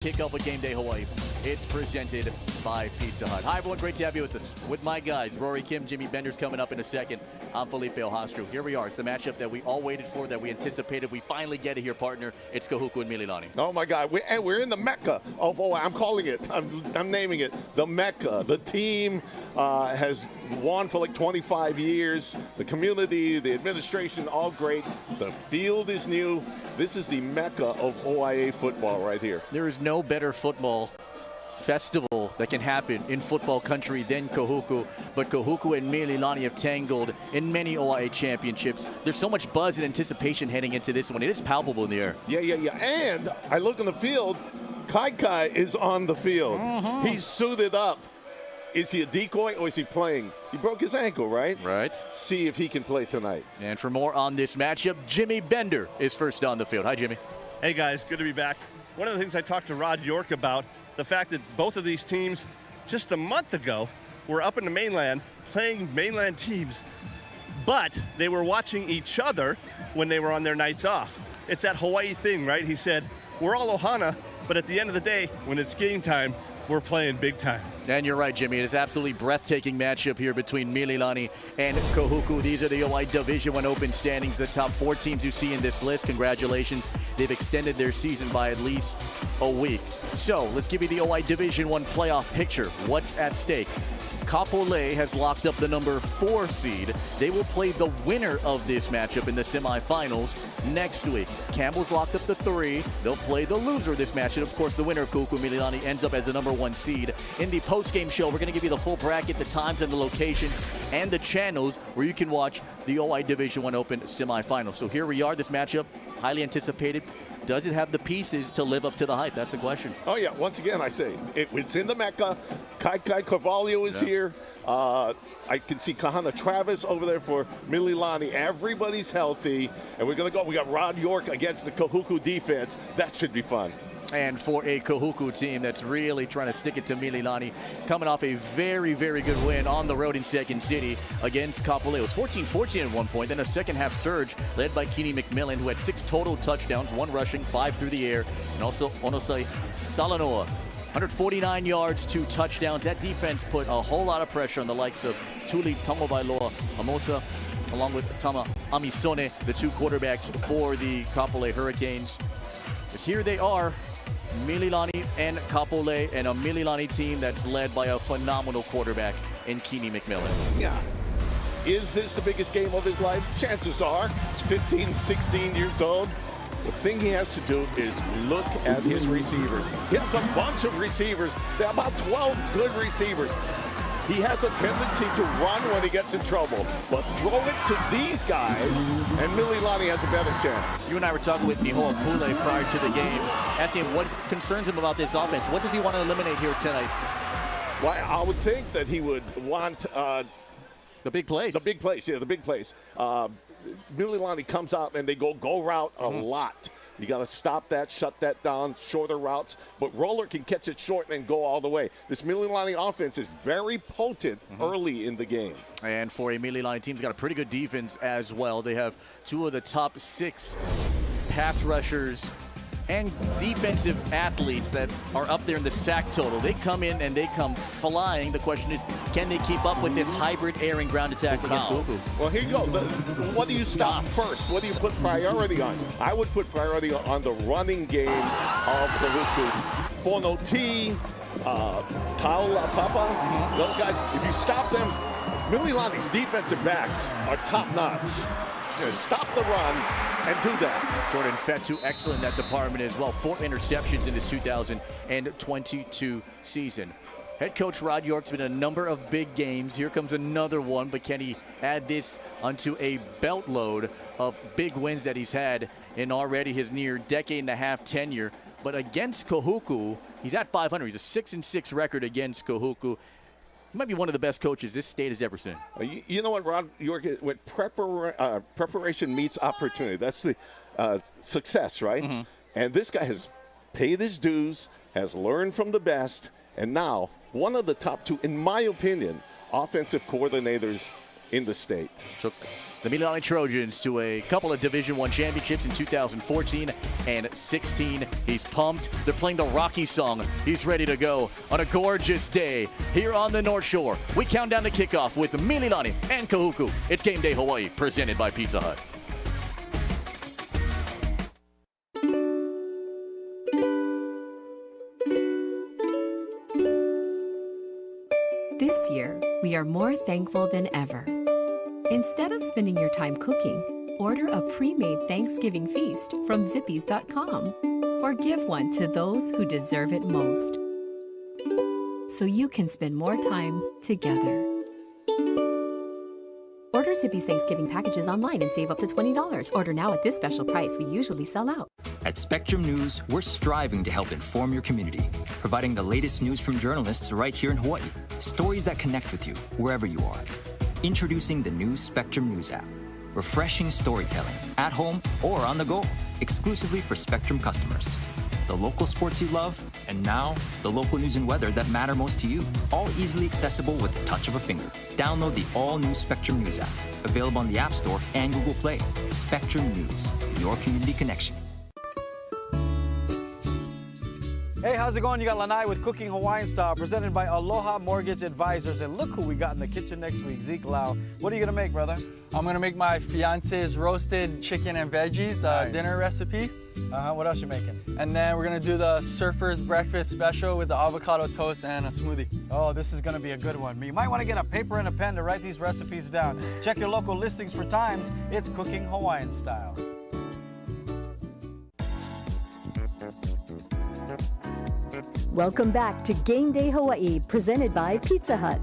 Kickoff with Game Day Hawaii. It's presented by Pizza Hut. Hi, everyone. Great to have you with us. With my guys, Rory Kim, Jimmy Bender's coming up in a second. I'm Felipe Ojastro. Here we are. It's the matchup that we all waited for, that we anticipated. We finally get it here, partner. It's Kahuku and Mililani. Oh, my God. We're in the Mecca of I'm calling it. I'm naming it the Mecca. The team has won for like 25 years. The community, the administration, all great. The field is new. This is the Mecca of OIA football right here. There is no better football festival that can happen in football country than Kahuku, but Kahuku and Mililani have tangled in many OIA championships. There's so much buzz and anticipation heading into this one. It is palpable in the air. Yeah. And I look in the field, Kai is on the field. He's suited up. Is he a decoy or is he playing? He broke his ankle, right? Right. See if he can play tonight. And for more on this matchup, Jimmy Bender is first on the field. Hi, Jimmy. Hey, guys. Good to be back. One of the things I talked to Rod York about, the fact that both of these teams just a month ago were up in the mainland playing mainland teams, but they were watching each other when they were on their nights off. It's that Hawaii thing, right? He said, we're all Ohana, but at the end of the day, when it's game time, we're playing big time. And you're right, Jimmy. It is absolutely breathtaking matchup here between Mililani and Kahuku. These are the OI Division I Open standings. The top 4 teams you see in this list. Congratulations. They've extended their season by at least a week. So let's give you the OI Division I playoff picture. What's at stake? Kapolei has locked up the number 4 seed. They will play the winner of this matchup in the semifinals next week. Campbell's locked up the 3. They'll play the loser of this match. And of course, the winner of Kahuku Mililani ends up as the number 1 seed. In the post-game show, we're going to give you the full bracket, the times and the locations, and the channels where you can watch the OI Division I Open semifinals. So here we are, this matchup, highly anticipated. Does it have the pieces to live up to the hype? That's the question. Oh, yeah. Once again, I say, it's in the Mecca. Kai Carvalho is here. I can see Kahana Travis over there for Mililani. Everybody's healthy. And we're going to go. We got Rod York against the Kahuku defense. That should be fun. And for a Kahuku team that's really trying to stick it to Mililani, coming off a very, very good win on the road in Second City against Kapolei. It was 14-14 at one point, then a second-half surge led by Keeney McMillan, who had 6 total touchdowns, 1 rushing, 5 through the air, and also Onosai Salanoa, 149 yards, 2 touchdowns. That defense put a whole lot of pressure on the likes of Tuli Tamobailoa Amosa, along with Tama Amisone, the 2 quarterbacks for the Kapolei Hurricanes. But here they are, Mililani and Kapolei, and a Mililani team that's led by a phenomenal quarterback in Keeney McMillan. Yeah. Is this the biggest game of his life? Chances are. He's 15, 16 years old. The thing he has to do is look at his receivers. He has a bunch of receivers. There are about 12 good receivers. He has a tendency to run when he gets in trouble, but throw it to these guys, and Mililani has a better chance. You and I were talking with Mihoa Pule prior to the game, asking him what concerns him about this offense. What does he want to eliminate here tonight? Well, I would think that he would want the big plays. The big plays, yeah, the big plays. Mililani comes out and they go route a lot. You got to stop that, shut that down, shorter routes. But Roller can catch it short and go all the way. This Mililani offense is very potent early in the game. And for a Mililani team, has got a pretty good defense as well. They have 2 of the top 6 pass rushers and defensive athletes that are up there in the sack total. They come in and they come flying. The question is, can they keep up with this hybrid air and ground attack against Kahuku? Well, here you go. What do you stop first? What do you put priority on? I would put priority on the running game of Kahuku. Fono T, Taula Papa, those guys. If you stop them, Mililani's defensive backs are top-notch. Stop the run and do that. Jordan Fetu, excellent in that department as well. 4 interceptions in his 2022 season. Head coach Rod York's been in a number of big games. Here comes another one, but can he add this onto a belt load of big wins that he's had in already his near decade-and-a-half tenure? But against Kahuku, he's at 500. He's a 6-6 record against Kahuku. He might be one of the best coaches this state has ever seen. You know what, Rod York, when preparation meets opportunity, that's the success, right? And this guy has paid his dues, has learned from the best, and now one of the top 2, in my opinion, offensive coordinators in the state. Took the Mililani Trojans to a couple of Division I championships in 2014 and 16. He's pumped. They're playing the Rocky song. He's ready to go on a gorgeous day here on the North Shore. We count down the kickoff with Mililani and Kahuku. It's Game Day Hawaii, presented by Pizza Hut. This year, we are more thankful than ever. Instead of spending your time cooking, order a pre-made Thanksgiving feast from Zippies.com or give one to those who deserve it most, so you can spend more time together. Order Zippy's Thanksgiving packages online and save up to $20. Order now at this special price. We usually sell out. At Spectrum News, we're striving to help inform your community, providing the latest news from journalists right here in Hawaii, stories that connect with you wherever you are. Introducing the new Spectrum News app. Refreshing storytelling, at home or on the go, exclusively for Spectrum customers. The local sports you love, and now the local news and weather that matter most to you, all easily accessible with the touch of a finger. Download the all-new Spectrum News app, available on the App Store and Google Play. Spectrum News, your community connection. Hey, how's it going? You got Lanai with Cooking Hawaiian Style, presented by Aloha Mortgage Advisors. And look who we got in the kitchen next week, Zeke Lau. What are you gonna make, brother? I'm gonna make my fiance's roasted chicken and veggies Nice. dinner recipe. What else you making? And then we're gonna do the surfer's breakfast special with the avocado toast and a smoothie. Oh, this is gonna be a good one. You might wanna get a paper and a pen to write these recipes down. Check your local listings for times. It's Cooking Hawaiian Style. Welcome back to Game Day Hawaii, presented by Pizza Hut.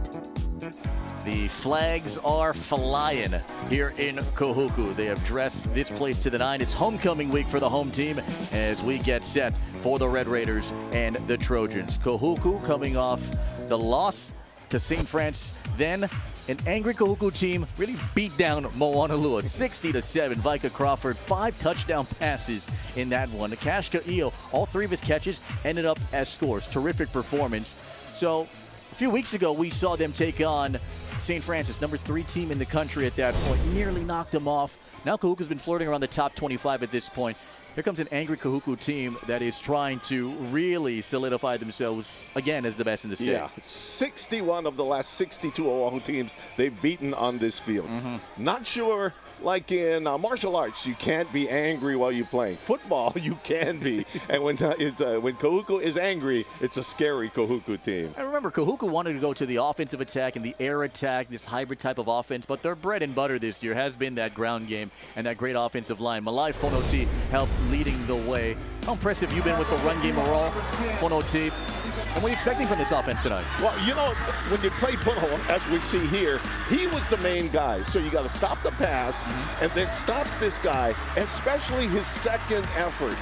The flags are flying here in Kahuku. They have dressed this place to the nine. It's homecoming week for the home team as we get set for the Red Raiders and the Trojans. Kahuku coming off the loss to St. Francis, then an angry Kahuku team really beat down Moanalua 60-7. Vika Crawford, 5 touchdown passes in that one. Kashka Io, all 3 of his catches ended up as scores. Terrific performance. So a few weeks ago, we saw them take on St. Francis, number 3 team in the country at that point. Nearly knocked them off. Now Kahuku's been flirting around the top 25 at this point. Here comes an angry Kahuku team that is trying to really solidify themselves again as the best in the state. Yeah, 61 of the last 62 Oahu teams they've beaten on this field. Not sure, like in martial arts, you can't be angry while you're playing. Football, you can be. And when Kahuku is angry, it's a scary Kahuku team. I remember Kahuku wanted to go to the offensive attack and the air attack, this hybrid type of offense, but their bread and butter this year has been that ground game and that great offensive line. Malai Fonoti helped leading the way. How impressive you been with the run game overall, Fonoti? And what are you expecting from this offense tonight? Well, you know, when you play Pono, as we see here, he was the main guy. So you got to stop the pass and then stop this guy, especially his second effort.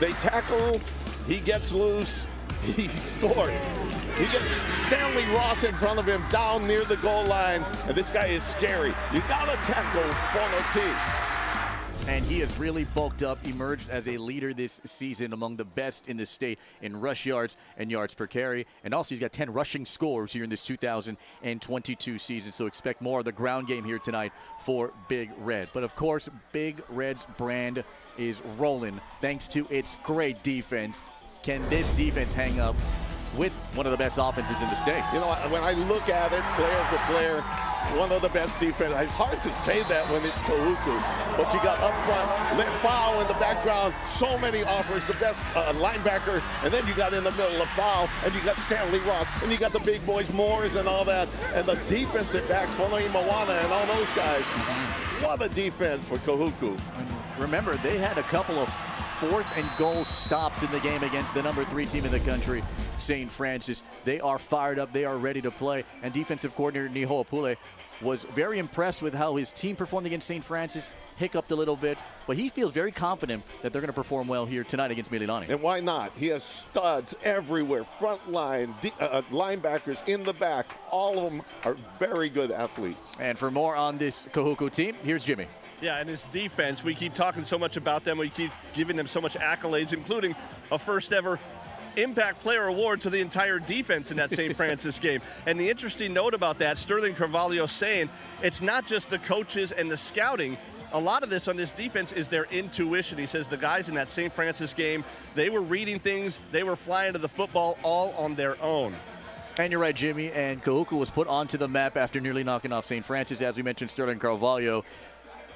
They tackle, he gets loose, he scores. He gets Stanley Ross in front of him down near the goal line, and this guy is scary. You got to tackle Fonoti. And he has really bulked up, emerged as a leader this season, among the best in the state in rush yards and yards per carry. And also he's got 10 rushing scores here in this 2022 season. So expect more of the ground game here tonight for Big Red. But of course, Big Red's brand is rolling thanks to its great defense. Can this defense hang up with one of the best offenses in the state? You know, when I look at it, player for player, one of the best defense. It's hard to say that when it's Kahuku, but you got up front, Lefau in the background, so many offers, the best linebacker, and then you got in the middle Lefau, and you got Stanley Ross, and you got the big boys, Moores and all that, and the defensive backs, Fonoi Moana and all those guys. What a defense for Kahuku. Remember, they had a couple of 4th and goal stops in the game against the number 3 team in the country, St. Francis. They are fired up. They are ready to play. And defensive coordinator Niho Apule was very impressed with how his team performed against St. Francis, hiccuped a little bit, but he feels very confident that they're going to perform well here tonight against Mililani. And why not? He has studs everywhere, front line, linebackers in the back. All of them are very good athletes. And for more on this Kahuku team, here's Jimmy. Yeah, and his defense, we keep talking so much about them. We keep giving them so much accolades, including a first ever Impact Player Award to the entire defense in that St. Francis game. And the interesting note about that, Sterling Carvalho saying it's not just the coaches and the scouting. A lot of this on this defense is their intuition. He says the guys in that St. Francis game, they were reading things, they were flying to the football all on their own. And you're right, Jimmy. And Kahuku was put onto the map after nearly knocking off St. Francis, as we mentioned, Sterling Carvalho.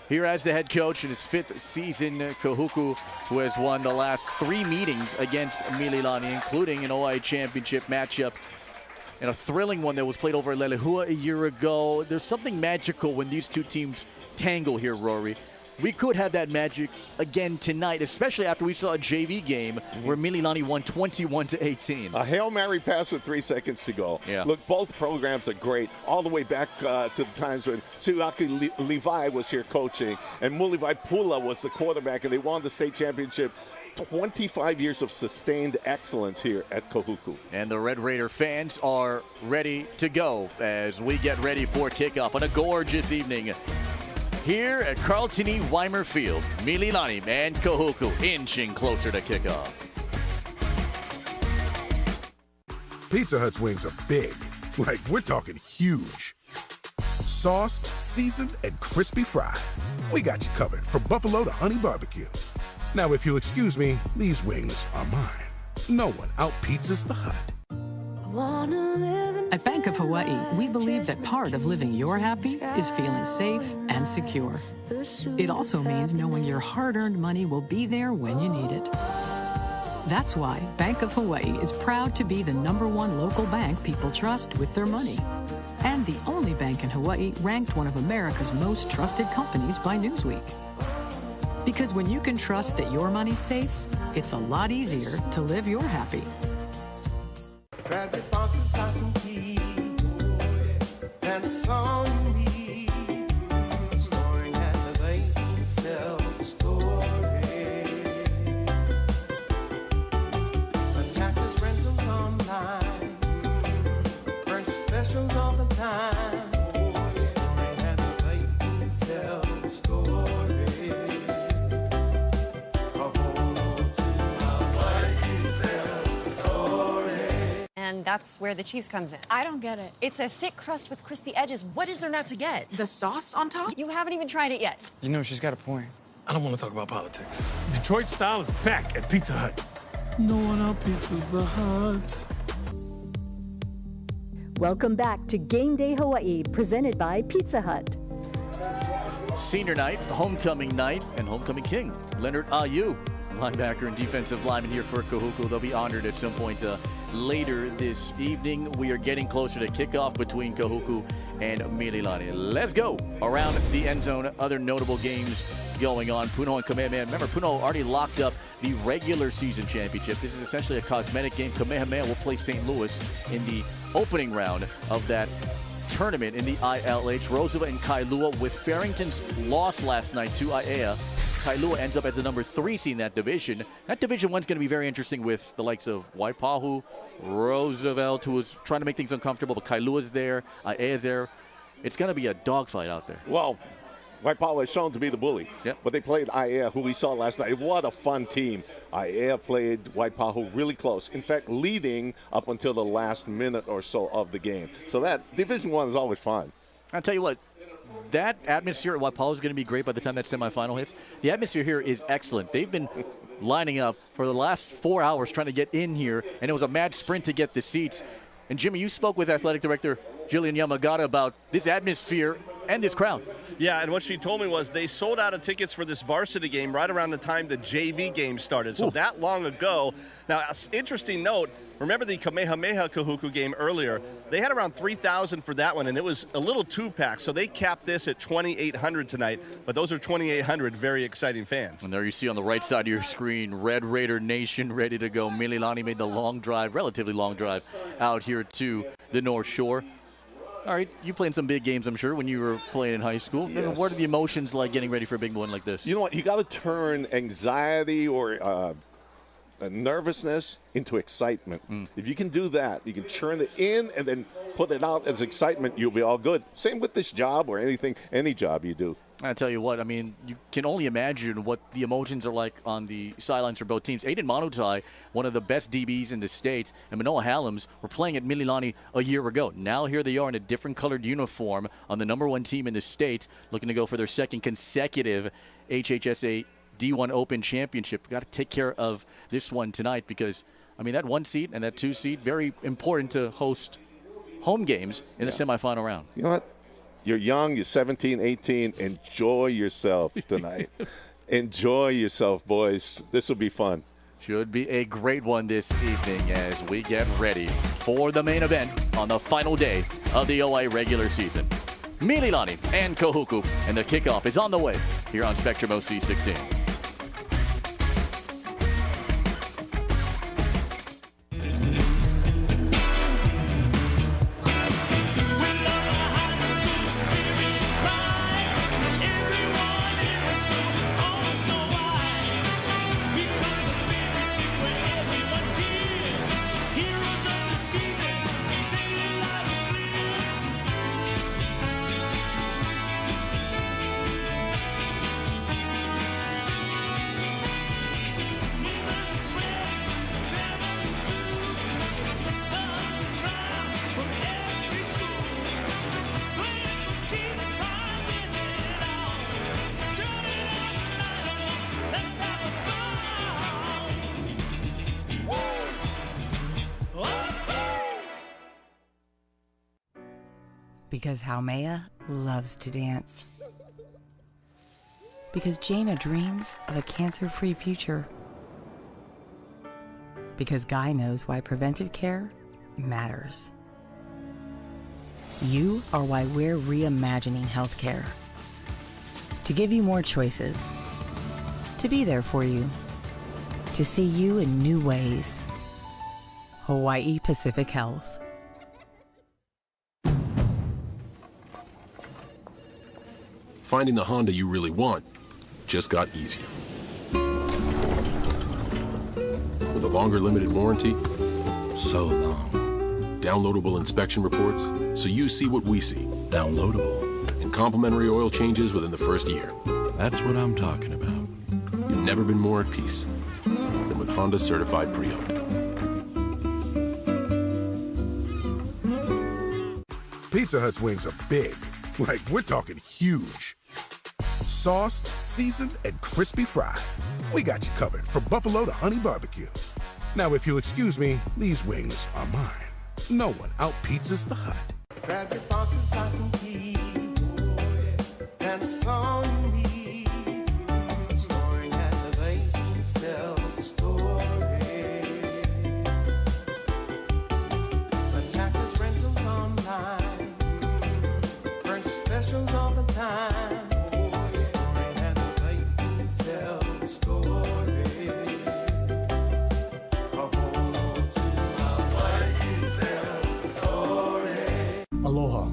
Here as the head coach in his 5th season, Kahuku, who has won the last 3 meetings against Mililani, including an OI championship matchup and a thrilling one that was played over at Lelehua a year ago. There's something magical when these two teams tangle here, Rory. We could have that magic again tonight, especially after we saw a JV game where Mililani won 21-18. A Hail Mary pass with 3 seconds to go. Yeah. Look, both programs are great, all the way back to the times when Suaki Levi was here coaching and Mulivai Pula was the quarterback, and they won the state championship. 25 years of sustained excellence here at Kahuku. And the Red Raider fans are ready to go as we get ready for kickoff on a gorgeous evening here at Carlton E. Weimer Field. Mililani and Kahuku inching closer to kickoff. Pizza Hut's wings are big. Like, we're talking huge. Sauced, seasoned, and crispy fried. We got you covered from buffalo to honey barbecue. Now, if you'll excuse me, these wings are mine. No one out-pizzas the Hut. At Bank of Hawaii, we believe that part of living your happy is feeling safe and secure. It also means knowing your hard-earned money will be there when you need it. That's why Bank of Hawaii is proud to be the #1 local bank people trust with their money. And the only bank in Hawaii ranked one of America's most trusted companies by Newsweek. Because when you can trust that your money's safe, it's a lot easier to live your happy. And the song you need, storing at the bank, self-storage. Attachments, rentals online, furniture specials all the time. Storing at the bank, self-storage. And that's where the cheese comes in. I don't get it. It's a thick crust with crispy edges. What is there not to get? The sauce on top? You haven't even tried it yet. You know, she's got a point. I don't want to talk about politics. Detroit style is back at Pizza Hut. No one out-pizzas the Hut. Welcome back to Game Day Hawaii, presented by Pizza Hut. Senior night, homecoming night, and homecoming king, Leonard Ayu, linebacker and defensive lineman here for Kahuku. They'll be honored at some point later this evening. We are getting closer to kickoff between Kahuku and Mililani. Let's go around the end zone. Other notable games going on. Puno and Kamehameha. Remember, Puno already locked up the regular season championship. This is essentially a cosmetic game. Kamehameha will play St. Louis in the opening round of that tournament in the ILH. Roosevelt and Kailua, with Farrington's loss last night to Aiea, Kailua ends up as the #3 seed in that division. That Division 1's going to be very interesting with the likes of Waipahu, Roosevelt, who was trying to make things uncomfortable, but Kailua's there, Aieia's there. It's going to be a dogfight out there. Well, Waipahu is shown to be the bully, but they played Aiea, who we saw last night. What a fun team. Aiea played Waipahu really close. In fact, leading up until the last minute or so of the game. So that Division 1 is always fun. I'll tell you what, that atmosphere at Waipahu is going to be great by the time that semifinal hits. The atmosphere here is excellent. They've been lining up for the last 4 hours trying to get in here, and it was a mad sprint to get the seats. And Jimmy, you spoke with Athletic Director Jillian Yamagata about this atmosphere and this crowd. Yeah, and what she told me was they sold out of tickets for this varsity game right around the time the JV game started. So that long ago. Now, interesting note, remember the Kamehameha Kahuku game earlier? They had around 3,000 for that one, and it was a little two-pack. So they capped this at 2,800 tonight. But those are 2,800 very exciting fans. And there you see on the right side of your screen, Red Raider Nation ready to go. Mililani made the long drive, relatively long drive, out here to the North Shore. All right, you played some big games, I'm sure, when you were playing in high school. Yes. What are the emotions like getting ready for a big one like this? You know what? You got to turn anxiety or nervousness into excitement. If you can do that, you can churn it in and then put it out as excitement, you'll be all good. Same with this job or anything, any job you do. I tell you what, I mean, you can only imagine what the emotions are like on the sidelines for both teams. Aiden Monotai, one of the best DBs in the state, and Manoa Hallams were playing at Mililani a year ago. Now here they are in a different colored uniform on the #1 team in the state, looking to go for their second consecutive HHSA D1 Open Championship. Got to take care of this one tonight because, I mean, that 1 seed and that 2 seed, very important to host home games in the semifinal round. You know what? You're young, you're 17, 18. Enjoy yourself tonight. Enjoy yourself, boys. This will be fun. Should be a great one this evening as we get ready for the main event on the final day of the OI regular season. Mililani and Kahuku, and the kickoff is on the way here on Spectrum OC16. Because Haumea loves to dance. Because Jaina dreams of a cancer-free future. Because Guy knows why preventive care matters. You are why we're reimagining healthcare. To give you more choices. To be there for you. To see you in new ways. Hawaii Pacific Health. Finding the Honda you really want just got easier. With a longer limited warranty, so long. Downloadable inspection reports, so you see what we see. Downloadable. And complimentary oil changes within the first year. That's what I'm talking about. You've never been more at peace than with Honda Certified Pre-Owned. Pizza Hut's wings are big. Like, we're talking huge. Sauced, seasoned, and crispy fried. We got you covered from buffalo to honey barbecue. Now, if you'll excuse me, these wings are mine. No one out-pizzas the Hut. Grab your boxes, lock and key, and it's all you need. Storing at the bank, sell the story. Attackers, rentals online, fresh specials all the time. Storing at the bank, sell the story. Aloha.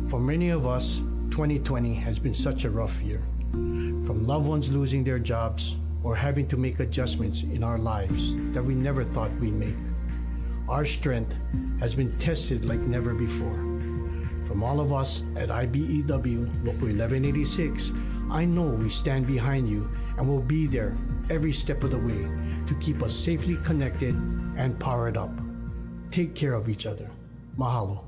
For many of us, 2020 has been such a rough year. From loved ones losing their jobs or having to make adjustments in our lives that we never thought we'd make. Our strength has been tested like never before. From all of us at IBEW Local 1186, I know we stand behind you and will be there every step of the way to keep us safely connected and powered up. Take care of each other. Mahalo.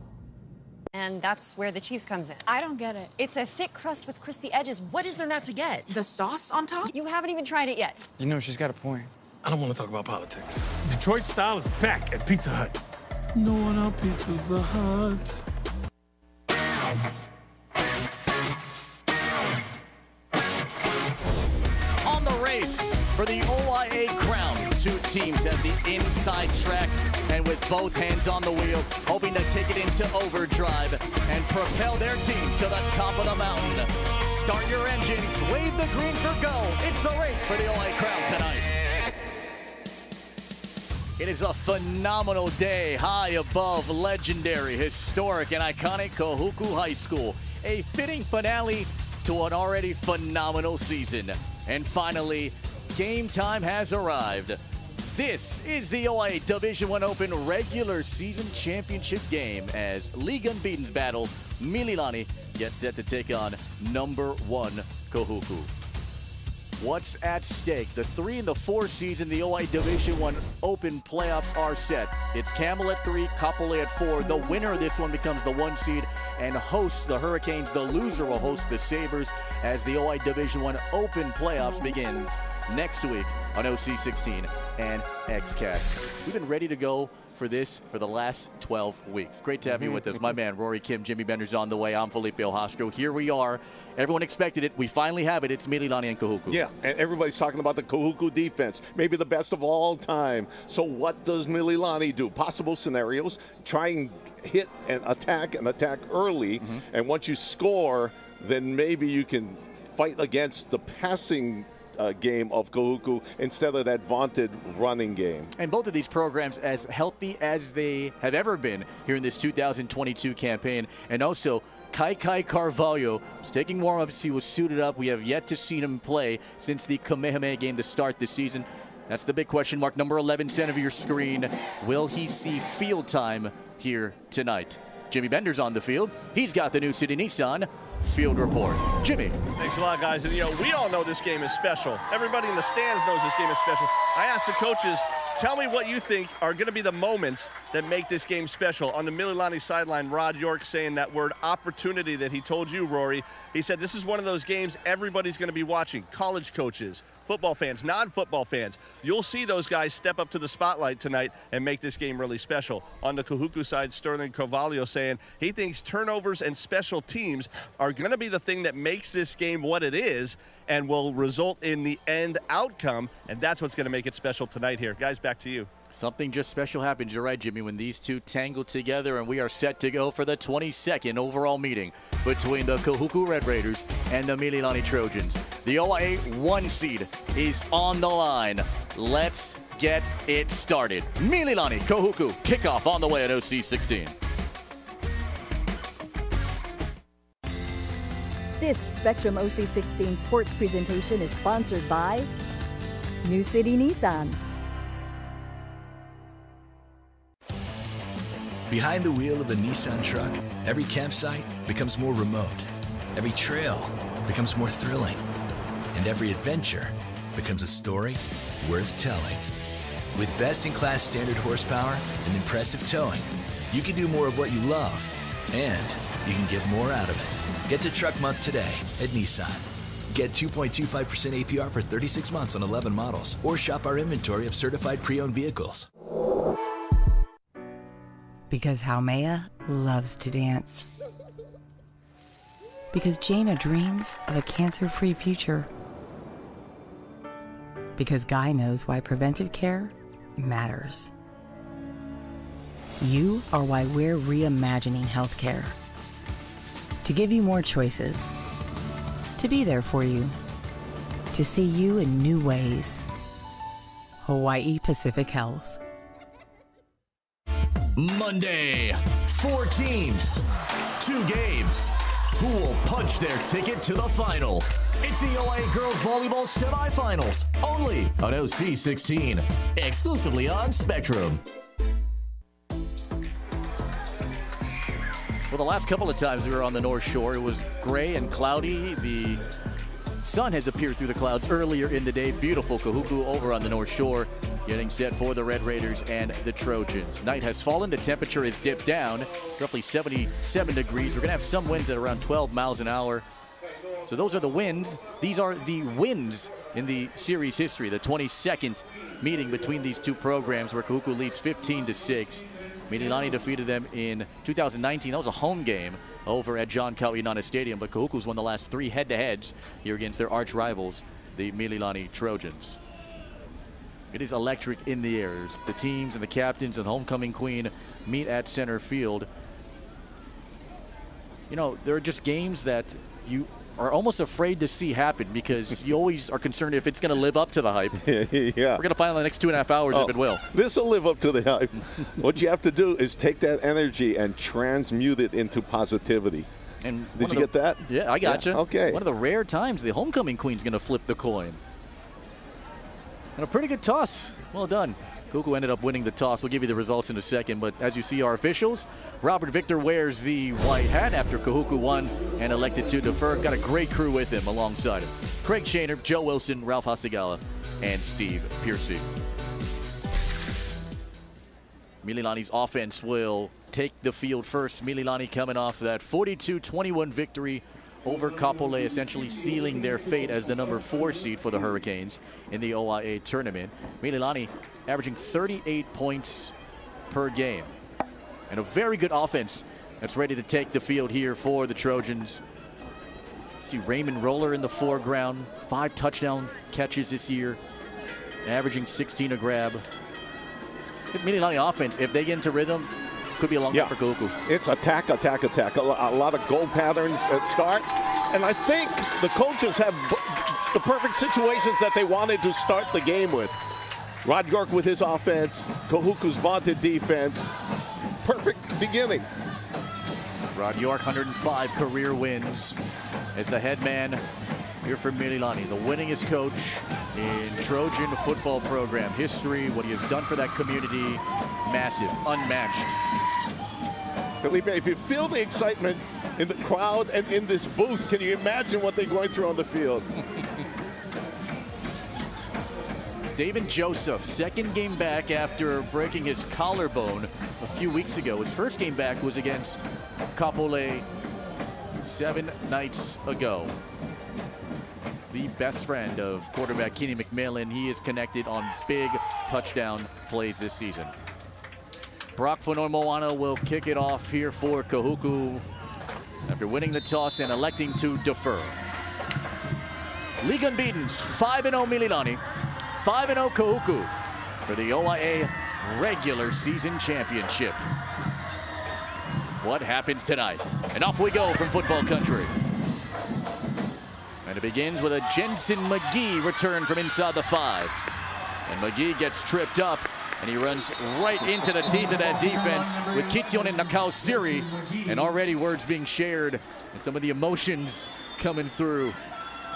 And that's where the cheese comes in. I don't get it. It's a thick crust with crispy edges. What is there not to get? The sauce on top? You haven't even tried it yet. You know, she's got a point. I don't want to talk about politics. Detroit style is back at Pizza Hut. No one out-pizzas the Hut. On the race for the OIA crown, 2 teams have the inside track and with both hands on the wheel, hoping to kick it into overdrive and propel their team to the top of the mountain. Start your engines, wave the green for go. It's the race for the OIA crown tonight. It is a phenomenal day high above legendary, historic, and iconic Kahuku High School. A fitting finale to an already phenomenal season. And finally, game time has arrived. This is the OIA Division I Open regular season championship game as League Unbeaten's battle. Mililani gets set to take on number 1 Kahuku. What's at stake? The 3 and the 4 seeds in the OI Division I Open playoffs are set. It's Camel at 3, Kapolei at 4. The winner of this one becomes the 1 seed and hosts the Hurricanes. The loser will host the Sabres as the OI Division I Open playoffs begins next week on OC16 and XCAT. We've been ready to go for this for the last 12 weeks. Great to have you with us. My man, Rory Kim, Jimmy Bender's on the way. I'm Felipe Ojastro. Here we are. Everyone expected it. We finally have it. It's Mililani and Kahuku. Yeah, and everybody's talking about the Kahuku defense, maybe the best of all time. So what does Mililani do? Possible scenarios, try and hit and attack early, and once you score, then maybe you can fight against the passing game of Kahuku instead of that vaunted running game. And both of these programs as healthy as they have ever been here in this 2022 campaign. And also, Kai Carvalho was taking warm-ups. He was suited up. We have yet to see him play since the Kamehameha game to start this season. That's the big question mark. Number 11 center of your screen. Will he see field time here tonight? Jimmy Bender's on the field. He's got the New City Nissan field report. Jimmy. Thanks a lot, guys. And, we all know this game is special. Everybody in the stands knows this game is special. I asked the coaches, tell me what you think are going to be the moments that make this game special. On the Mililani sideline, Rod York saying that word opportunity that he told you, Rory. He said this is one of those games everybody's going to be watching. College coaches, football fans, non-football fans. You'll see those guys step up to the spotlight tonight and make this game really special. On the Kahuku side, Sterling Carvalho saying he thinks turnovers and special teams are going to be the thing that makes this game what it is and will result in the end outcome, and that's what's going to make it special tonight here. Guys, back to you. Something just special happens. You're right, Jimmy, when these two tangle together, and we are set to go for the 22nd overall meeting between the Kahuku Red Raiders and the Mililani Trojans. The OIA 1 seed is on the line. Let's get it started. Mililani, Kahuku, kickoff on the way at OC16. This Spectrum OC16 sports presentation is sponsored by New City Nissan. Behind the wheel of a Nissan truck, every campsite becomes more remote. Every trail becomes more thrilling. And every adventure becomes a story worth telling. With best-in-class standard horsepower and impressive towing, you can do more of what you love, and you can get more out of it. Get to Truck Month today at Nissan. Get 2.25% APR for 36 months on 11 models, or shop our inventory of certified pre-owned vehicles. Because Haumea loves to dance. Because Jaina dreams of a cancer-free future. Because Guy knows why preventive care matters. You are why we're reimagining healthcare. To give you more choices. To be there for you. To see you in new ways. Hawaii Pacific Health. Monday, 4 teams, 2 games. Who will punch their ticket to the final? It's the OIA Girls Volleyball Semifinals, only on OC16, exclusively on Spectrum. Well, the last couple of times we were on the North Shore, it was gray and cloudy. The sun has appeared through the clouds earlier in the day. Beautiful Kahuku over on the North Shore, getting set for the Red Raiders and the Trojans. Night has fallen. The temperature has dipped down, roughly 77 degrees. We're going to have some winds at around 12 miles an hour. So those are the winds. These are the wins in the series history, the 22nd meeting between these two programs where Kahuku leads 15-6. Mililani defeated them in 2019. That was a home game over at John Kauinana Stadium, but Kahuku's won the last 3 head-to-heads here against their arch rivals, the Mililani Trojans. It is electric in the air. The teams and the captains and the homecoming queen meet at center field. You know, there are just games that you are almost afraid to see happen because you always are concerned if it's going to live up to the hype. Yeah. We're going to find out in the next 2.5 hours if it will. This will live up to the hype. What you have to do is take that energy and transmute it into positivity. And Did you get that? Yeah, I got you. Okay. One of the rare times the homecoming queen's going to flip the coin. And a pretty good toss. Well done. Kahuku ended up winning the toss. We'll give you the results in a second. But as you see, our officials, Robert Victor wears the white hat after Kahuku won and elected to defer. Got a great crew with him alongside him. Craig Shaner, Joe Wilson, Ralph Hasagawa, and Steve Piercy. Mililani's offense will take the field first. Mililani coming off that 42-21 victory over Kapolei, essentially sealing their fate as the number 4 seed for the Hurricanes in the OIA tournament. Mililani averaging 38 points per game. And a very good offense that's ready to take the field here for the Trojans. See Raymond Roller in the foreground, 5 touchdown catches this year, averaging 16 a grab. This Mililani offense, if they get into rhythm, could be a long one for Kahuku. It's attack, attack, attack. A lot of goal patterns at start. And I think the coaches have the perfect situations that they wanted to start the game with. Rod York with his offense, Kahuku's vaunted defense. Perfect beginning. Rod York, 105 career wins as the head man here for Mililani, the winningest coach in Trojan football program history. What he has done for that community, massive, unmatched. Felipe, if you feel the excitement in the crowd and in this booth, can you imagine what they're going through on the field? David Joseph, second game back after breaking his collarbone a few weeks ago. His first game back was against Kapolei 7 nights ago. The best friend of quarterback Kenny McMillan. He is connected on big touchdown plays this season. Brock Fonoimoana will kick it off here for Kahuku after winning the toss and electing to defer. League unbeatens, 5-0 Mililani, 5-0 Kahuku for the OIA regular season championship. What happens tonight? And off we go from football country. And it begins with a Jensen McGee return from inside the 5. And McGee gets tripped up, and he runs right into the teeth of that defense with Kition and Nakao Siri. And already words being shared and some of the emotions coming through.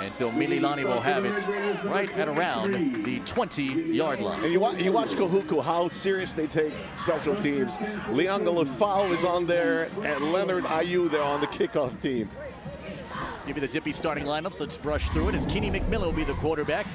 And so Mililani will have it right at around the 20-yard line. And you watch Kahuku, how serious they take special teams. Leon Galifao is on there, and Leonard Ayu there on the kickoff team. Give me the Zippy starting lineups. Let's brush through it as Kenny McMillan will be the quarterback.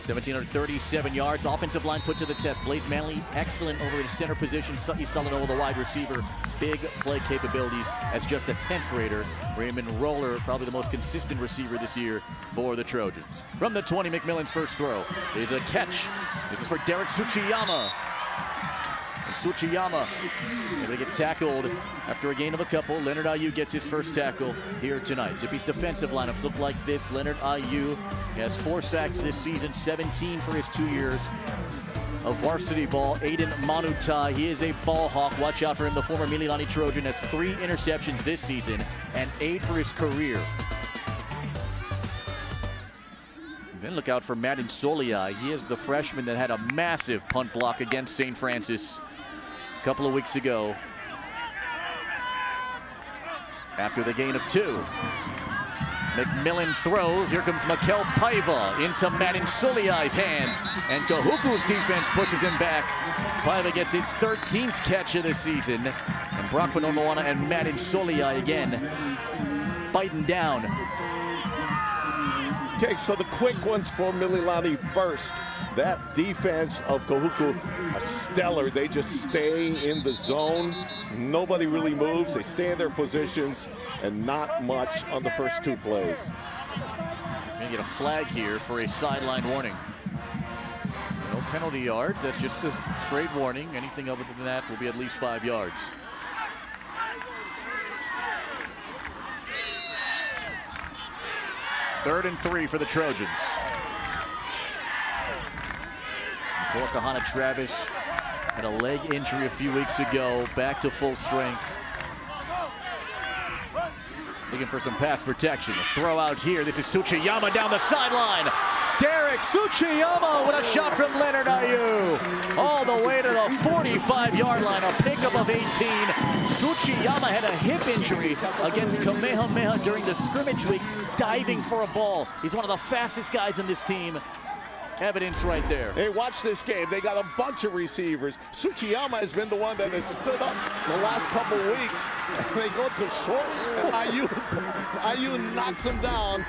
1,737 yards. Offensive line put to the test. Blaze Manley, excellent over in center position. Sutton Sullivan, the wide receiver. Big play capabilities as just a 10th grader. Raymond Roller, probably the most consistent receiver this year for the Trojans. From the 20, McMillan's first throw is a catch. This is for Derek Tsuchiyama. And Tsuchiyama able to get tackled after a gain of a couple. Leonard Ayu gets his first tackle here tonight. Zippy's defensive lineups look like this. Leonard Ayu has 4 sacks this season, 17 for his 2 years of varsity ball. Aiden Manutai, he is a ball hawk. Watch out for him. The former Mililani Trojan has 3 interceptions this season and 8 for his career. Then look out for Madden Soliai. He is the freshman that had a massive punt block against St. Francis a couple of weeks ago. After the gain of 2. McMillan throws. Here comes Mikel Paiva into Madden Soliai's hands. And Kahuku's defense pushes him back. Paiva gets his 13th catch of the season. And Brock Fonoimoana and Madden Soliai again biting down. Okay, so the quick ones for Mililani first. That defense of Kahuku, stellar. They just stay in the zone. Nobody really moves. They stay in their positions, and not much on the first 2 plays. Gonna get a flag here for a sideline warning. No penalty yards. That's just a straight warning. Anything other than that will be at least 5 yards. Third and 3 for the Trojans. Kahana Travis had a leg injury a few weeks ago, back to full strength. Looking for some pass protection. A throw out here. This is Tsuchiyama down the sideline. Derek Tsuchiyama with a shot from Leonard Ayu. All the way to the 45-yard line. A pickup of 18. Tsuchiyama had a hip injury against Kamehameha during the scrimmage week, diving for a ball. He's one of the fastest guys in this team. evidence right there. Hey, watch this game. They got a bunch of receivers. Tsuchiyama has been the one that has stood up the last couple weeks. And they go to short, and Ayu knocks him down,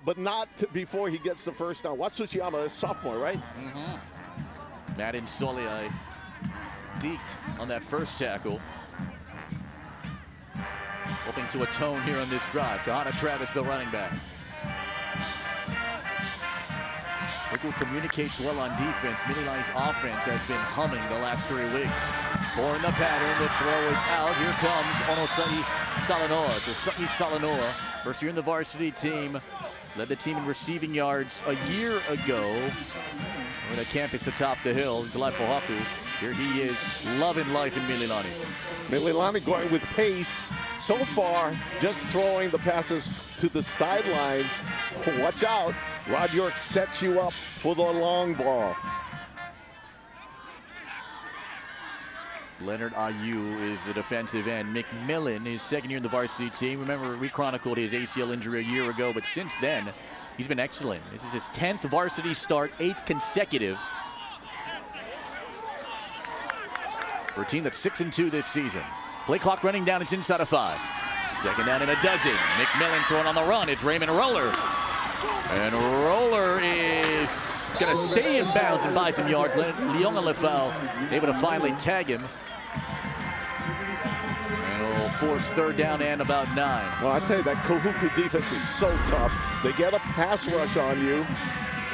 but not before he gets the first down. Watch Tsuchiyama, a sophomore, right? Madden Soliai deked on that first tackle. Hoping to atone here on this drive. Kahana Travis, the running back. Kahuku communicates well on defense. Mililani's offense has been humming the last 3 weeks. Four in the pattern. The throw is out. Here comes Onosai Salanoa. So Sa'i Salanoa, first year in the varsity team, led the team in receiving yards a year ago. We're at a campus atop the hill, Galaipohaku. Here he is, loving life in Mililani. Mililani going with pace. So far, just throwing the passes to the sidelines. Watch out. Rod York sets you up for the long ball. Leonard Ayu is the defensive end. McMillan is second year in the varsity team. Remember, we chronicled his ACL injury a year ago, but since then, he's been excellent. This is his 10th varsity start, 8 consecutive. For a team that's 6-2 this season. Play clock running down, it's inside of 5. Second down and a dozen. McMillan throwing on the run, it's Raymond Roller. And Roller is gonna stay in bounds and buy some yards. Leon Lefau able to finally tag him. And it'll force third down and about 9. Well, I tell you, that Kahuku defense is so tough. They get a pass rush on you.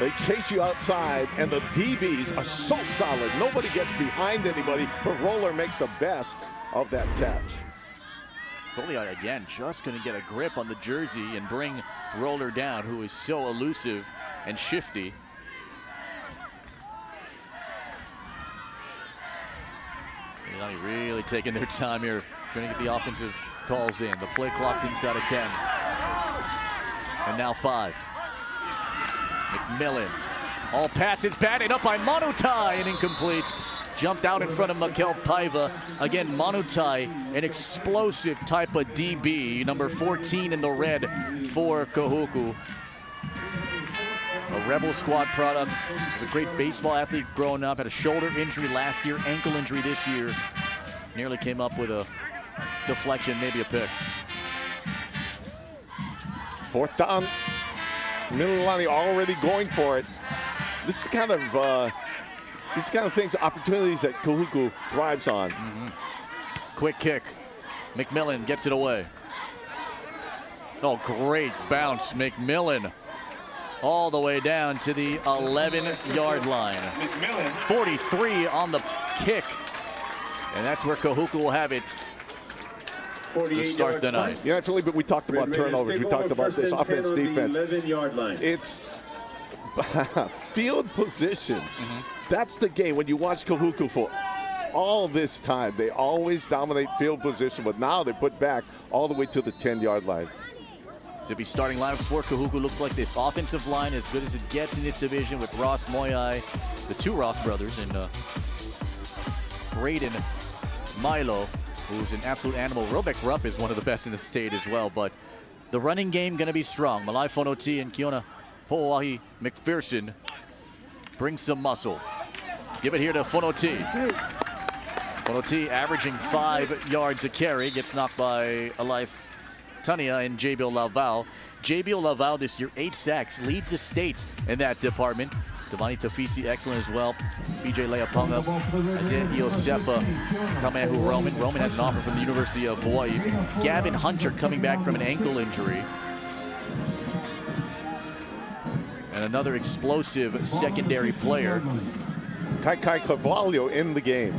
They chase you outside, and the DBs are so solid. Nobody gets behind anybody, but Roller makes the best of that catch. Soliai again just going to get a grip on the jersey and bring Roller down, who is so elusive and shifty. Mililani really taking their time here, trying to get the offensive calls in. The play clock's inside of 10. And now 5. McMillan. All passes batted up by Manutai and incomplete. Jumped out in front of Mikel Paiva. Again, Manutai, an explosive type of DB. Number 14 in the red for Kahuku. A Rebel Squad product. A great baseball athlete growing up. Had a shoulder injury last year, ankle injury this year. Nearly came up with a deflection, maybe a pick. 4th down. Mililani already going for it. This is kind of things, opportunities that Kahuku thrives on. Quick kick. McMillan gets it away. Oh, great bounce. McMillan all the way down to the 11-yard line. 43 on the kick. And that's where Kahuku will have it to start the night. Yeah, actually, but we talked about turnovers. We talked about this offense, defense. 11-yard line. It's field position. That's the game when you watch Kahuku for all this time. They always dominate field position, but now they put back all the way to the 10-yard line. Zippy starting lineup for Kahuku looks like this. Offensive line as good as it gets in this division with Ross Moyai, the 2 Ross brothers, and Braden Milo, who's an absolute animal. Robek Rupp is one of the best in the state as well, but the running game going to be strong. Malai Fonoti and Kiona Po'ahi McPherson bring some muscle. Give it here to Fonoti. Fonoti averaging 5 yards a carry. Gets knocked by Elias Tania and Jabil Laval. Jabil Laval this year, 8 sacks, leads the state in that department. Devani Tafisi, excellent as well. BJ Leaponga, Isaiah Iosefa, Kamehu Roman. Roman has an offer from the University of Hawaii. Gavin Hunter coming back from an ankle injury. And another explosive secondary player. Kai Carvalho in the game.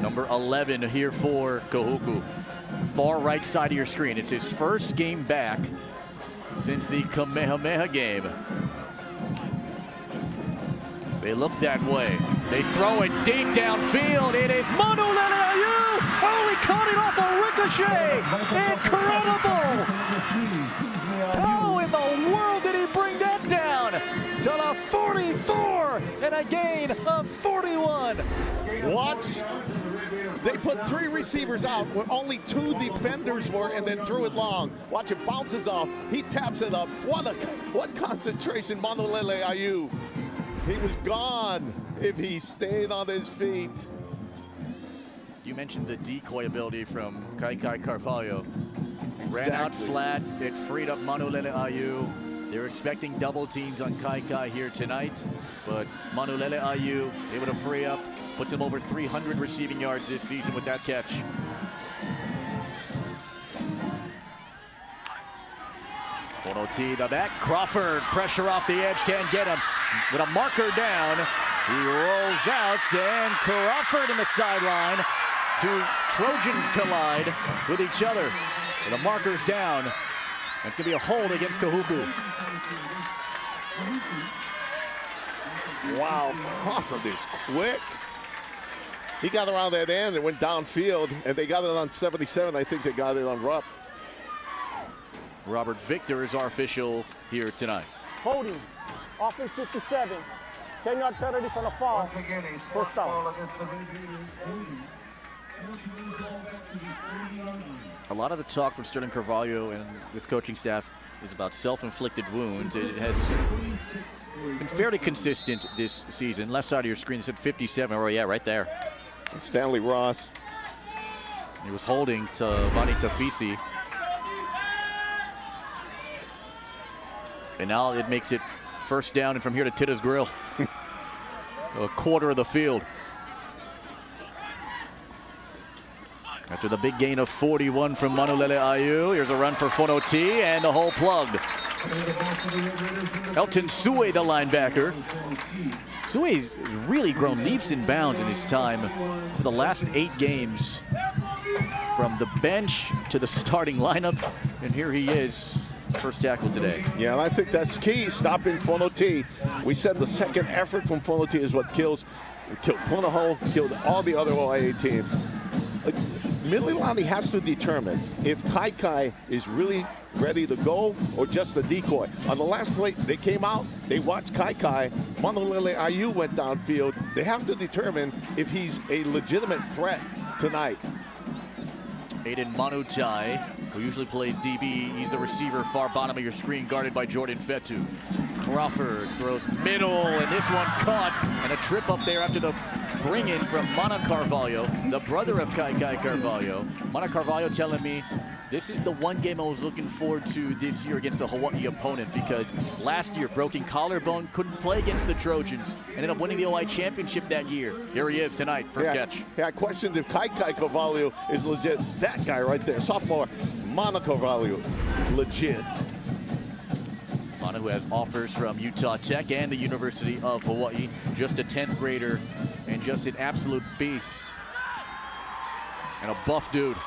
Number 11 here for Kahuku. Far right side of your screen. It's his first game back since the Kamehameha game. They look that way. They throw it deep downfield. It is Manu Leleayu. Oh, he caught it off a ricochet. Incredible. How in the world did he bring that down? To the 44 and a gain of 41. Watch. They put 3 receivers out where only 2 defenders were and then threw it long. Watch it bounces off. He taps it up. What concentration, Manu Leleayu. He was gone if he stayed on his feet. You mentioned the decoy ability from Kaikai Carvalho. Ran out flat. It freed up Manulele Ayu. They were expecting double teams on Kaikai here tonight, but Manulele Ayu able to free up, puts him over 300 receiving yards this season with that catch. Fonoti the back. Crawford, pressure off the edge, can't get him. With a marker down, he rolls out, and Crawford in the sideline. Two Trojans collide with each other. The marker's down. That's going to be a hold against Kahuku. Wow, Crawford is quick. He got around that end and went downfield, and they got it on 77. I think they got it on Rupp. Robert Victor is our official here tonight. Holding, offense 57. 10-yard penalty for the fall. First down. A lot of the talk from Sterling Carvalho and this coaching staff is about self-inflicted wounds. It has been fairly consistent this season. Left side of your screen, it said 57. Oh, yeah, right there. Stanley Ross. He was holding to Vani Tafisi. And now it makes it first down, and from here to Titta's Grill. A quarter of the field. After the big gain of 41 from Manulele Ayu, here's a run for Fonoti, and the hole plugged. Elton Sue, the linebacker. Sue's really grown leaps and bounds in his time for the last 8 games. From the bench to the starting lineup, and here he is, first tackle today. Yeah, and I think that's key, stopping Fonoti. We said the second effort from Fonoti is what killed Punahou, killed all the other OIA teams. Mililani has to determine if Kaikai is really ready to go or just a decoy. On the last play, they came out, they watched Kaikai, Manulele Ayu went downfield. They have to determine if he's a legitimate threat tonight. Aiden Manutai, who usually plays DB, he's the receiver far bottom of your screen, guarded by Jordan Fetu. Crawford throws middle, and this one's caught, and a trip up there after the bring-in from Mana Carvalho, the brother of Kaikai Carvalho. Mana Carvalho telling me this is the one game I was looking forward to this year against a Hawaii opponent, because last year, broken collarbone, couldn't play against the Trojans, ended up winning the OI championship that year. Here he is tonight, first catch. Yeah, I questioned if Kaikai Carvalho is legit. That guy right there, sophomore, Mana Carvalho, legit. Mana, who has offers from Utah Tech and the University of Hawaii, just a 10th grader and just an absolute beast. And a buff dude.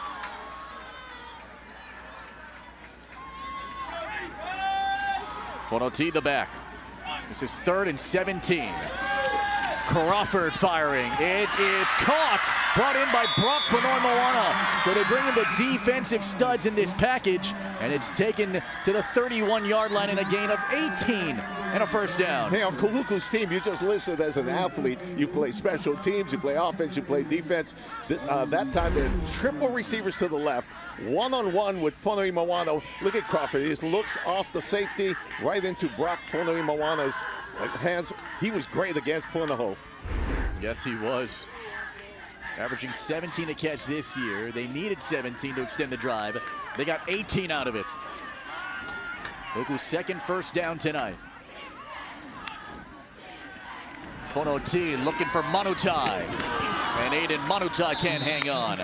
Fonoti the back. This is 3rd and 17. Crawford firing. It is caught. Brought in by Brock Fanoy Moana. So they bring in the defensive studs in this package, and it's taken to the 31-yard line in a gain of 18 and a first down. Hey, on Kahuku's team, you just listed as an athlete. You play special teams, you play offense, you play defense. That time, they're triple receivers to the left. One-on-one with Fanoy Moana. Look at Crawford. He just looks off the safety right into Brock Fanoy Moana's hands. He was great against Punahou. Yes, he was. Averaging 17 a catch this year. They needed 17 to extend the drive. They got 18 out of it. Kahuku's second first down tonight. Fonoti looking for Manutai. And Aiden Manutai can't hang on.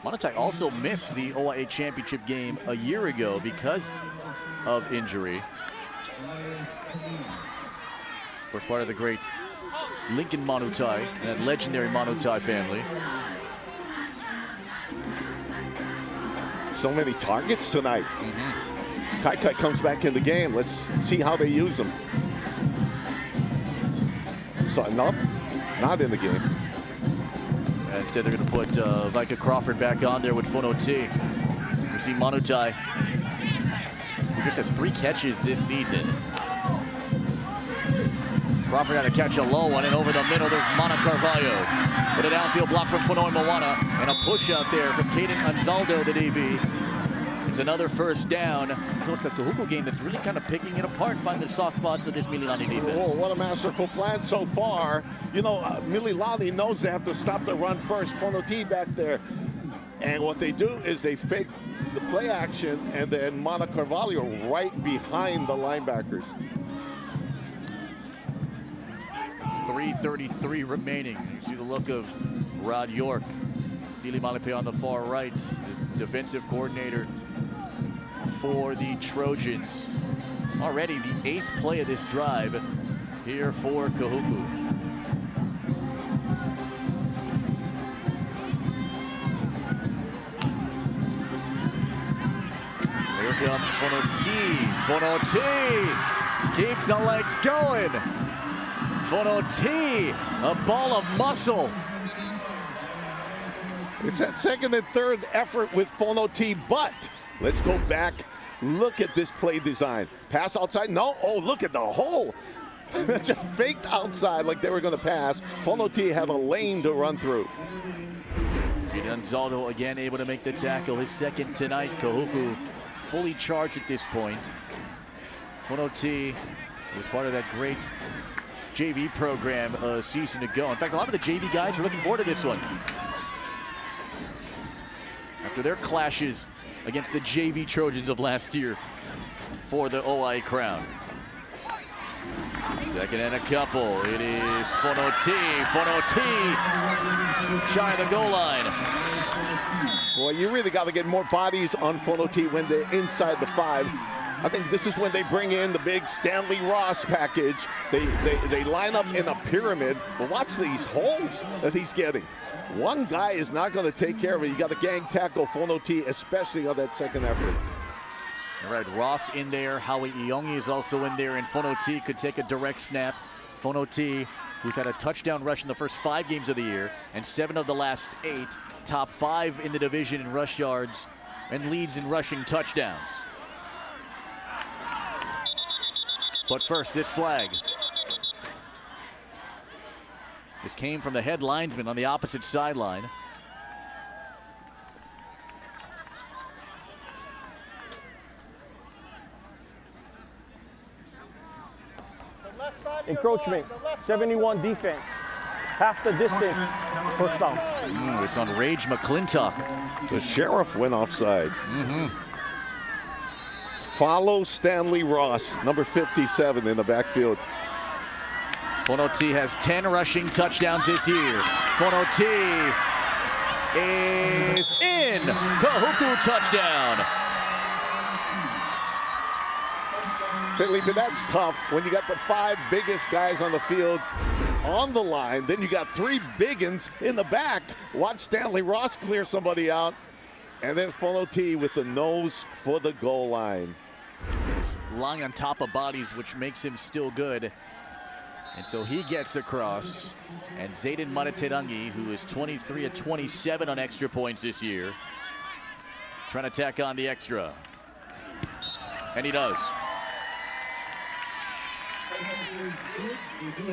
Manutai also missed the OIA championship game a year ago because of injury. Of course, part of the great Lincoln Manutai and that legendary Manutai family. So many targets tonight. Kaikai comes back in the game. Let's see how they use him. So, no, not in the game. And instead, they're going to put Vika Crawford back on there with Fonoti. We see Manutai, who just has 3 catches this season. Crawford had to catch a low one, and over the middle, there's Mana Carvalho. With a downfield block from Fanoy Moana, and a push out there from Caden Anzaldo, the DB. Trojans another first down. So it's the Kahuku game that's really kind of picking it apart, finding the soft spots of this Mililani defense. Oh, what a masterful plan so far. You know, Mililani knows they have to stop the run first. Fonoti back there. And what they do is they fake the play action, and then Mana Carvalho right behind the linebackers. 3:33 remaining. You see the look of Rod York. Stili Malipe on the far right, the defensive coordinator for the Trojans. Already the 8th play of this drive here for Kahuku. Here comes Fonoti. Fonoti keeps the legs going. Fonoti, a ball of muscle. It's that second and third effort with Fonoti, but let's go back. Look at this play design. Pass outside, no, oh, look at the hole. Just faked outside like they were gonna pass. Fonoti had a lane to run through. Gonzalo again able to make the tackle, his second tonight. Kahuku fully charged at this point. Fonoti was part of that great JV program a season ago. In fact, a lot of the JV guys are looking forward to this one. After their clashes against the JV Trojans of last year for the OI crown. Second and a couple. It is Fonoti. Fonoti shy of the goal line. Boy, you really got to get more bodies on Fonoti when they're inside the 5. I think this is when they bring in the big Stanley Ross package. They line up in a pyramid. But watch these holes that he's getting. One guy is not going to take care of it. You got to gang tackle Fonoti, especially on that second effort. All right, Ross in there. Howie Iongi is also in there, and Fonoti could take a direct snap. Fonoti, who's had a touchdown rush in the first 5 games of the year and 7 of the last 8, top 5 in the division in rush yards and leads in rushing touchdowns. But first, this flag. This came from the head linesman on the opposite sideline. Encroachment, 71 defense. Half the distance, first down. It's on Rage McClintock. The sheriff went offside. Follow Stanley Ross, number 57 in the backfield. Fonoti has 10 rushing touchdowns this year. Fonoti is in. Kahuku touchdown. Felipe, that's tough when you got the 5 biggest guys on the field on the line. Then you got 3 big uns in the back. Watch Stanley Ross clear somebody out. And then Fonoti with the nose for the goal line. He's lying on top of bodies, which makes him still good. And so he gets across. And Zayden Materangi, who is 23 of 27 on extra points this year, trying to tack on the extra. And he does.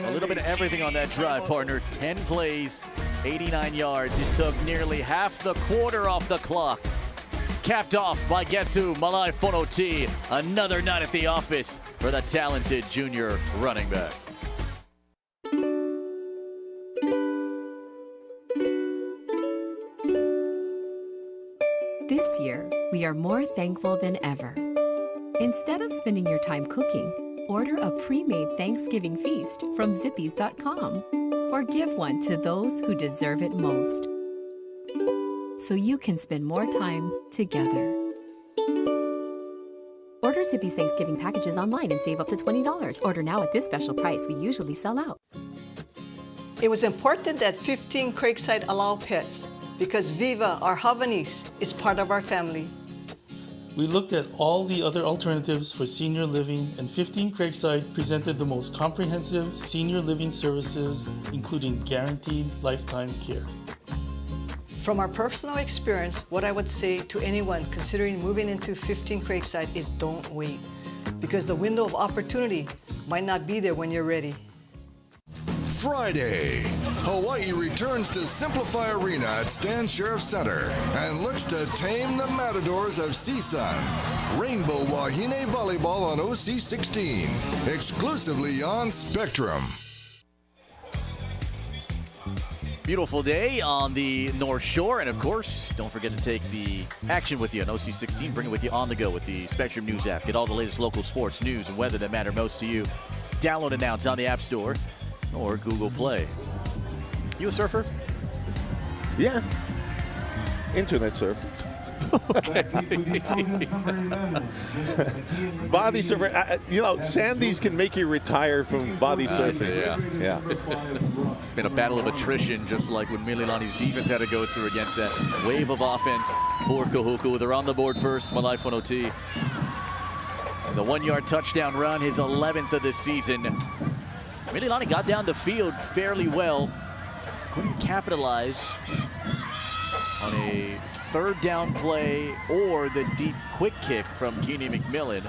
A little bit of everything on that drive, partner. 10 plays, 89 yards. It took nearly half the quarter off the clock. Capped off by guess who? Malai Fonoti. Another night at the office for the talented junior running back. This year, we are more thankful than ever. Instead of spending your time cooking, order a pre-made Thanksgiving feast from Zippies.com or give one to those who deserve it most, so you can spend more time together. Order Zippy's Thanksgiving packages online and save up to $20. Order now at this special price. We usually sell out. It was important that 15 Craigside allow pets because Viva, our Havanese, is part of our family. We looked at all the other alternatives for senior living, and 15 Craigside presented the most comprehensive senior living services, including guaranteed lifetime care. From our personal experience, what I would say to anyone considering moving into 15 Craigside is don't wait, because the window of opportunity might not be there when you're ready. Friday. Hawaii returns to Simplify Arena at Stan Sheriff Center and looks to tame the Matadors of CSUN. Rainbow Wahine Volleyball on OC16, exclusively on Spectrum. Beautiful day on the North Shore, and of course, don't forget to take the action with you on OC16. Bring it with you on the go with the Spectrum News app. Get all the latest local sports, news, and weather that matter most to you. Download it now. It's on the App Store or Google Play. You a surfer? Yeah. Internet surf. Body surfer. You know, Sandy's can make you retire from body surfing. Yeah. Been a battle of attrition, just like when Mililani's defense had to go through against that wave of offense for Kahuku. They're on the board first, Malai Oti. And the 1-yard touchdown run, his 11th of the season. Mililani got down the field fairly well. Couldn't capitalize on a third down play or the deep quick kick from Keeney McMillan.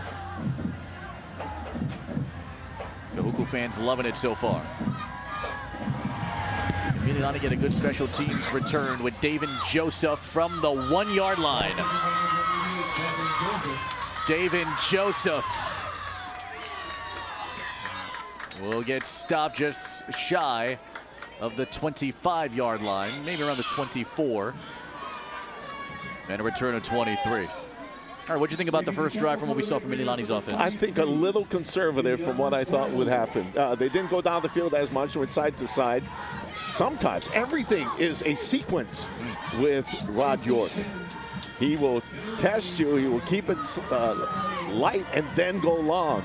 Kahuku fans loving it so far. Mililani get a good special teams return with David Joseph from the 1-yard line. David Joseph will get stopped just shy of the 25-yard line, maybe around the 24. And a return of 23. All right, what do you think about the first drive from what we saw from Mililani's offense? I think a little conservative from what I thought would happen. They didn't go down the field as much, went side to side. Sometimes everything is a sequence with Rod York. He will test you, he will keep it light and then go long.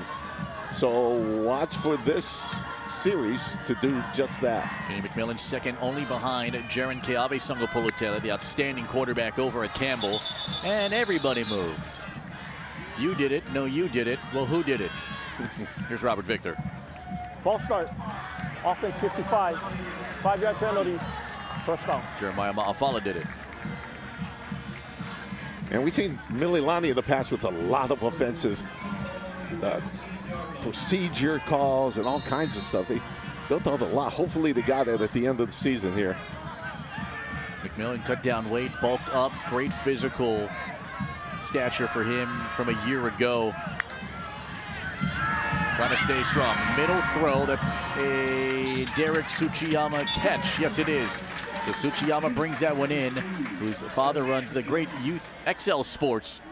So watch for this series to do just that. Kenny McMillan second only behind Jaron Keabe Sangopolutela, the outstanding quarterback over at Campbell. And everybody moved. You did it. No, you did it. Well, who did it? Here's Robert Victor. Ball start. Offense 55. 5-yard penalty. First down. Jeremiah Ma'afala did it. And we've seen Mililani in the past with a lot of offensive procedure calls and all kinds of stuff. They built out a lot. Hopefully they got it at the end of the season here. McMillan cut down weight, bulked up, great physical stature for him from a year ago. Trying to stay strong. Middle throw, that's a Derek Tsuchiyama catch. Yes, it is. So Tsuchiyama brings that one in, whose father runs the great youth XL Sports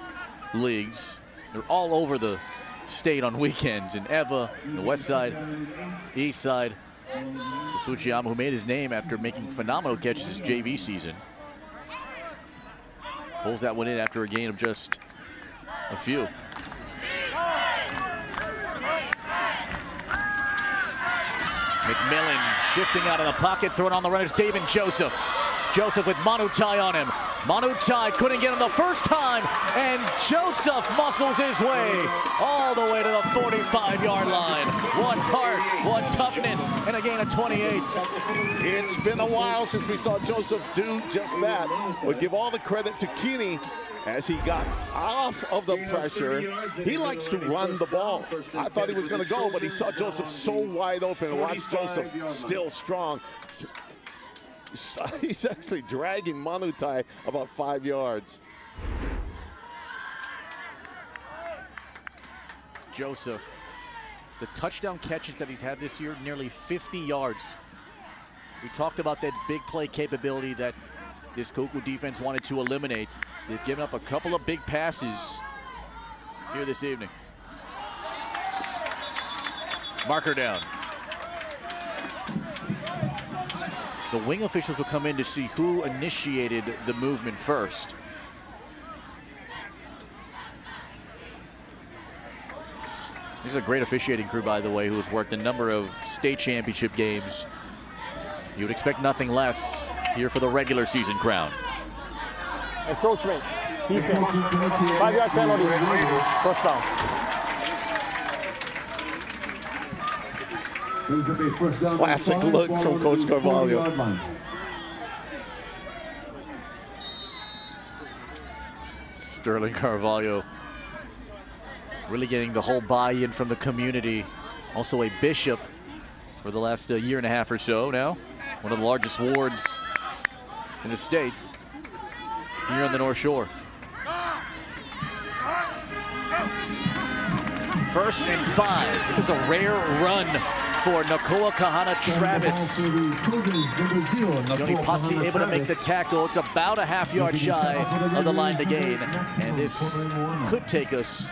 leagues. They're all over the state on weekends in Eva, the west side, east side. So Tsuchiyama, who made his name after making phenomenal catches his JV season, pulls that one in after a gain of just a few. McMillan shifting out of the pocket, throwing on the run is David Joseph. Joseph with Manu Tai on him. Manu Tai couldn't get him the first time, and Joseph muscles his way all the way to the 45-yard line. What heart, what toughness, and a gain of 28. It's been a while since we saw Joseph do just that. We'll give all the credit to Keeney as he got off of the pressure. He likes to run the ball. I thought he was going to go, but he saw Joseph so wide open. Watch Joseph still strong. He's actually dragging Manu Tai about 5 yards. Joseph, the touchdown catches that he's had this year, nearly 50 yards. We talked about that big play capability that this Kahuku defense wanted to eliminate. They've given up a couple of big passes here this evening. Marker down. The wing officials will come in to see who initiated the movement first. This is a great officiating crew, by the way, who has worked a number of state championship games. You would expect nothing less here for the regular season crown. Encroachment. Defense. 5-yard penalty. First down. Classic look from Coach Carvalho. Sterling Carvalho really getting the whole buy-in from the community. Also a bishop for the last year and a half or so now. One of the largest wards in the state here on the North Shore. First and 5. It was a rare run for Nakoa Kahana Travis. Sione Pasi able to make the tackle. It's about a half-yard shy of the line to gain. And this could take us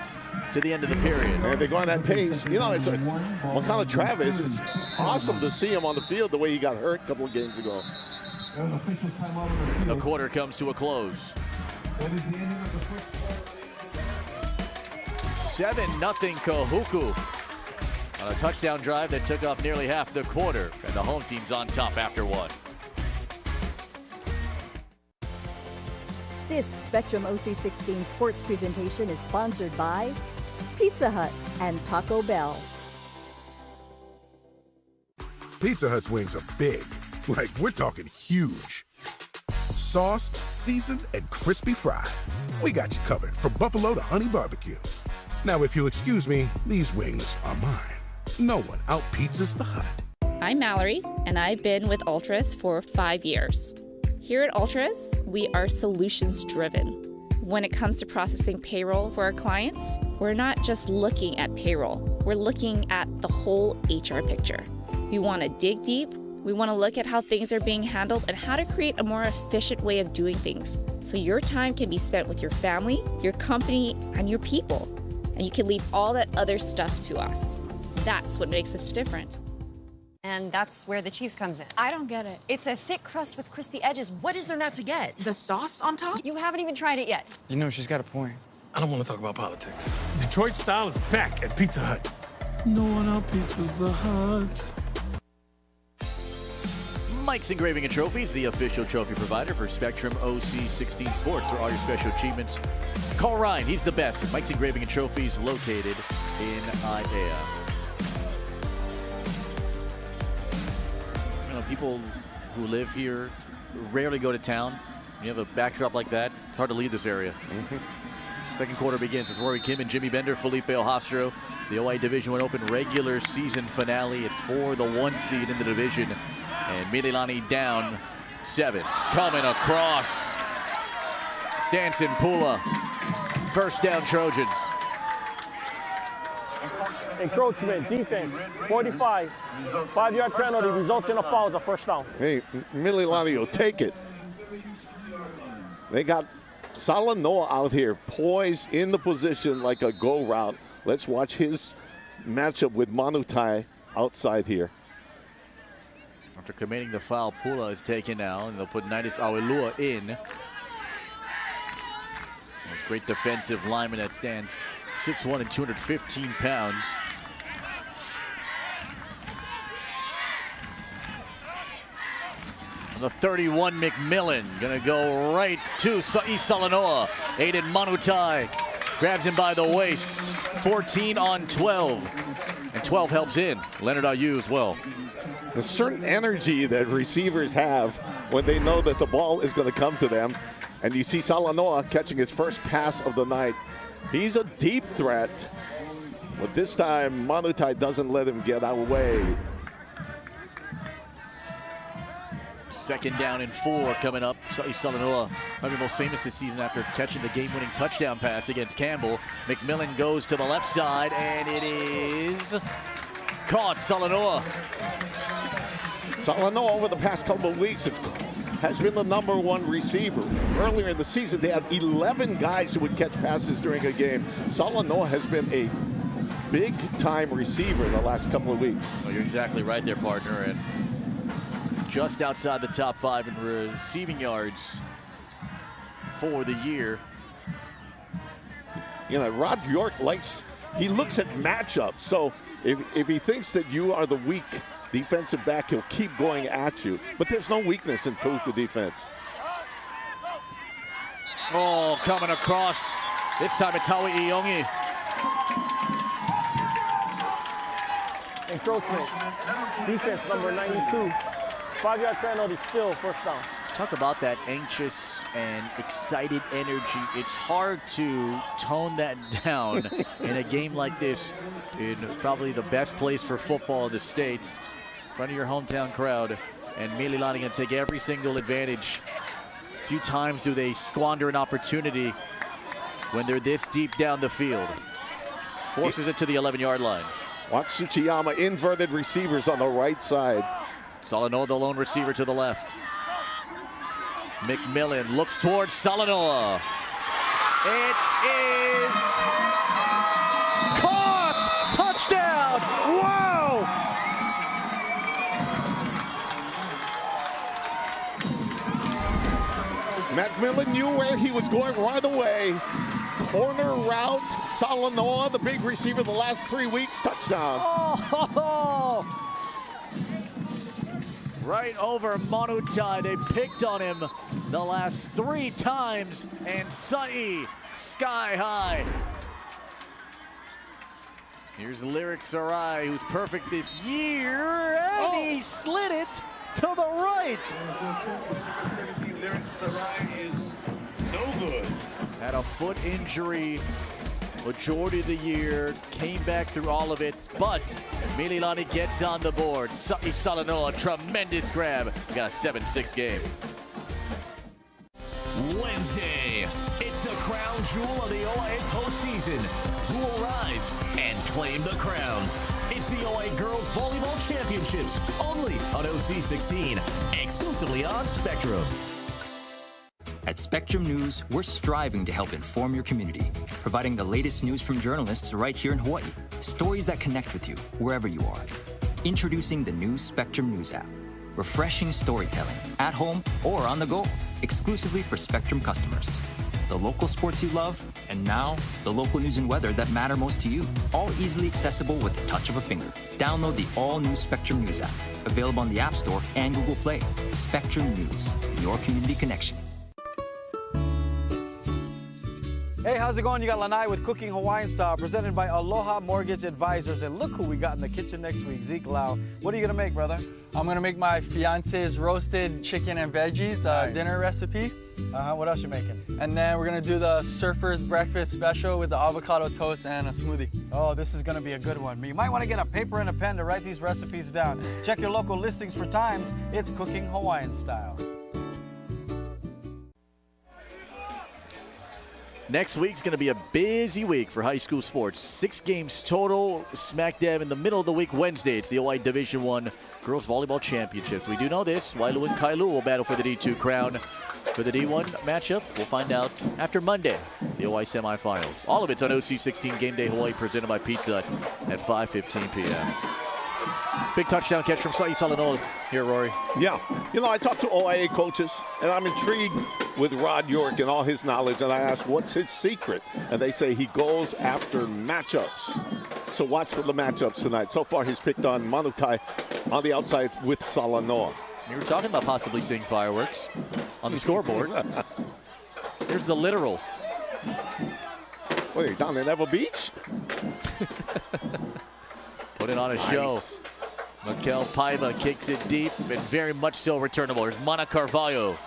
to the end of the period. And they go on that pace. You know, it's like Makala Travis. It's awesome to see him on the field the way he got hurt a couple of games ago. The quarter comes to a close. 7-0 Kahuku on a touchdown drive that took off nearly half the quarter, and the home team's on top after 1. This Spectrum OC16 sports presentation is sponsored by Pizza Hut and Taco Bell. Pizza Hut's wings are big. Like, we're talking huge. Sauced, seasoned, and crispy fried. We got you covered from buffalo to honey barbecue. Now, if you'll excuse me, these wings are mine. No one out-pizzas the Hut. I'm Mallory, and I've been with Ultras for 5 years. Here at Ultras, we are solutions-driven. When it comes to processing payroll for our clients, we're not just looking at payroll. We're looking at the whole HR picture. We want to dig deep. We want to look at how things are being handled and how to create a more efficient way of doing things, so your time can be spent with your family, your company, and your people. And you can leave all that other stuff to us. That's what makes us different. And that's where the cheese comes in. I don't get it. It's a thick crust with crispy edges. What is there not to get? The sauce on top? You haven't even tried it yet. You know, she's got a point. I don't want to talk about politics. Detroit style is back at Pizza Hut. No one out-pizzas the Hut. Mike's Engraving and Trophies, the official trophy provider for Spectrum OC16 Sports, for all your special achievements. Call Ryan, he's the best. Mike's Engraving and Trophies, located in IAEA. You know, people who live here rarely go to town. When you have a backdrop like that, it's hard to leave this area. Second quarter begins with Rory Kim and Jimmy Bender, Felipe Hofstra. It's the OI Division I Open regular season finale. It's for the 1 seed in the division. And Mililani down 7. Coming across. Stanson Pula. First down, Trojans. Encroachment, defense, 45. 5-yard penalty results in a foul, a first down. Hey, Mililani will take it. They got Salanoa out here, poised in the position like a go route. Let's watch his matchup with Manutai outside here. After committing the foul, Pula is taken now, and they'll put Nidus Awelua in. There's great defensive lineman that stands 6'1" and 215 pounds. On the 31, McMillan gonna go right to Salanoa. Aiden Manutai grabs him by the waist. 14 on 12, and 12 helps in. Leonard Ayew as well. A certain energy that receivers have when they know that the ball is going to come to them. And you see Salanoa catching his first pass of the night. He's a deep threat, but this time Manutai doesn't let him get away. Second down and 4 coming up. Salanoa might be most famous this season after catching the game-winning touchdown pass against Campbell. McMillan goes to the left side, and it is caught. Salanoa over the past couple of weeks has been the #1 receiver. Earlier in the season, they had 11 guys who would catch passes during a game. Salanoa has been a big-time receiver the last couple of weeks. Well, you're exactly right there, partner. And just outside the top 5 in receiving yards for the year. You know, Rod York he looks at matchups. So if he thinks that you are the weak defensive back, he'll keep going at you. But there's no weakness in Kahuku defense. Oh, coming across. This time it's Howie Iongi. Encroachment, defense number 92. 5-yard penalty, still first down. Talk about that anxious and excited energy. It's hard to tone that down in a game like this, in probably the best place for football in the state. front of your hometown crowd. And Mililani going to take every single advantage. Few times do they squander an opportunity when they're this deep down the field. Forces it to the 11-yard line. Watch Tsuchiyama, inverted receivers on the right side. Salanoa, the lone receiver, to the left. McMillan looks towards Salanoa. It is caught! Touchdown! Wow! McMillan knew where he was going right away. Corner route, Salanoa, the big receiver the last 3 weeks, touchdown. Oh! Right over Manutai. They picked on him the last 3 times, and Sunny sky high. Here's Lyric Sarai, who's perfect this year, and he slid it to the right. Lyric Sarai is no good. Had a foot injury majority of the year, came back through all of it, but Mililani gets on the board. Sunny Salanoa, tremendous grab. Got a 7-6 game. Wednesday, it's the crown jewel of the OIA postseason. Who will rise and claim the crowns? It's the OIA Girls Volleyball Championships, only on OC 16, exclusively on Spectrum. At Spectrum News, we're striving to help inform your community, providing the latest news from journalists right here in Hawaii, stories that connect with you wherever you are. Introducing the new Spectrum News app. Refreshing storytelling, at home or on the go, exclusively for Spectrum customers. The local sports you love, and now, the local news and weather that matter most to you, all easily accessible with the touch of a finger. Download the all-new Spectrum News app, available on the App Store and Google Play. Spectrum News, your community connection. Hey, how's it going? You got Lanai with Cooking Hawaiian Style, presented by Aloha Mortgage Advisors. And look who we got in the kitchen next week, Zeke Lau. What are you gonna make, brother? I'm gonna make my fiance's roasted chicken and veggies dinner recipe. What else you making? And then we're gonna do the surfer's breakfast special with the avocado toast and a smoothie. Oh, this is gonna be a good one. You might wanna get a paper and a pen to write these recipes down. Check your local listings for times. It's Cooking Hawaiian Style. Next week's going to be a busy week for high school sports. 6 games total, smack dab in the middle of the week Wednesday. It's the OI Division I Girls Volleyball Championships. We do know this. Wailu and Kailua will battle for the D2 crown. For the D1 matchup, we'll find out after Monday, the OI semifinals. All of it's on OC 16 Game Day Hawaii, presented by Pizza Hut at 5:15 p.m. Big touchdown catch from Sunny Salanoa here, Rory. Yeah. You know, I talked to OIA coaches, and I'm intrigued with Rod York and all his knowledge, and I asked, what's his secret? And they say he goes after matchups. So watch for the matchups tonight. So far, he's picked on Manutai on the outside with Salanoa. You were talking about possibly seeing fireworks on the scoreboard. Here's the literal. Wait, down in Ever Beach? Put it on a show. Mikel Paiva kicks it deep and very much so returnable. There's Mana Carvalho.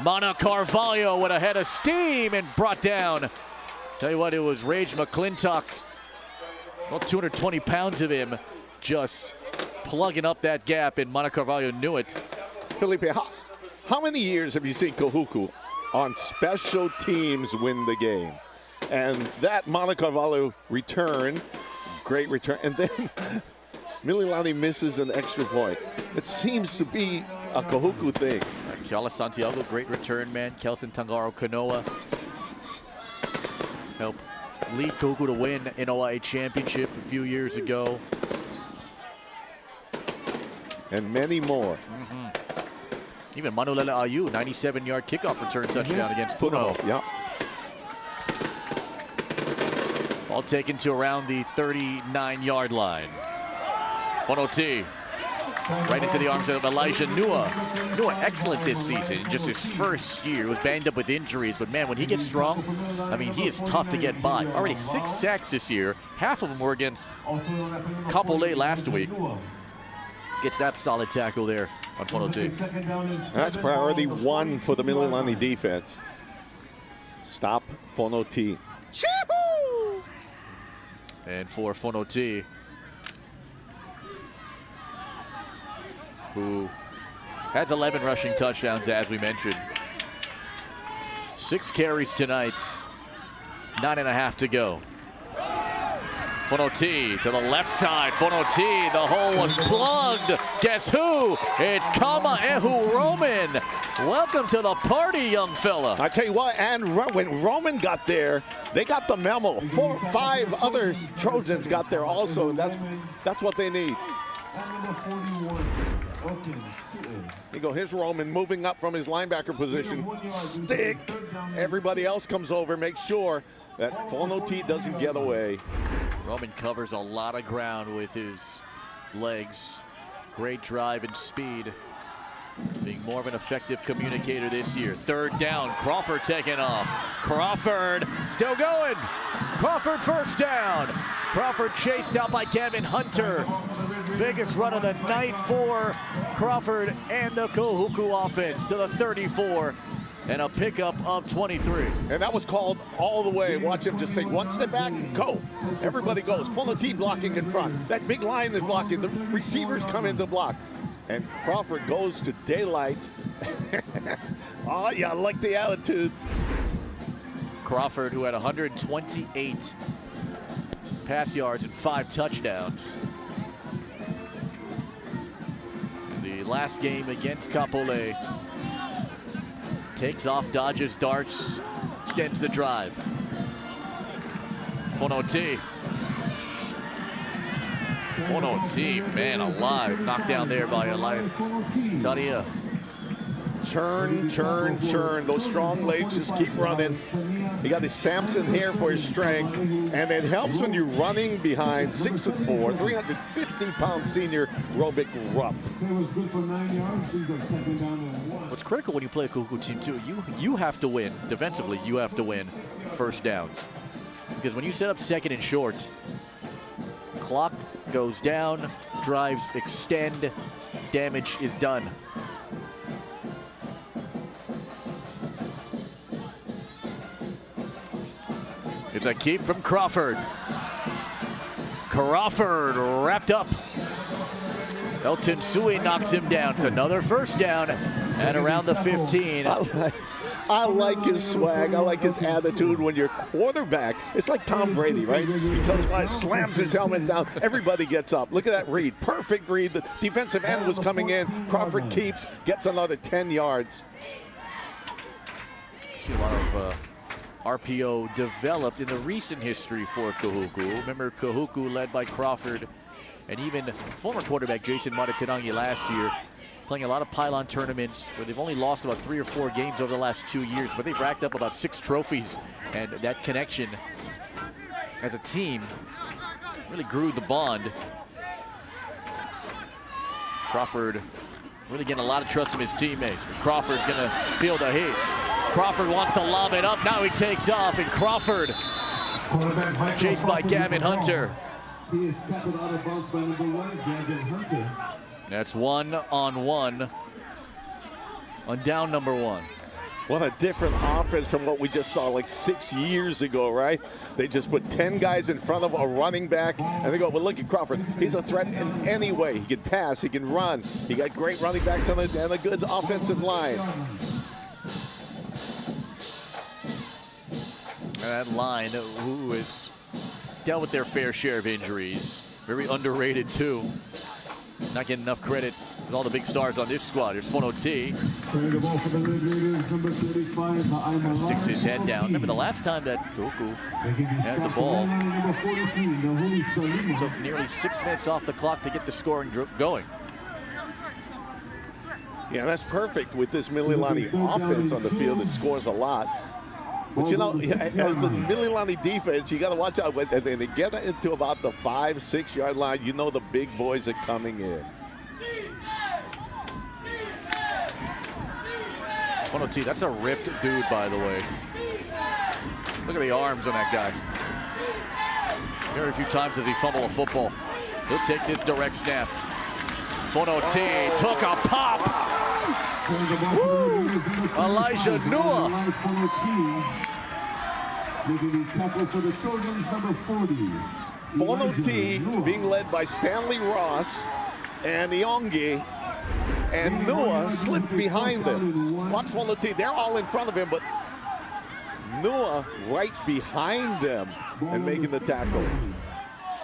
Mana Carvalho with a head of steam and brought down. Tell you what, it was Rage McClintock. Well, 220 pounds of him just plugging up that gap, and Mana Carvalho knew it. Felipe, how many years have you seen Kahuku on special teams win the game? And that Mana Carvalho return, great return, and then Mililani misses an extra point. It seems to be a Kahuku thing. Kiala Santiago, great return man. Kelson Tangaro Kanoa helped lead Kahuku to win an OIA championship a few years ago. And many more. Even Manulela Ayu, 97-yard kickoff return touchdown against Puno. Yeah. Ball taken to around the 39-yard line. Ponoti right into the arms of Elijah Nua. Nua excellent this season. Just his first year. Was banged up with injuries, but man, when he gets strong, I mean, he is tough to get by. Already 6 sacks this year. Half of them were against Kapolei last week. Gets that solid tackle there on Ponoti. That's priority 1 for the Mililani defense. Stop Fonoti. And for Fonoti, who has 11 rushing touchdowns, as we mentioned. 6 carries tonight, 9.5 to go. Fonoti to the left side. Fonoti, the hole was plugged. Guess who? It's Kama Ehu Roman. Welcome to the party, young fella. I tell you what, and when Roman got there, they got the memo. 4 or 5 other Trojans got there also, and that's what they need. There you go, here's Roman moving up from his linebacker position. Stick. Everybody else comes over, make sure that Fonoti doesn't get away. Roman covers a lot of ground with his legs. Great drive and speed. Being more of an effective communicator this year. 3rd down, Crawford taking off. Crawford still going. Crawford first down. Crawford chased out by Gavin Hunter. Biggest run of the night for Crawford and the Kahuku offense to the 34. And a pickup of 23. And that was called all the way. Watch him just take 1 step back, go. Everybody goes. Fonoti blocking in front. That big line is blocking. The receivers come in to block. And Crawford goes to daylight. Oh, yeah, I like the attitude. Crawford, who had 128 pass yards and 5 touchdowns. The last game against Kapolei. Takes off, dodges, darts, extends the drive. Fonoti. Fonoti, man alive. Knocked down there by Elias Tadia. Churn, churn, churn. Those strong legs just keep running. He got his Samson here for his strength. And it helps when you're running behind 6'4", 350-pound senior Robic Rupp. What's critical when you play a Kahuku team too, you have to win. Defensively, you have to win first downs. Because when you set up 2nd and short, clock goes down, drives extend, damage is done. It's a keep from Crawford. Crawford wrapped up. Elton Sui knocks him down. It's another first down at around the 15. I like his swag. I like his attitude when you're quarterback. It's like Tom Brady, right? He comes by, slams his helmet down. Everybody gets up. Look at that read. Perfect read. The defensive end was coming in. Crawford keeps, gets another 10 yards. See a lot of RPO developed in the recent history for Kahuku. Remember, Kahuku led by Crawford and even former quarterback Jason Maritirangi last year, playing a lot of pylon tournaments where they've only lost about 3 or 4 games over the last 2 years, but they've racked up about 6 trophies, and that connection as a team really grew the bond. Crawford really getting a lot of trust from his teammates. But Crawford's gonna feel the heat. Crawford wants to lob it up. Now he takes off, and Crawford chased by Gavin Hunter. He is tackled out of bounds by number 1, Gavin Hunter. That's 1-on-1 on down number 1. What a different offense from what we just saw like 6 years ago, right? They just put 10 guys in front of a running back, and they go, well, look at Crawford. He's a threat in any way. He can pass, he can run. He got great running backs on and a good offensive line. That line, who has dealt with their fair share of injuries. Very underrated, too. Not getting enough credit with all the big stars on this squad. Here's Fonoti. Sticks his head down. Remember the last time that Kahuku had the ball, it took nearly 6 minutes off the clock to get the scoring going. Yeah, that's perfect with this Mililani offense on the field. It scores a lot. But you know, as the Mililani defense, you got to watch out. When they get into about the 5-6 yard line, you know the big boys are coming in. Fonoti, that's a ripped dude, by the way. Look at the arms on that guy. Very few times does he fumble a football. He'll take this direct snap. Fonoti took a pop. Woo! Elijah Nua. Making the tackle for the Trojans, number 40. Fonoti being led by Stanley Ross and Iongi. and Nua slipped behind them. Watch Volati, they're all in front of him, but Nua right behind them and making the tackle.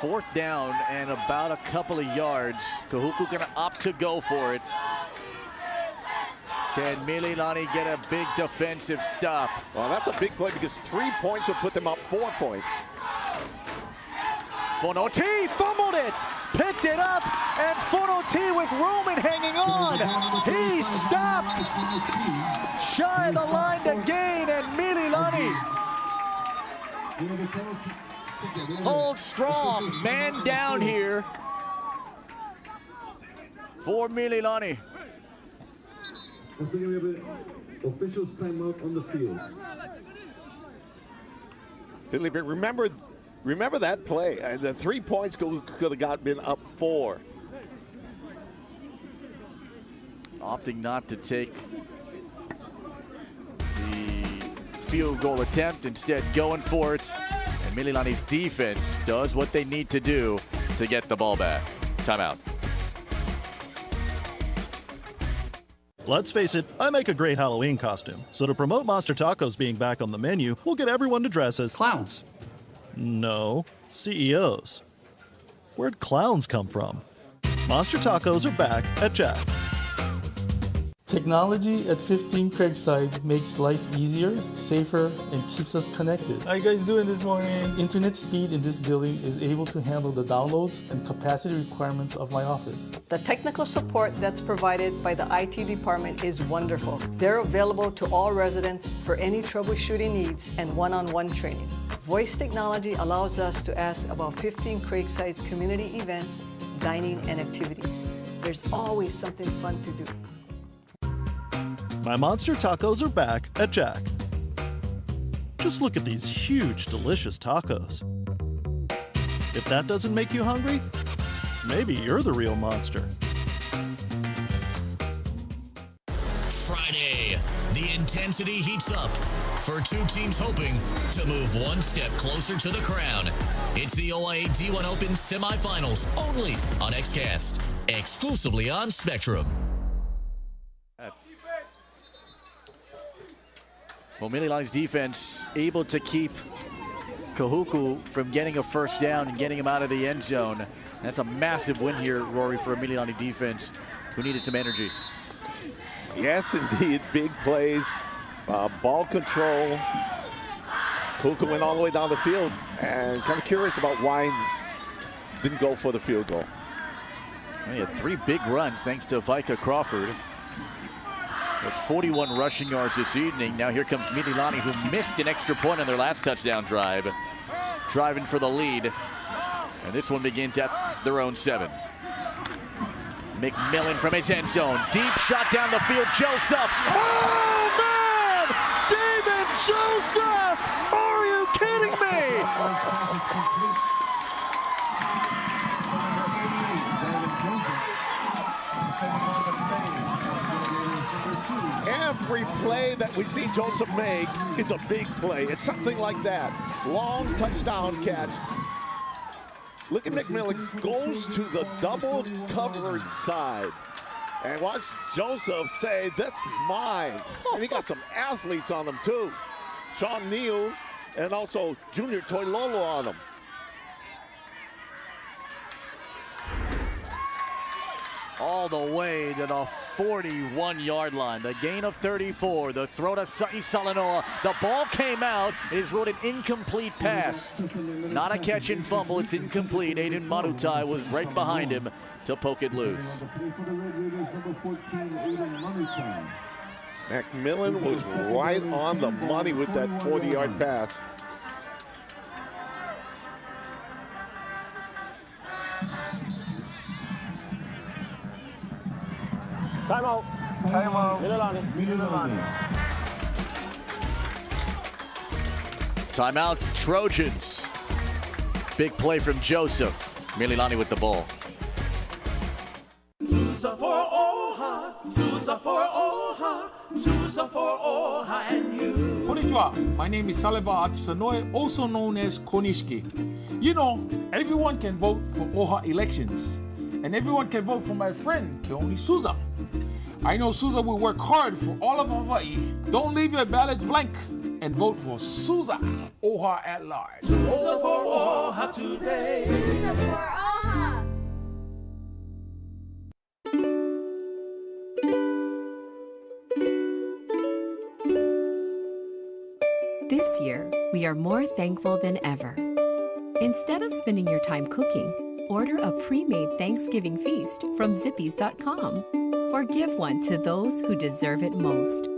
4th down and about a couple of yards. Kahuku gonna opt to go for it. Can Mililani get a big defensive stop? Well, that's a big play because 3 points will put them up 4 points. Fonoti fumbled it, picked it up, and Fonoti with Roman hanging on. He stopped shy of the line to gain, and Mililani holds strong. Man down here for Mililani. Once again, we have an officials timeout on the field. Philly, but remember that play. The 3 points could have been up 4. Opting not to take the field goal attempt, instead going for it. And Mililani's defense does what they need to do to get the ball back. Timeout. Let's face it, I make a great Halloween costume. So to promote Monster Tacos being back on the menu, we'll get everyone to dress as clowns. No, CEOs. Where'd clowns come from? Monster Tacos are back at Jack. Technology at 15 Craigside makes life easier, safer, and keeps us connected. How you guys doing this morning? Internet speed in this building is able to handle the downloads and capacity requirements of my office. The technical support that's provided by the IT department is wonderful. They're available to all residents for any troubleshooting needs and one-on-one training. Voice technology allows us to ask about 15 Craigside's community events, dining, and activities. There's always something fun to do. My Monster Tacos are back at Jack. Just look at these huge, delicious tacos. If that doesn't make you hungry, maybe you're the real monster. Friday, the intensity heats up for 2 teams hoping to move 1 step closer to the crown. It's the OIA D1 Open semifinals only on XCast, exclusively on Spectrum. Well, Mililani's defense able to keep Kahuku from getting a first down and getting him out of the end zone. That's a massive win here, Rory, for a Mililani defense who needed some energy. Yes, indeed. Big plays, ball control. Kahuku went all the way down the field, and kind of curious about why he didn't go for the field goal. He had 3 big runs thanks to Vika Crawford. There's 41 rushing yards this evening. Now here comes Mililani, who missed an extra point on their last touchdown drive, driving for the lead. And this one begins at their own 7. McMillan from his end zone. Deep shot down the field. Joseph. Oh, man! David Joseph! Are you kidding me? Every play that we see Joseph make is a big play. It's something like that. Long touchdown catch. Look at McMillan, goes to the double covered side. And watch Joseph say, that's mine. And he got some athletes on him too. Sean Neal and also Junior Toilolo on him. All the way to the 41-yard line. The gain of 34. The throw to Salanoa. The ball came out. It is ruled an incomplete pass. Not a catch and fumble. It's incomplete. Aiden Marutai was right behind him to poke it loose. McMillan was right on the money with that 40-yard pass. Timeout. Mililani. Timeout, Trojans. Big play from Joseph. Mililani with the ball. Zusa for Oha, Zusa for Oha, Zusa for Oha and you. Konnichiwa, my name is Saliva Atsanoe, also known as Konishiki. You know, everyone can vote for Oha elections. And everyone can vote for my friend, Keoni Souza. I know Souza will work hard for all of Hawaii. Don't leave your ballots blank and vote for Souza Oha at large. Souza for Oha today. Souza for Oha. This year, we are more thankful than ever. Instead of spending your time cooking, order a pre-made Thanksgiving feast from Zippies.com or give one to those who deserve it most,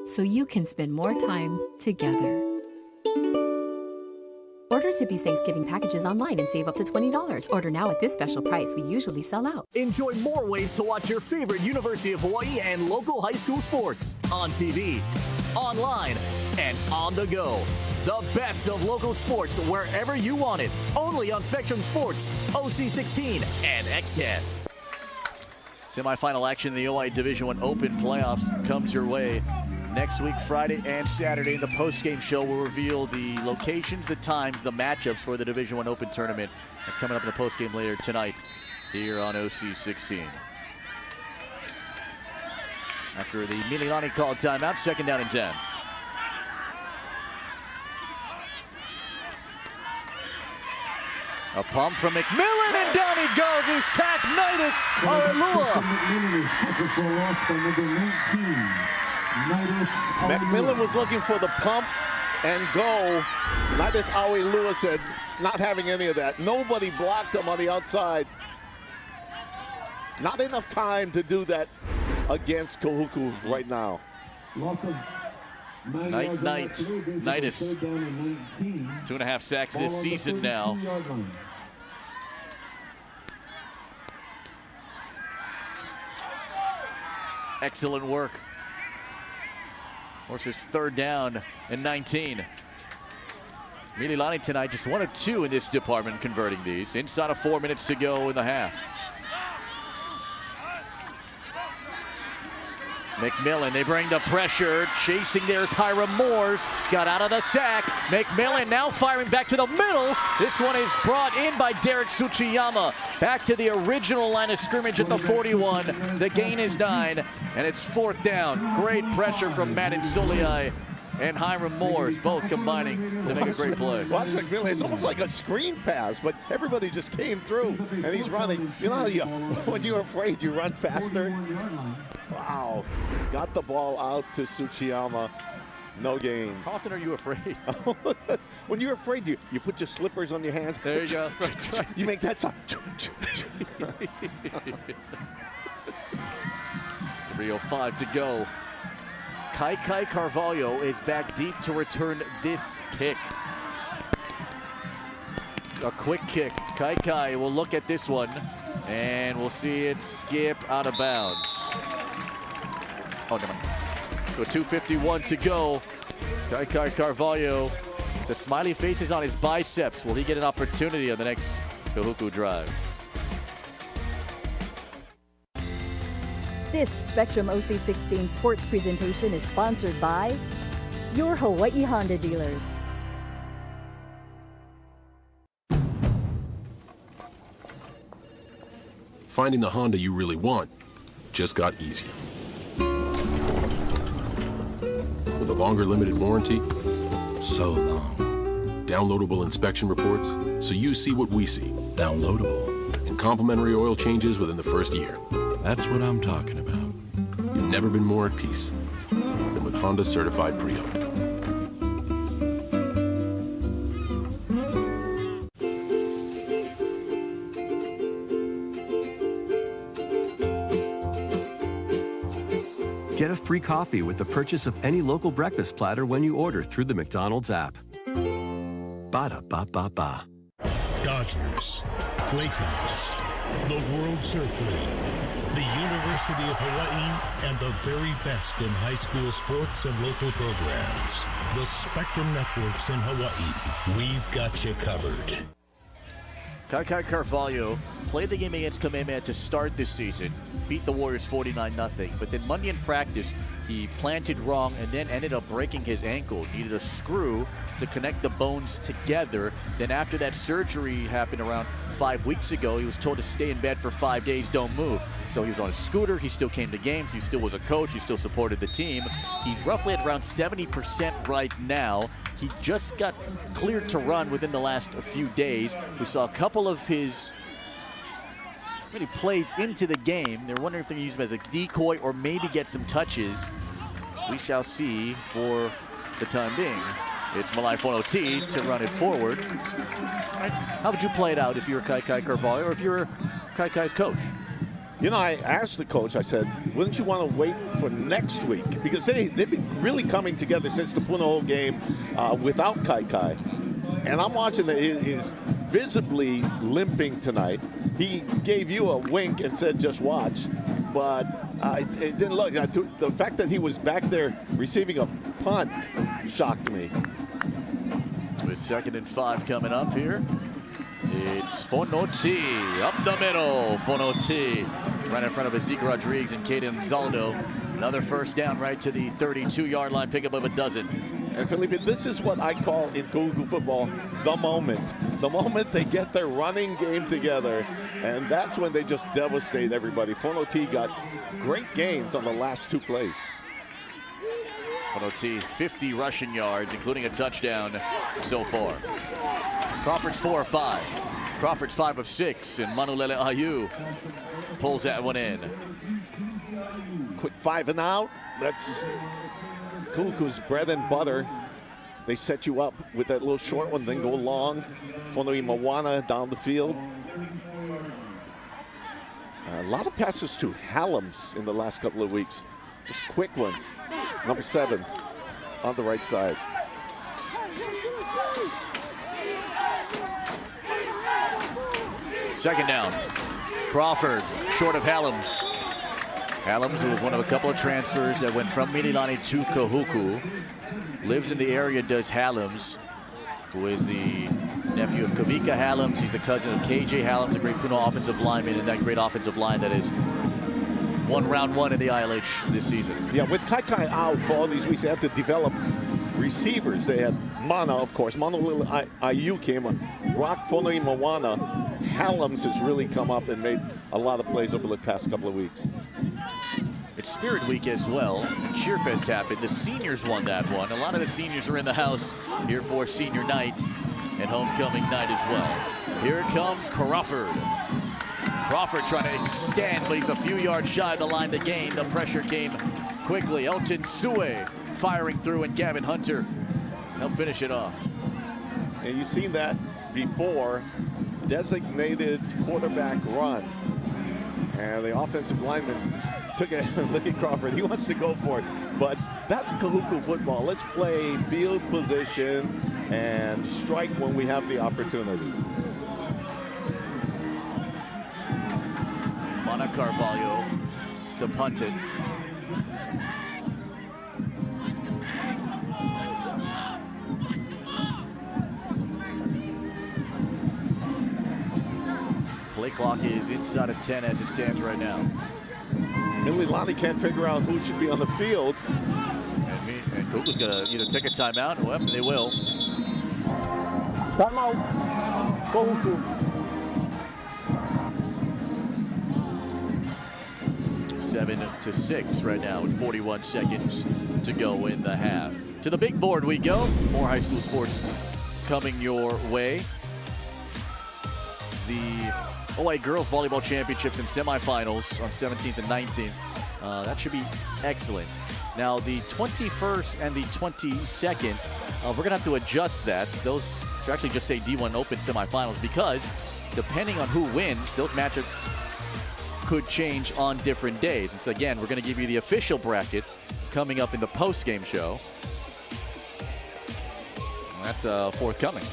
so you can spend more time together. Order Zippy's Thanksgiving packages online and save up to $20. Order now at this special price. We usually sell out. Enjoy more ways to watch your favorite University of Hawaii and local high school sports on TV, online, and on the go. The best of local sports wherever you want it. Only on Spectrum Sports, OC16, and XCast. Semifinal action in the OI Division I Open playoffs comes your way next week, Friday and Saturday. The post-game show will reveal the locations, the times, the matchups for the Division I Open tournament. That's coming up in the post-game later tonight here on OC16. After the Mililani called timeout, 2nd down and 10. A pump from McMillan, and down he goes. He's sacked. Nidus Aralua. McMillan was looking for the pump and go. Nidus Aralua said, not having any of that. Nobody blocked him on the outside. Not enough time to do that against Kahuku right now. Nidus. 2.5 sacks this season now. Excellent work. Horses 3rd down and 19. Mililani tonight just 1 of 2 in this department converting these. Inside of 4 minutes to go in the half. McMillan, they bring the pressure. Chasing there's Hiram Moores. Got out of the sack. McMillan now firing back to the middle. This one is brought in by Derek Tsuchiyama. Back to the original line of scrimmage at the 41. The gain is 9, and it's 4th down. Great pressure from Matt Insoliai and Hiram Moores, both combining to make a great play. Watch McMillan. It's almost like a screen pass, but everybody just came through, and he's running. You know, when you're afraid, you run faster. Wow. Got the ball out to Tsuchiyama. No gain. How often are you afraid? When you're afraid, you put your slippers on your hands. There you go. You make that sound. 3:05 to go. Kai Carvalho is back deep to return this kick. A quick kick. Kai will look at this one, and we'll see it skip out of bounds. Oh, never mind. So 2:51 to go. Kai Carvalho, the smiley faces on his biceps. Will he get an opportunity on the next Kahuku drive? This Spectrum OC16 sports presentation is sponsored by your Hawaii Honda dealers. Finding the Honda you really want just got easier. With a longer limited warranty, so long. Downloadable inspection reports, so you see what we see. Downloadable. And complimentary oil changes within the first year. That's what I'm talking about. You've never been more at peace than with Honda Certified Pre-Owned. Get a free coffee with the purchase of any local breakfast platter when you order through the McDonald's app. Ba-da-ba-ba-ba. Dodgers, Lakers, the World Surf League, the University of Hawaii, and the very best in high school sports and local programs. The Spectrum Networks in Hawaii. We've got you covered. Kai Carvalho played the game against Kamehameha to start this season, beat the Warriors 49-0, but then Monday in practice, he planted wrong and then ended up breaking his ankle. Needed a screw to connect the bones together. Then after that surgery happened around 5 weeks ago, he was told to stay in bed for 5 days, don't move. So he was on a scooter, he still came to games, he still was a coach, he still supported the team. He's roughly at around 70% right now. He just got cleared to run within the last few days. We saw a couple of his plays into the game. They're wondering if they're going to use him as a decoy or maybe get some touches. We shall see for the time being. It's Malai Fonoti to run it forward. How would you play it out if you were Kai Carvalho or if you were Kai's coach? You know, I asked the coach, I said, wouldn't you want to wait for next week? Because they've been really coming together since the Punahou game without Kai. And I'm watching that he is visibly limping tonight. He gave you a wink and said, just watch. But it didn't look. The fact that he was back there receiving a punt shocked me. With 2nd and 5 coming up here. It's Fonoti up the middle. Fonoti right in front of Ezekiel Rodriguez and Caden Zaldo. Another first down right to the 32-yard line, pickup of a dozen. And Felipe, this is what I call in Kahuku football the moment. The moment they get their running game together, and that's when they just devastate everybody. Fonoti got great gains on the last 2 plays. Fonoti, 50 rushing yards, including a touchdown so far. Crawford's 4 of 5. Crawford's 5 of 6, and Manulele Ayu pulls that one in. Quick 5 and out. That's Kahuku's bread and butter. They set you up with that little short one, then go long. Fonoi Mawana down the field. A lot of passes to Hallams in the last couple of weeks. Just quick ones. Number 7 on the right side. Second down. Crawford, short of Hallams. Hallams, who was one of a couple of transfers that went from Mililani to Kahuku, lives in the area, does Hallams, who is the nephew of Kavika Hallams. He's the cousin of KJ Hallams, a great Punahou offensive lineman, and that great offensive line that is won round 1 in the ILH this season. Yeah, with Kai out for all these weeks, they had to develop receivers. They had Mana, of course. Manulele Ayu came on. Rock Fonoi Mawana. Hallams has really come up and made a lot of plays over the past couple of weeks. It's Spirit Week as well. Cheerfest happened. The seniors won that one. A lot of the seniors are in the house here for senior night and homecoming night as well. Here comes Crawford. Crawford trying to extend, but he's a few yards shy of the line to gain. The pressure came quickly. Elton Sue firing through, and Gavin Hunter helped finish it off. And you've seen that before. Designated quarterback run. And the offensive lineman took it. Look at Crawford. He wants to go for it. But that's Kahuku football. Let's play field position and strike when we have the opportunity. Mana Carvalho to punt it. Play clock is inside of 10 as it stands right now. Mililani can't figure out who should be on the field. And Kahuku's got to either take a timeout, or they will. Timeout. Kahuku. 7-6 right now with 41 seconds to go in the half. To the big board we go. More high school sports coming your way. The OA Girls Volleyball Championships and semifinals on 17th and 19th. That should be excellent. Now, the 21st and the 22nd, we're going to have to adjust that. Those should actually just say D1 Open semifinals, because depending on who wins, those matchups could change on different days. And so again, we're going to give you the official bracket coming up in the post-game show. That's forthcoming.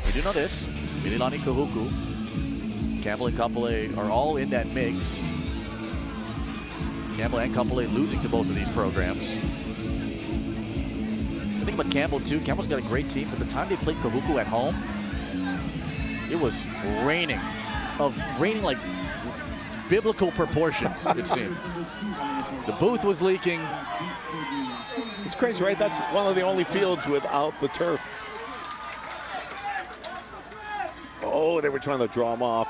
We do know this. Mililani, Kahuku, Campbell and Kapolei are all in that mix. Campbell and Kapolei losing to both of these programs. The thing about Campbell too, Campbell's got a great team, but the time they played Kahuku at home, it was raining of reigning like biblical proportions, it seemed. The booth was leaking. It's crazy, right? That's one of the only fields without the turf. Oh, they were trying to draw him off.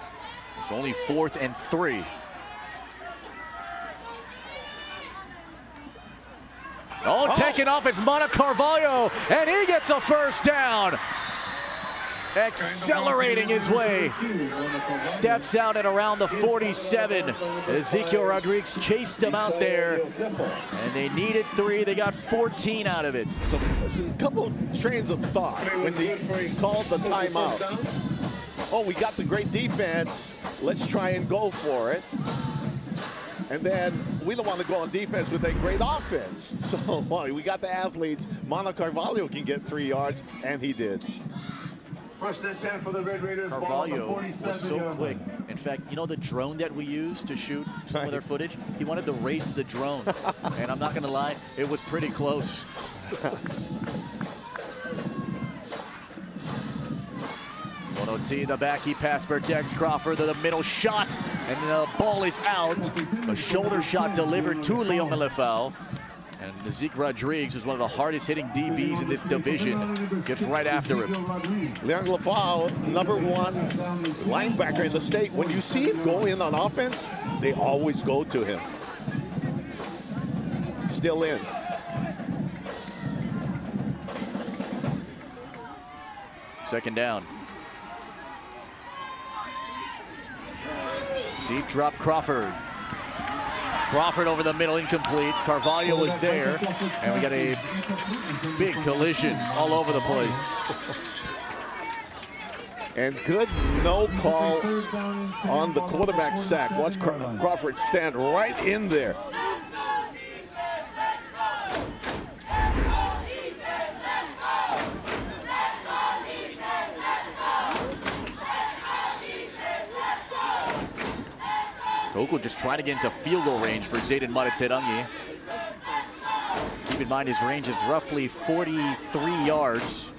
It's only 4th and 3. Oh, taken off, it's Mana Carvalho, and he gets a first down. Accelerating his way. Steps out at around the 47. Ezekiel Rodriguez chased him out there, and they needed 3. They got 14 out of it. So, a couple trains of thought when he called the timeout. Oh, we got the great defense. Let's try and go for it. And then we don't want to go on defense with a great offense. So we got the athletes. Mana Carvalho can get 3 yards, and he did. First and 10 for the Red Raiders. Carvalho was so quick. In fact, you know the drone that we use to shoot some of their footage? He wanted to race the drone. And I'm not going to lie, it was pretty close. T, the back, he pass protects Crawford to the middle shot, and the ball is out. A shoulder shot delivered to Leon Lefau. And Zeke Rodriguez, who's one of the hardest hitting DBs in this division, gets right after him. Leon Lefau, #1 linebacker in the state. When you see him go in on offense, they always go to him. Still in. Second down. Deep drop Crawford. Crawford over the middle, incomplete. Carvalho was there, and we got a big collision all over the place. And good no call on the quarterback sack. Watch Crawford stand right in there. Kahuku just trying to get into field goal range for Zayden Maraterangi. Keep in mind his range is roughly 43 yards.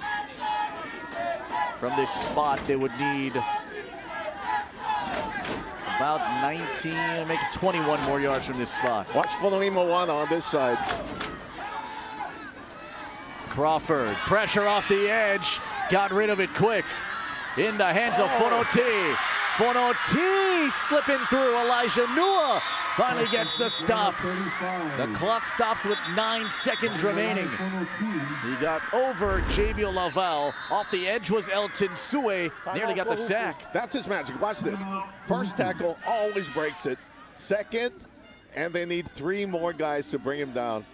From this spot, they would need about 19, make it 21 more yards from this spot. Watch Fononi Moana on this side. Crawford, pressure off the edge, got rid of it quick. In the hands of Fonoti. Fonoti slipping through. Elijah Nua finally gets the stop. The clock stops with 9 seconds remaining. He got over Javier Laval. Off the edge was Elton Sue. Nearly got the sack. That's his magic. Watch this. First tackle always breaks it. Second, and they need 3 more guys to bring him down.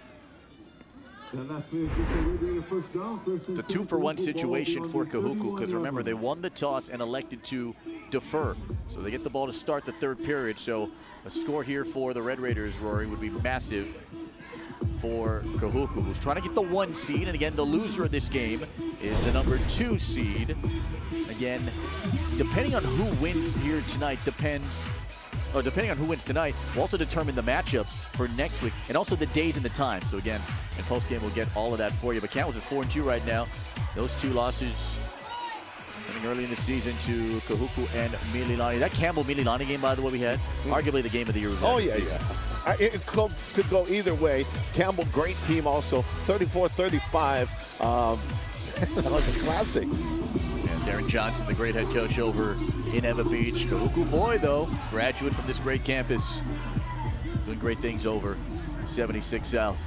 It's a 2-for-1 situation for Kahuku, because remember, they won the toss and elected to defer. So they get the ball to start the 3rd period. So a score here for the Red Raiders, Rory, would be massive for Kahuku, who's trying to get the 1 seed. And again, the loser of this game is the #2 seed. Again, depending on who wins here tonight depending on who wins tonight, will also determine the matchups for next week, and also the days and the time. So again, in post-game, we'll get all of that for you. But Campbell's at 4-2 right now. Those 2 losses coming early in the season to Kahuku and Mililani. That Campbell-Mililani game, by the way, we had, arguably the game of the year. Oh, yeah. It could go either way. Campbell, great team also. 34-35. That was a classic. Darren Johnson, the great head coach over in Eva Beach. Kahuku boy, though, graduate from this great campus, doing great things over 76 South.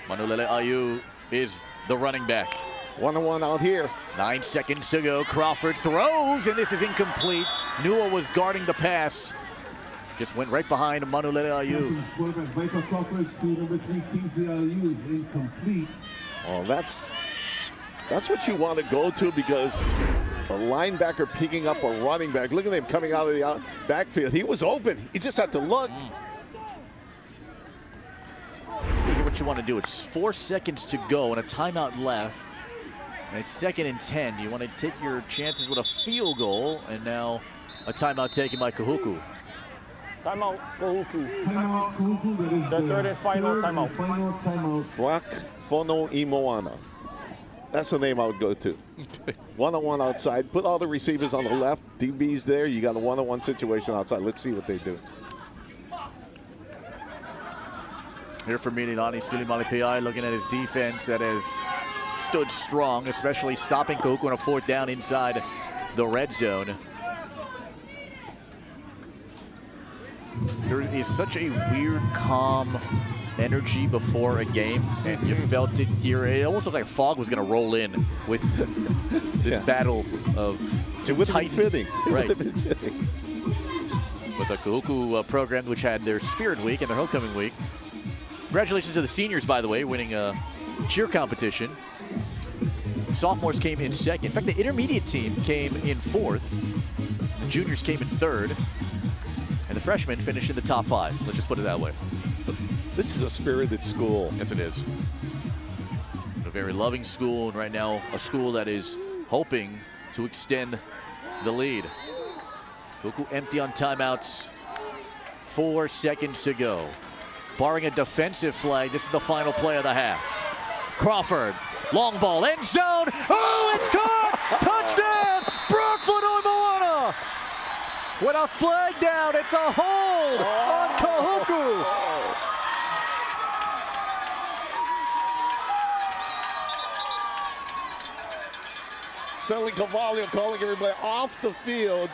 Manulele Ayu is the running back. 1-on-1 out here. 9 seconds to go. Crawford throws, and this is incomplete. Nua was guarding the pass. Just went right behind Manulele Ayu. Quarterback Michael Crawford to #3 Kingsley Ayu is incomplete. Oh, that's what you want to go to, because a linebacker picking up a running back. Look at him coming out of the backfield. He was open. He just had to look. Let's see here what you want to do. It's 4 seconds to go and a timeout left. And it's 2nd and 10. You want to take your chances with a field goal, and now a timeout taken by Kahuku. Timeout, Kahuku. Timeout, Kahuku. That is the 3rd and final timeout. Final timeout. Brock Fono Imoana. That's the name I would go to. One-on-one outside. Put all the receivers on the left. DB's there. You got a one-on-one situation outside. Let's see what they do. Here for Mililani, Stili Malipiai looking at his defense that has stood strong, especially stopping Kahuku on a 4th down inside the red zone. There is such a weird, calm energy before a game, and you felt it here. It almost looked like fog was going to roll in with this battle of two titans. Right. With the Kahuku program, which had their Spirit Week and their Homecoming Week. Congratulations to the seniors, by the way, winning a cheer competition. Sophomores came in 2nd. In fact, the intermediate team came in 4th. The juniors came in 3rd. And the freshmen finished in the top 5. Let's just put it that way. This is a spirited school. Yes, it is. A very loving school, and right now a school that is hoping to extend the lead. Kahuku empty on timeouts. 4 seconds to go. Barring a defensive flag, this is the final play of the half. Crawford, long ball, end zone. Oh, it's caught! Touchdown! Brock Moana! With a flag down, it's a hold on Kahuku. Sterling Cavallo calling everybody off the field.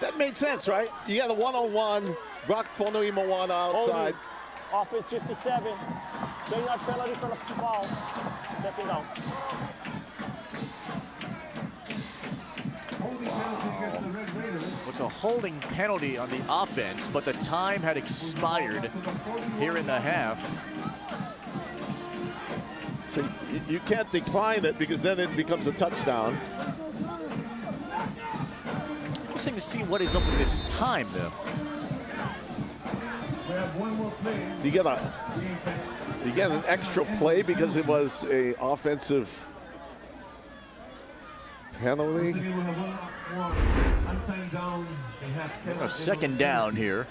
That made sense, right? You got a one-on-one. Brock Moana outside. Offense 57. 10-yard penalty for the foul. Stepping down. It's a holding penalty on the offense, but the time had expired here in the half. So you can't decline it because then it becomes a touchdown. Interesting to see what is up with this time, though. You get an extra play because it was a offensive penalty. A 2nd down here.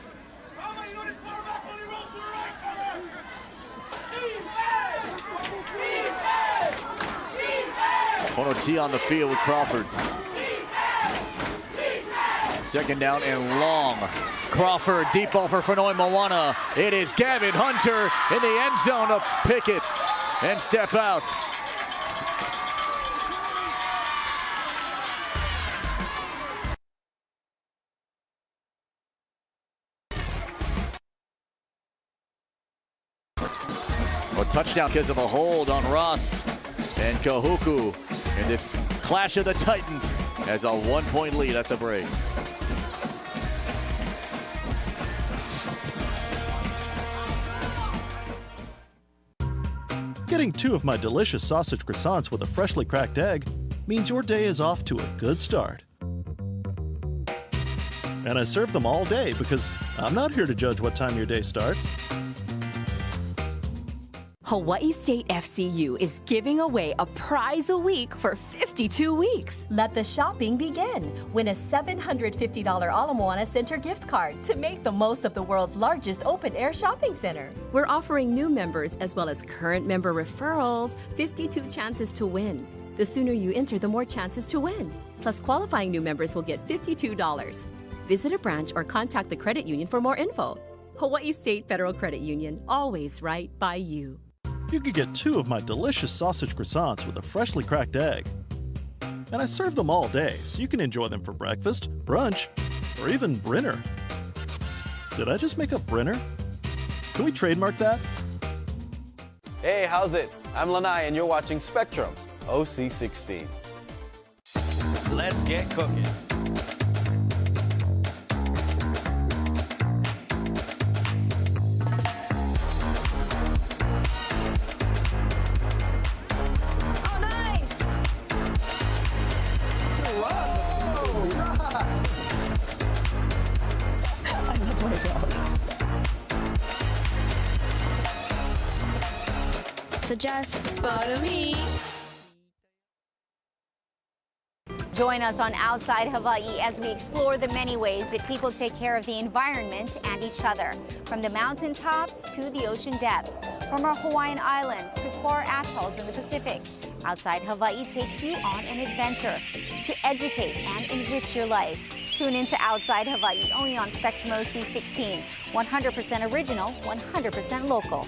Kono T on the field with Crawford. 2nd down and long. Crawford, deep ball for Fanoi Moana. It is Gavin Hunter in the end zone to pick it and step out. A touchdown because of a hold on Ross and Kahuku in this clash of the Titans has a 1-point lead at the break. Getting 2 of my delicious sausage croissants with a freshly cracked egg means your day is off to a good start. And I serve them all day because I'm not here to judge what time your day starts. Hawaii State FCU is giving away a prize a week for 52 weeks. Let the shopping begin. Win a $750 Ala Moana Center gift card to make the most of the world's largest open-air shopping center. We're offering new members as well as current member referrals 52 chances to win. The sooner you enter, the more chances to win. Plus, qualifying new members will get $52. Visit a branch or contact the credit union for more info. Hawaii State Federal Credit Union, always right by you. You could get 2 of my delicious sausage croissants with a freshly cracked egg. And I serve them all day, so you can enjoy them for breakfast, brunch, or even Brinner. Did I just make up Brinner? Can we trademark that? Hey, how's it? I'm Lanai, and you're watching Spectrum OC16. Let's get cooking. So just follow me. Join us on Outside Hawaii as we explore the many ways that people take care of the environment and each other. From the mountaintops to the ocean depths, from our Hawaiian islands to far atolls in the Pacific. Outside Hawaii takes you on an adventure to educate and enrich your life. Tune into Outside Hawaii only on Spectrum OC 16. 100% original, 100% local.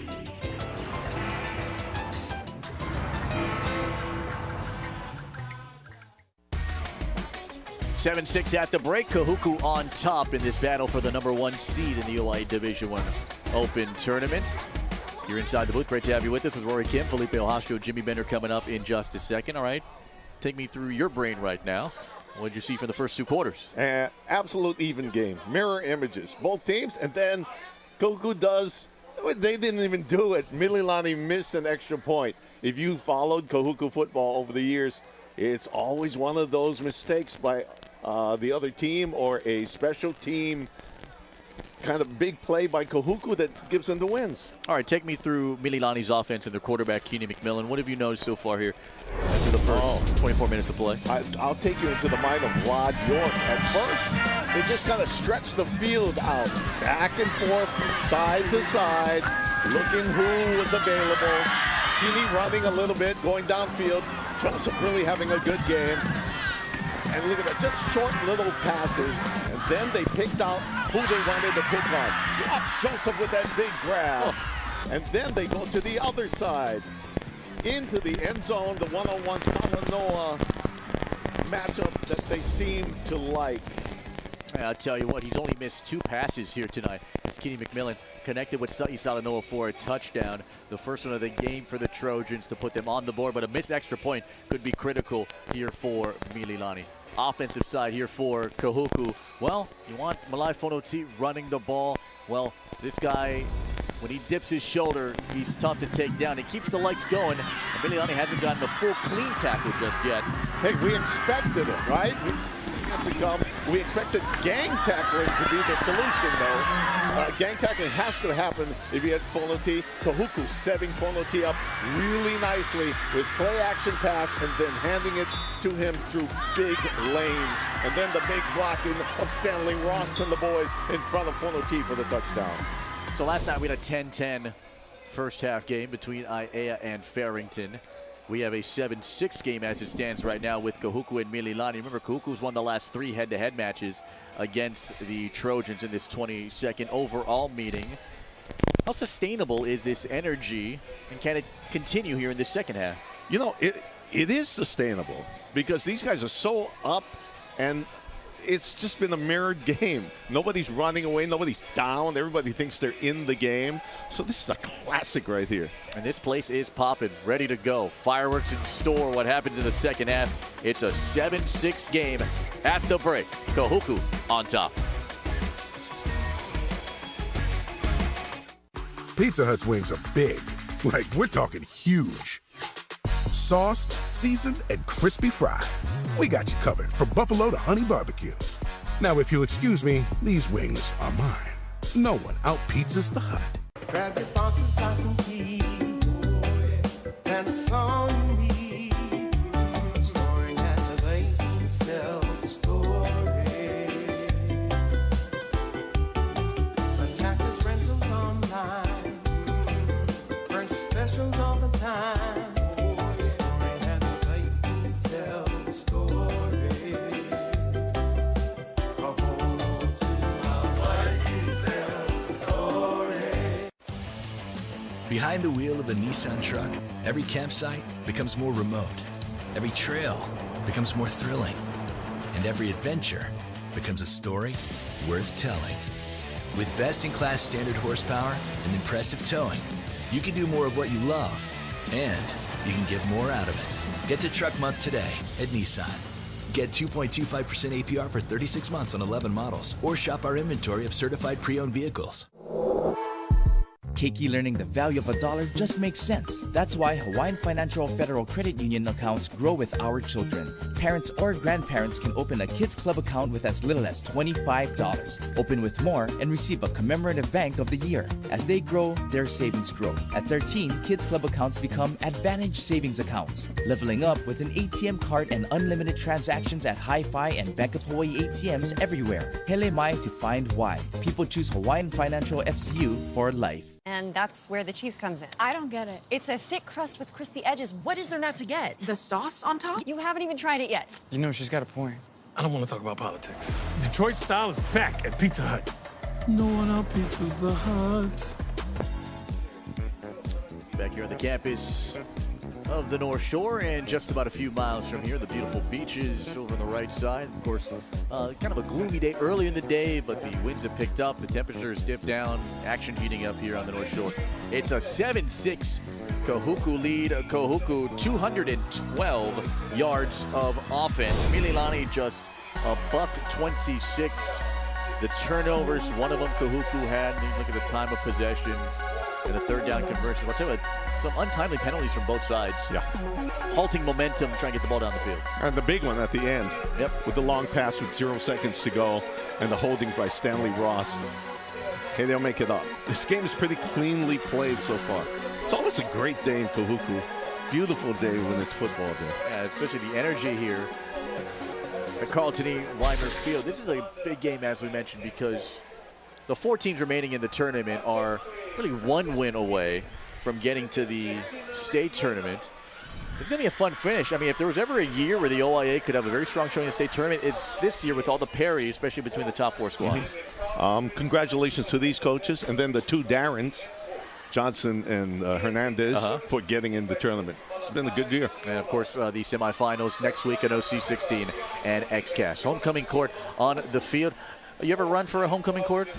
(7-6) at the break. Kahuku on top in this battle for the #1 seed in the OI Division I Open Tournament. You're inside the booth. Great to have you with us with Rory Kim, Felipe Ojastro, Jimmy Bender coming up in just a second. All right, take me through your brain right now. What did you see for the first 2 quarters? Absolute even game. Mirror images. Both teams. And then Kahuku does, they didn't even do it. Mililani missed an extra point. If you followed Kahuku football over the years, it's always one of those mistakes by the other team or a special team kind of big play by Kahuku that gives them the wins. All right, take me through Mililani's offense and their quarterback, Keenan McMillan. What have you noticed so far here after the first 24 minutes of play? I'll take you into the mind of Rod York. At first, they just kind of stretched the field out, back and forth, side to side, looking who was available. Keenan running a little bit, going downfield. Joseph really having a good game. And look at that, just short little passes. And then they picked out who they wanted to pick on. Watch Joseph with that big grab. And then they go to the other side. Into the end zone, the one-on-one Salanoa matchup that they seem to like. I'll tell you what, he's only missed 2 passes here tonight. As Keenan McMillan connected with Sa'i Salanoa for a touchdown. The first one of the game for the Trojans to put them on the board, but a missed extra point could be critical here for Mililani. Offensive side here for Kahuku. Well, you want Malai Fonoti running the ball. Well, this guy, when he dips his shoulder, he's tough to take down. He keeps the lights going, and Mililani hasn't gotten a full clean tackle just yet. Hey, we expected it, right? We expected gang tackling to be the solution, though. Gang tackling has to happen if you had Fonoti. Kahuku setting Fonoti up really nicely with play-action pass and then handing it to him through big lanes. And then the big blocking of Stanley Ross and the boys in front of Fonoti for the touchdown. So last night we had a 10-10 first half game between Aiea and Farrington. We have a 7-6 game as it stands right now with Kahuku and Mililani. Remember, Kahuku's won the last 3 head-to-head matches against the Trojans in this 22nd overall meeting. How sustainable is this energy, and can it continue here in the second half? You know, it is sustainable because these guys are so up, and it's just been a mirrored game. Nobody's running away. Nobody's down. Everybody thinks they're in the game. So this is a classic right here. And this place is popping, ready to go. Fireworks in store. What happens in the second half? It's a 7-6 game at the break. Kahuku on top. Pizza Hut's wings are big. Like, we're talking huge. Sauced, seasoned, and crispy fried. We got you covered from buffalo to honey barbecue. Now, if you'll excuse me, these wings are mine. No one out-pizzas the Hut. Grab your boxes, stock and key, and the song you need. Storing at the bank, self-storage. Attackers, rentals online. Fresh specials all the time. Behind the wheel of a Nissan truck, every campsite becomes more remote. Every trail becomes more thrilling. And every adventure becomes a story worth telling. With best-in-class standard horsepower and impressive towing, you can do more of what you love, and you can get more out of it. Get to Truck Month today at Nissan. Get 2.25% APR for 36 months on 11 models, or shop our inventory of certified pre-owned vehicles. Keiki learning the value of $1 just makes sense. That's why Hawaiian Financial Federal Credit Union accounts grow with our children. Parents or grandparents can open a Kids Club account with as little as $25. Open with more and receive a commemorative Bank of the Year. As they grow, their savings grow. At 13, Kids Club accounts become Advantage Savings accounts, leveling up with an ATM card and unlimited transactions at Hi-Fi and Bank of Hawaii ATMs everywhere. Hele mai to find why. People choose Hawaiian Financial FCU for life. And that's where the cheese comes in. I don't get it. It's a thick crust with crispy edges. What is there not to get? The sauce on top? You haven't even tried it yet. You know, she's got a point. I don't want to talk about politics. Detroit style is back at Pizza Hut. No one outpizzas the Hut. Back here on the campus of the North Shore, and just about a few miles from here, the beautiful beaches over on the right side. Of course, kind of a gloomy day early in the day, but the winds have picked up, the temperatures dipped down, action heating up here on the North Shore. It's a 7-6 Kahuku lead. Kahuku 212 yards of offense. Mililani just a $126. The turnovers, one of them Kahuku had. And you look at the time of possessions and the third down conversion. I'll tell you, some untimely penalties from both sides. Yeah. Halting momentum, trying to get the ball down the field. And the big one at the end. Yep. With the long pass with 0 seconds to go and the holding by Stanley Ross. Okay, they'll make it up. This game is pretty cleanly played so far. It's always a great day in Kahuku. Beautiful day when it's football day. Yeah, especially the energy here at Carlton E. Weimer Field. This is a big game, as we mentioned, because the 4 teams remaining in the tournament are really 1 win away from getting to the state tournament. It's going to be a fun finish. I mean, if there was ever a year where the OIA could have a very strong showing in the state tournament, it's this year with all the parity, especially between the top 4 squads. Congratulations to these coaches, and then the 2 Darrens, Johnson and Hernandez, for getting in the tournament. It's been a good year. And, of course, the semifinals next week at OC16 and XCAS. Homecoming court on the field. You ever run for a homecoming court?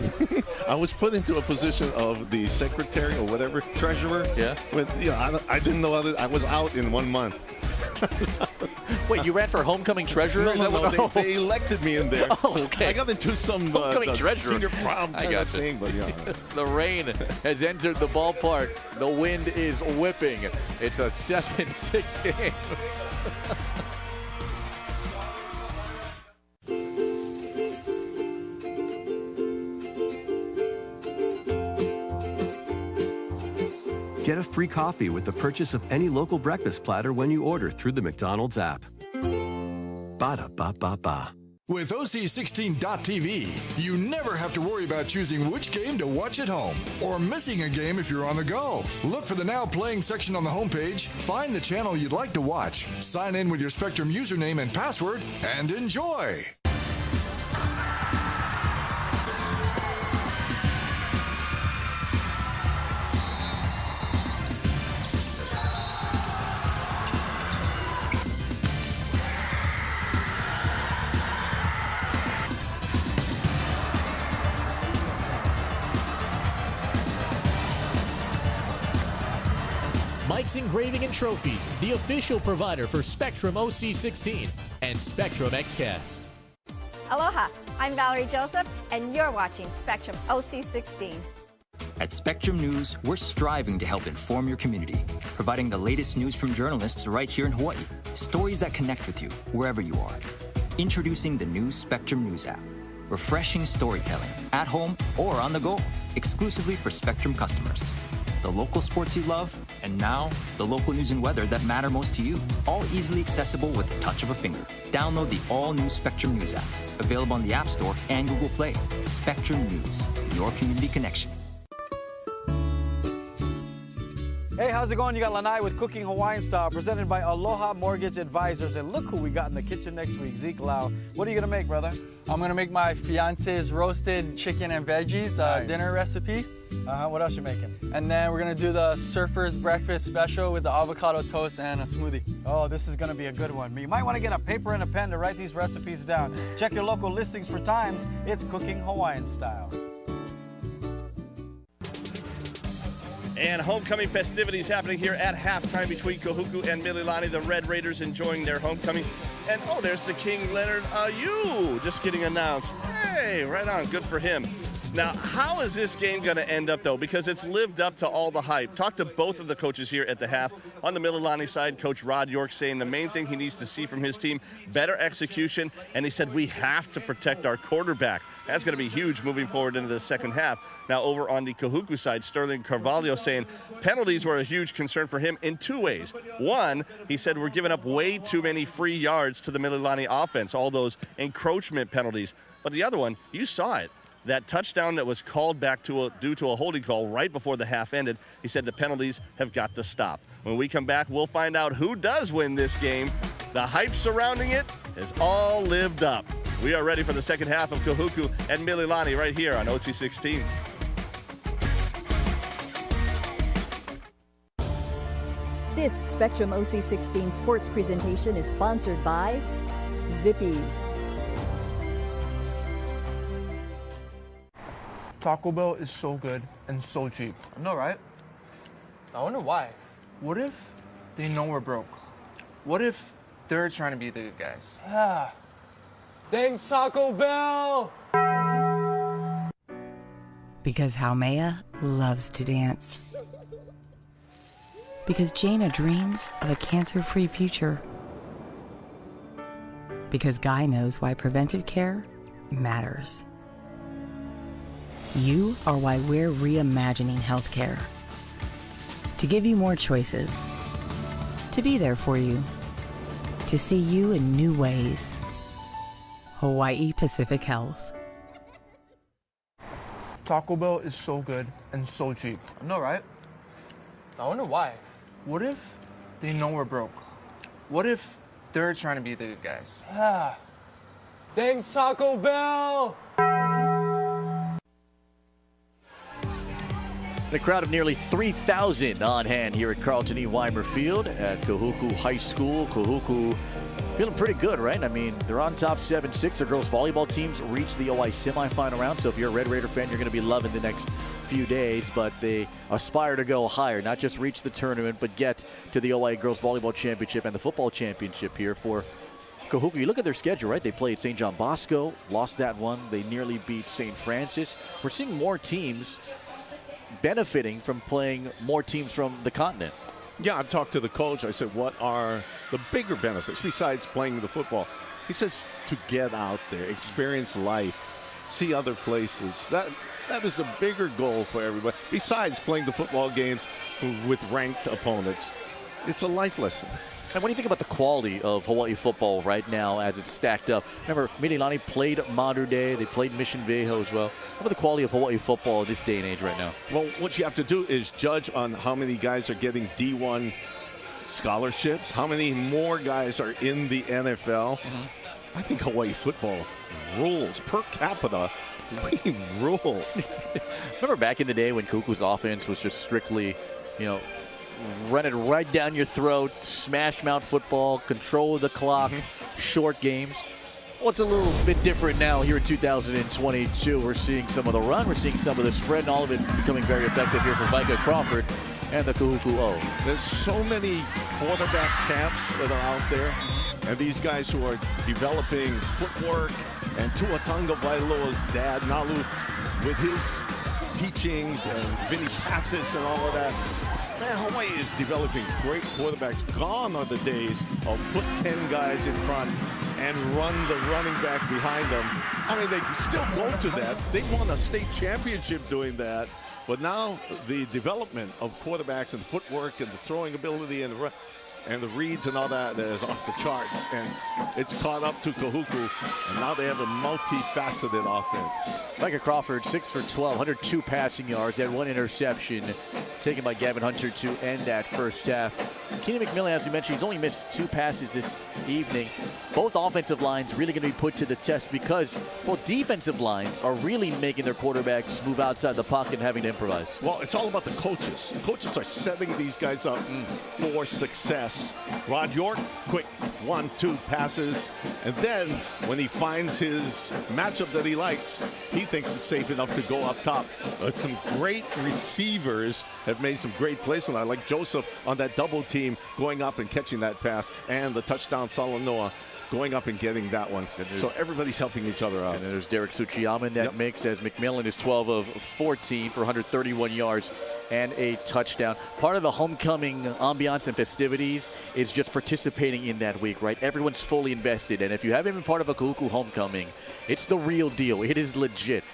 I was put into a position of the secretary or whatever, treasurer. Yeah. With, I didn't know I was out in 1 month. Wait, you ran for homecoming treasurer? No, they elected me in there. Oh, okay. I got into some homecoming treasurer. Senior prom I got thing, but yeah. The rain has entered the ballpark. The wind is whipping. It's a 7-6 game. Get a free coffee with the purchase of any local breakfast platter when you order through the McDonald's app. Ba-da-ba-ba-ba. With OC16.TV, you never have to worry about choosing which game to watch at home or missing a game if you're on the go. Look for the Now Playing section on the homepage, find the channel you'd like to watch, sign in with your Spectrum username and password, and enjoy. Mike's Engraving and Trophies, the official provider for Spectrum OC16 and Spectrum XCast. Aloha, I'm Valerie Joseph, and you're watching Spectrum OC16. At Spectrum News, we're striving to help inform your community, providing the latest news from journalists right here in Hawaii, stories that connect with you wherever you are. Introducing the new Spectrum News app. Refreshing storytelling, at home or on the go, exclusively for Spectrum customers. The local sports you love, and now the local news and weather that matter most to you, all easily accessible with the touch of a finger. Download the all-new Spectrum News app, available on the App Store and Google Play. Spectrum News, your community connection. Hey, how's it going? You got Lanai with Cooking Hawaiian Style, presented by Aloha Mortgage Advisors. And look who we got in the kitchen next week, Zeke Lau. What are you gonna make, brother? I'm gonna make my fiance's roasted chicken and veggies dinner recipe. What else you making? And then we're gonna do the surfer's breakfast special with the avocado toast and a smoothie. Oh, this is gonna be a good one. You might wanna get a paper and a pen to write these recipes down. Check your local listings for times. It's Cooking Hawaiian Style. And homecoming festivities happening here at halftime between Kahuku and Mililani. The Red Raiders enjoying their homecoming. And, there's the King Leonard Ayu just getting announced. Hey, right on. Good for him. Now, how is this game going to end up, though? Because it's lived up to all the hype. Talk to both of the coaches here at the half. On the Mililani side, Coach Rod York saying the main thing he needs to see from his team, better execution, and he said we have to protect our quarterback. That's going to be huge moving forward into the second half. Now, over on the Kahuku side, Sterling Carvalho saying penalties were a huge concern for him in two ways. One, he said we're giving up way too many free yards to the Mililani offense, all those encroachment penalties. But the other one, you saw it. That touchdown that was called back due to a holding call right before the half ended, he said the penalties have got to stop. When we come back, we'll find out who does win this game. The hype surrounding it has all lived up. We are ready for the second half of Kahuku and Mililani right here on OC16. This Spectrum OC16 sports presentation is sponsored by Zippies. Taco Bell is so good and so cheap. I know, right? I wonder why. What if they know we're broke? What if they're trying to be the good guys? Ah, thanks, Taco Bell! Because Haumea loves to dance. Because Jaina dreams of a cancer-free future. Because Guy knows why preventive care matters. You are why we're reimagining healthcare. To give you more choices. To be there for you. To see you in new ways. Hawaii Pacific Health. Taco Bell is so good and so cheap. I know, right? I wonder why. What if they know we're broke? What if they're trying to be the good guys? Ah, thanks, Taco Bell! The crowd of nearly 3,000 on hand here at Carlton E. Weimer Field at Kahuku High School. Kahuku feeling pretty good, right? I mean, they're on top 7-6. Their girls volleyball teams reached the OI semifinal round. So if you're a Red Raider fan, you're going to be loving the next few days. But they aspire to go higher, not just reach the tournament, but get to the OI Girls Volleyball Championship and the football championship here for Kahuku. You look at their schedule, right? They played St. John Bosco, lost that one. They nearly beat St. Francis. We're seeing more teams benefiting from playing more teams from the continent. Yeah, I've talked to the coach. I said, what are the bigger benefits besides playing the football? He says to get out there, experience life, see other places. That is the bigger goal for everybody. Besides playing the football games with ranked opponents, it's a life lesson. And what do you think about the quality of Hawaii football right now as it's stacked up? Remember, Mililani played Mater Dei. They played Mission Viejo as well. How about the quality of Hawaii football in this day and age right now? Well, what you have to do is judge on how many guys are getting D1 scholarships, how many more guys are in the NFL. I think Hawaii football rules per capita. We rule. Remember back in the day when Kuku's offense was just strictly, run it right down your throat, smash mouth football, control the clock, short games. What's a little bit different now here in 2022? We're seeing some of the run, we're seeing some of the spread, and all of it becoming very effective here for Micah Crawford and the Kahuku O. There's so many quarterback camps that are out there, and these guys who are developing footwork, and Tua Tagovailoa's dad, Nalu, with his teachings and Vinny passes and all of that. Man, Hawaii is developing great quarterbacks. Gone are the days of put 10 guys in front and run the running back behind them. I mean, they still go to that. They won a state championship doing that. But now the development of quarterbacks and footwork and the throwing ability and the reads and all that is off the charts. And it's caught up to Kahuku, and now they have a multifaceted offense. Micah Crawford, 6 for 12, 102 passing yards. They had one interception taken by Gavin Hunter to end that first half. Keenan McMillan, as we mentioned, he's only missed 2 passes this evening. Both offensive lines really going to be put to the test because both defensive lines are really making their quarterbacks move outside the pocket and having to improvise. Well, it's all about the coaches. The coaches are setting these guys up for success. Rod York, quick 1-2 passes, and then when he finds his matchup that he likes, he thinks it's safe enough to go up top. But some great receivers have made some great plays on that, like Joseph on that double team going up and catching that pass, and the touchdown Salanoa going up and getting that one. So everybody's helping each other out. And then there's Derek Suchiyama in that mix, as McMillan is 12 of 14 for 131 yards and a touchdown. Part of the homecoming ambiance and festivities is just participating in that week, right? Everyone's fully invested. And if you haven't been part of a Kahuku homecoming, it's the real deal. It is legit.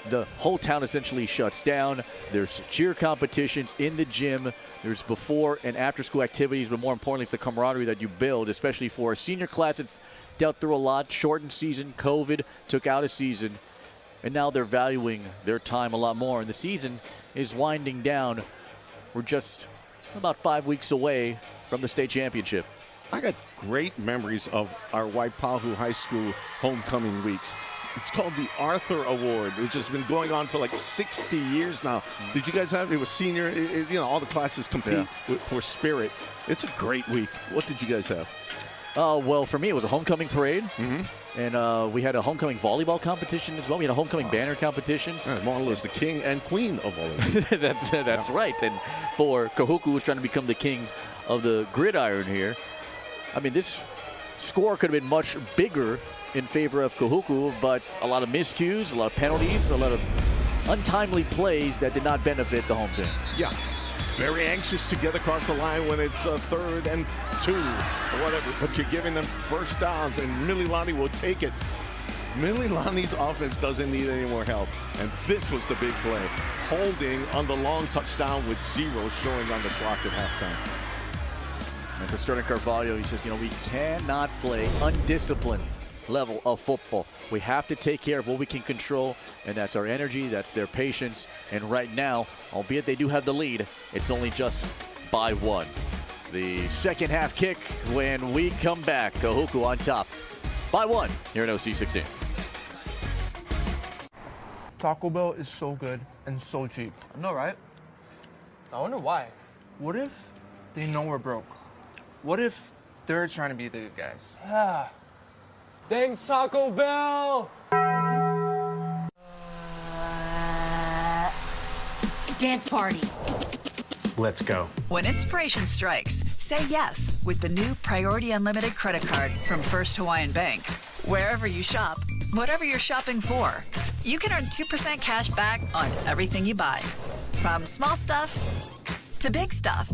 The whole town essentially shuts down. There's cheer competitions in the gym. There's before and after school activities, but more importantly, it's the camaraderie that you build, especially for a senior class that's dealt through a lot. Shortened season, COVID took out a season, and now they're valuing their time a lot more. And the season is winding down. We're just about 5 weeks away from the state championship. I got great memories of our Waipahu High School homecoming weeks. It's called the Arthur Award, which has been going on for like 60 years now. Did you guys have it? It was senior, you know, all the classes compete for spirit. It's a great week. What did you guys have? Well, for me, it was a homecoming parade. And we had a homecoming volleyball competition as well. We had a homecoming banner competition. Marla is the king and queen of volleyball. That's right. And for Kahuku, who's trying to become the kings of the gridiron here, I mean, this score could have been much bigger in favor of Kahuku, but a lot of miscues, a lot of penalties, a lot of untimely plays that did not benefit the home team. Yeah. Very anxious to get across the line when it's 3rd and 2 or whatever, but you're giving them first downs, and Mililani will take it. Mililani's offense doesn't need any more help, and this was the big play. Holding on the long touchdown with 0 showing on the clock at halftime. And for Sterling Carvalho, he says, you know, we cannot play undisciplined level of football. We have to take care of what we can control, and that's our energy, that's their patience. And right now, albeit they do have the lead, it's only just by 1. The second half kick when we come back. Kahuku on top by 1 here in OC 16. Taco Bell is so good and so cheap. I know, right? I wonder why. What if they know we're broke? What if they're trying to be the good guys? Yeah. Thanks, Taco Bell! Dance party. Let's go. When inspiration strikes, say yes with the new Priority Unlimited credit card from First Hawaiian Bank. Wherever you shop, whatever you're shopping for, you can earn 2% cash back on everything you buy. From small stuff to big stuff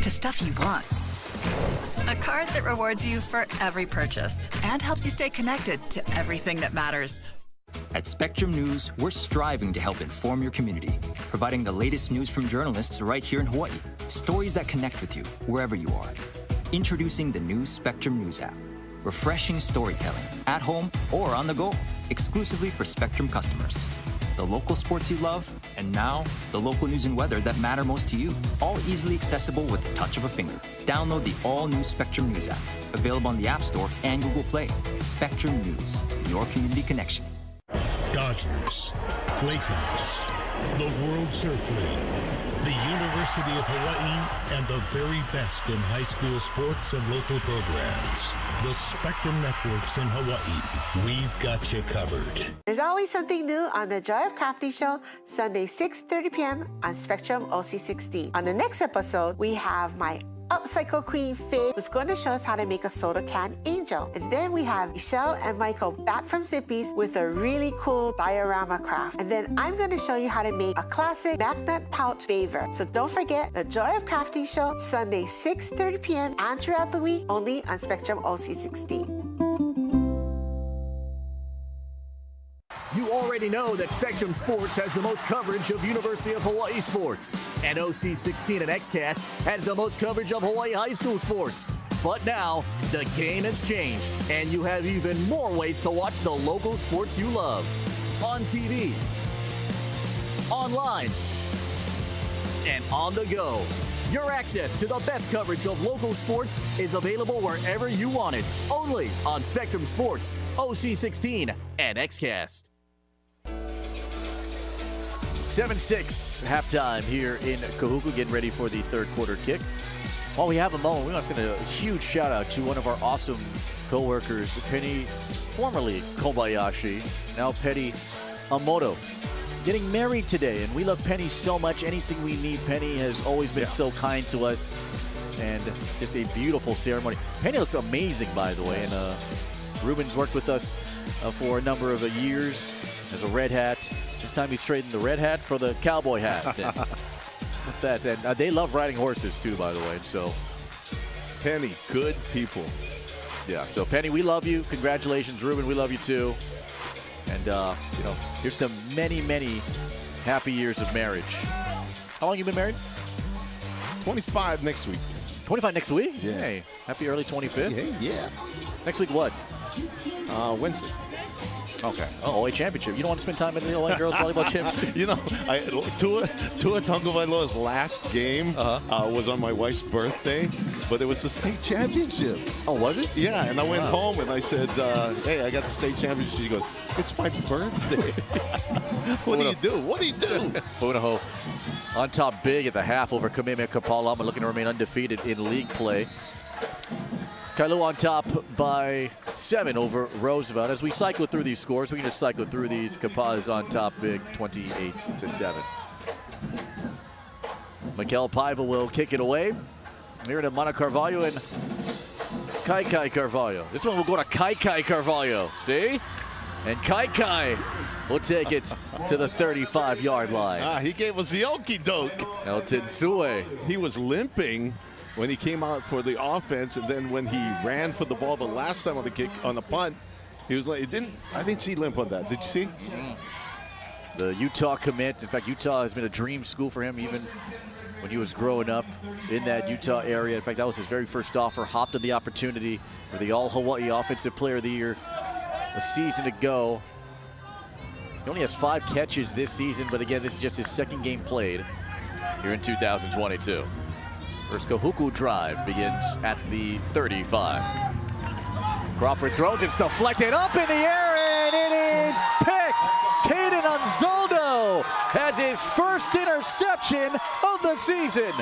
to stuff you want. A card that rewards you for every purchase and helps you stay connected to everything that matters. At Spectrum News, we're striving to help inform your community, providing the latest news from journalists right here in Hawaii, stories that connect with you wherever you are. Introducing the new Spectrum News app. Refreshing storytelling, at home or on the go, exclusively for Spectrum customers. The local sports you love, and now the local news and weather that matter most to you, all easily accessible with the touch of a finger. Download the all-new Spectrum News app, available on the App Store and Google Play. Spectrum News, your community connection. Dodgers, Lakers, the World Surf League, the University of Hawaii, and the very best in high school sports and local programs. The Spectrum Networks in Hawaii. We've got you covered. There's always something new on the Joy of Crafty Show, Sunday 6:30 p.m. on Spectrum OC16. On the next episode, we have my Upcycle Queen Faye, who's going to show us how to make a soda can angel. And then we have Michelle and Michael back from Zippy's with a really cool diorama craft. And then I'm going to show you how to make a classic magnet pouch favor. So don't forget the Joy of Crafty Show, Sunday 6:30 p.m. and throughout the week, only on Spectrum OC16. You already know that Spectrum Sports has the most coverage of University of Hawaii sports. And OC16 and XCast has the most coverage of Hawaii high school sports. But now, the game has changed, and you have even more ways to watch the local sports you love. On TV, online, and on the go. Your access to the best coverage of local sports is available wherever you want it. Only on Spectrum Sports, OC16, and XCast. 7-6 halftime here in Kahuku, getting ready for the third quarter kick. While we have a moment, we want to send a huge shout out to one of our awesome co-workers, Penny, formerly Kobayashi, now Penny Amoto, getting married today. And we love Penny so much. Anything we need, Penny has always been so kind to us. and just a beautiful ceremony. Penny looks amazing, by the way, and Ruben's worked with us for a number of years as a red hat. This time he's trading the red hat for the cowboy hat. And they love riding horses too, by the way. So Penny, good people. Yeah, so Penny, we love you. Congratulations, Ruben, we love you too. And you know, here's to many, many happy years of marriage. How long have you been married? 25 next week. 25 next week? Yeah. Hey, happy early 25th. Yeah. Next week what? Wednesday. Okay. Oh, OA Championship. You don't want to spend time at the OA Girls Volleyball Championship? You know, Tua Tagovailoa's last game was on my wife's birthday, but it was the state championship. Oh, was it? Yeah, and I went home and I said, hey, I got the state championship. She goes, it's my birthday. What do you do? What do you do? Punaho on top big at the half over Kamehameha looking to remain undefeated in league play. Kailu on top by 7 over Roosevelt. As we cycle through these scores, we can just cycle through these. Kapaa is on top big, 28-7. Mikel Paiva will kick it away. Here to Mana Carvalho and Kai Carvalho. This one will go to Kai Carvalho. See? And Kai will take it to the 35-yard line. He gave us the okie doke. Elton Sue. He was limping when he came out for the offense, and then when he ran for the ball the last time on the kick, on the punt, he was like, I didn't see limp on that. Did you see? The Utah commit. In fact, Utah has been a dream school for him even when he was growing up in that Utah area. In fact, that was his very first offer. Hopped at the opportunity for the All-Hawaii Offensive Player of the Year a season ago. He only has 5 catches this season, but again, this is just his second game played here in 2022. First Kahuku drive begins at the 35. Crawford throws, it's deflected up in the air, and it is picked. Caden Anzaldo has his first interception of the season.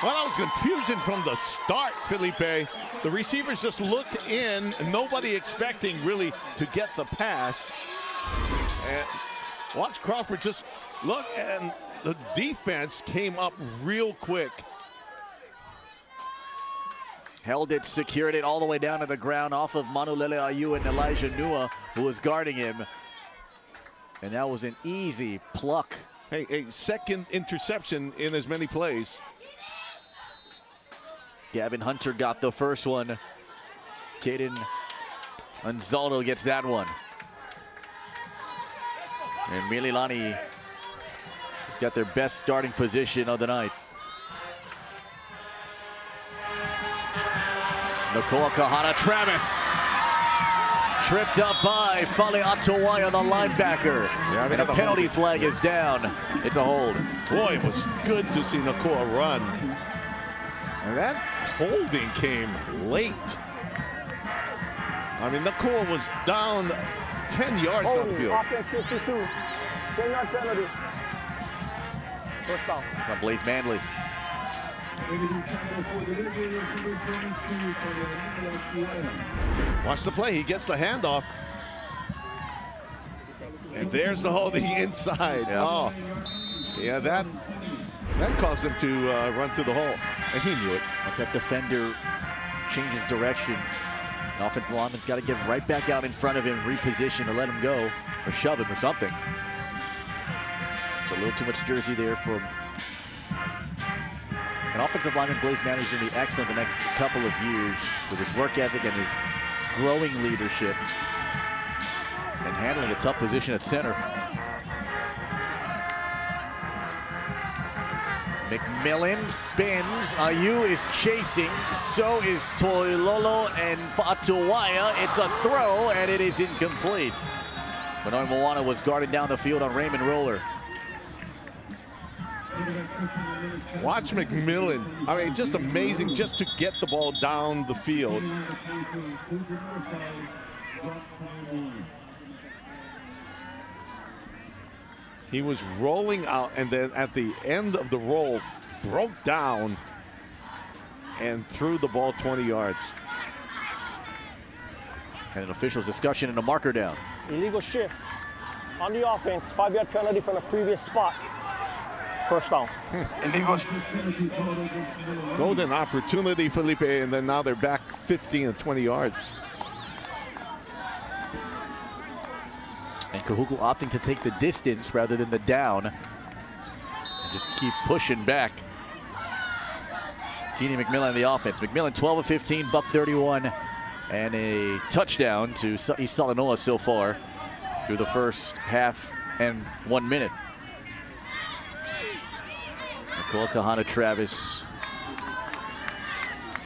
Well, that was confusion from the start, Felipe. The receivers just looked in, nobody expecting really to get the pass. And watch Crawford just look, and the defense came up real quick. Held it, secured it all the way down to the ground off of Manulele Ayu and Elijah Nua, who was guarding him. And that was an easy pluck. Hey, a second interception in as many plays. Gavin Hunter got the first one. Caden Anzaldo gets that one. And Mililani has got their best starting position of the night. Nakoa Kahana Travis. Tripped up by Fale Atawai on the linebacker. Yeah, and a penalty flag is down. It's a hold. Boy, it was good to see Nakoa run. And that holding came late. I mean, Nakoa was down 10 yards down the field. Offense 52. 10-yard penalty. First down. From Blaze Manley. Watch the play. He gets the handoff. And there's the holding inside. Yeah. Oh, yeah, that caused him to run through the hole. And he knew it. Once that defender changes direction, the offensive lineman's got to get right back out in front of him, reposition to let him go, or shove him or something. It's a little too much jersey there from an offensive lineman. Blaze Manley's going to be excellent the next couple of years with his work ethic and his growing leadership and handling a tough position at center. McMillan spins. Ayu is chasing. So is Toilolo and Fatuaya. It's a throw, and it is incomplete. Manoy Moana was guarded down the field on Raymond Roller. Watch McMillan. I mean, just amazing just to get the ball down the field. He was rolling out, and then at the end of the roll, broke down and threw the ball 20 yards. And an official's discussion and a marker down. Illegal shift on the offense. 5-yard penalty from the previous spot. First down. Golden opportunity, Felipe, and then now they're back 15 and 20 yards. And Kahuku opting to take the distance rather than the down. And just keep pushing back. Keeney McMillan in the offense. McMillan 12 of 15, buck 31, and a touchdown to East Salanoa so far through the first half and 1 minute. Nicole Kahana-Travis,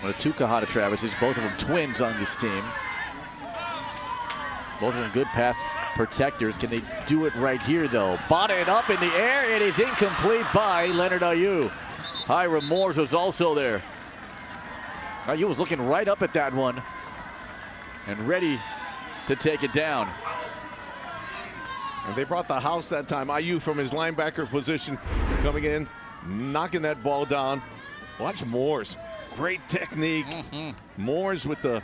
one of two Kahana-Travises, both of them twins on this team. Both of them good pass protectors. Can they do it right here, though? Botted up in the air. It is incomplete by Leonard Ayew. Hiram Moores was also there. Ayew was looking right up at that one and ready to take it down. And they brought the house that time. Ayew from his linebacker position coming in, knocking that ball down. Watch Moores. Great technique. Moores with the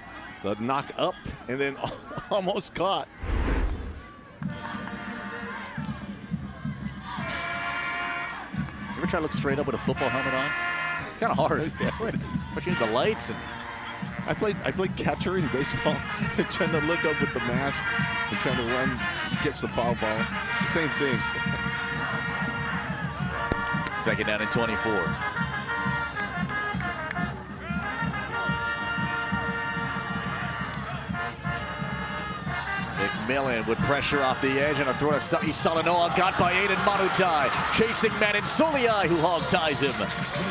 knock up and then almost caught. You ever try to look straight up with a football helmet on? It's kind of hard. Especially with the lights. And I played catcher in baseball, trying to look up with the mask and trying to run, catch the foul ball. Same thing. Second down and 24. McMillan with pressure off the edge and a throw to East Salanoa, got by Aiden Manutai. Chasing Manin Soliai, who hog ties him.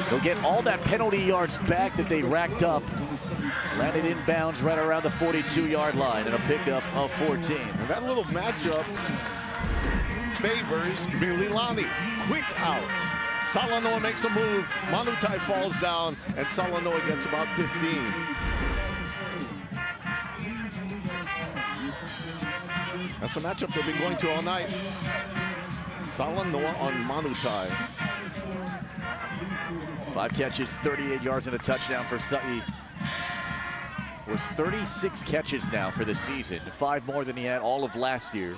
They'll get all that penalty yards back that they racked up. Landed inbounds right around the 42-yard line and a pickup of 14. And that little matchup favors Mililani. Quick out. Salanoa makes a move. Manutai falls down, and Salanoa gets about 15. That's a matchup they've been going to all night. Salanoa on Manutai. 5 catches, 38 yards, and a touchdown for Sa'i. Was 36 catches now for the season. 5 more than he had all of last year.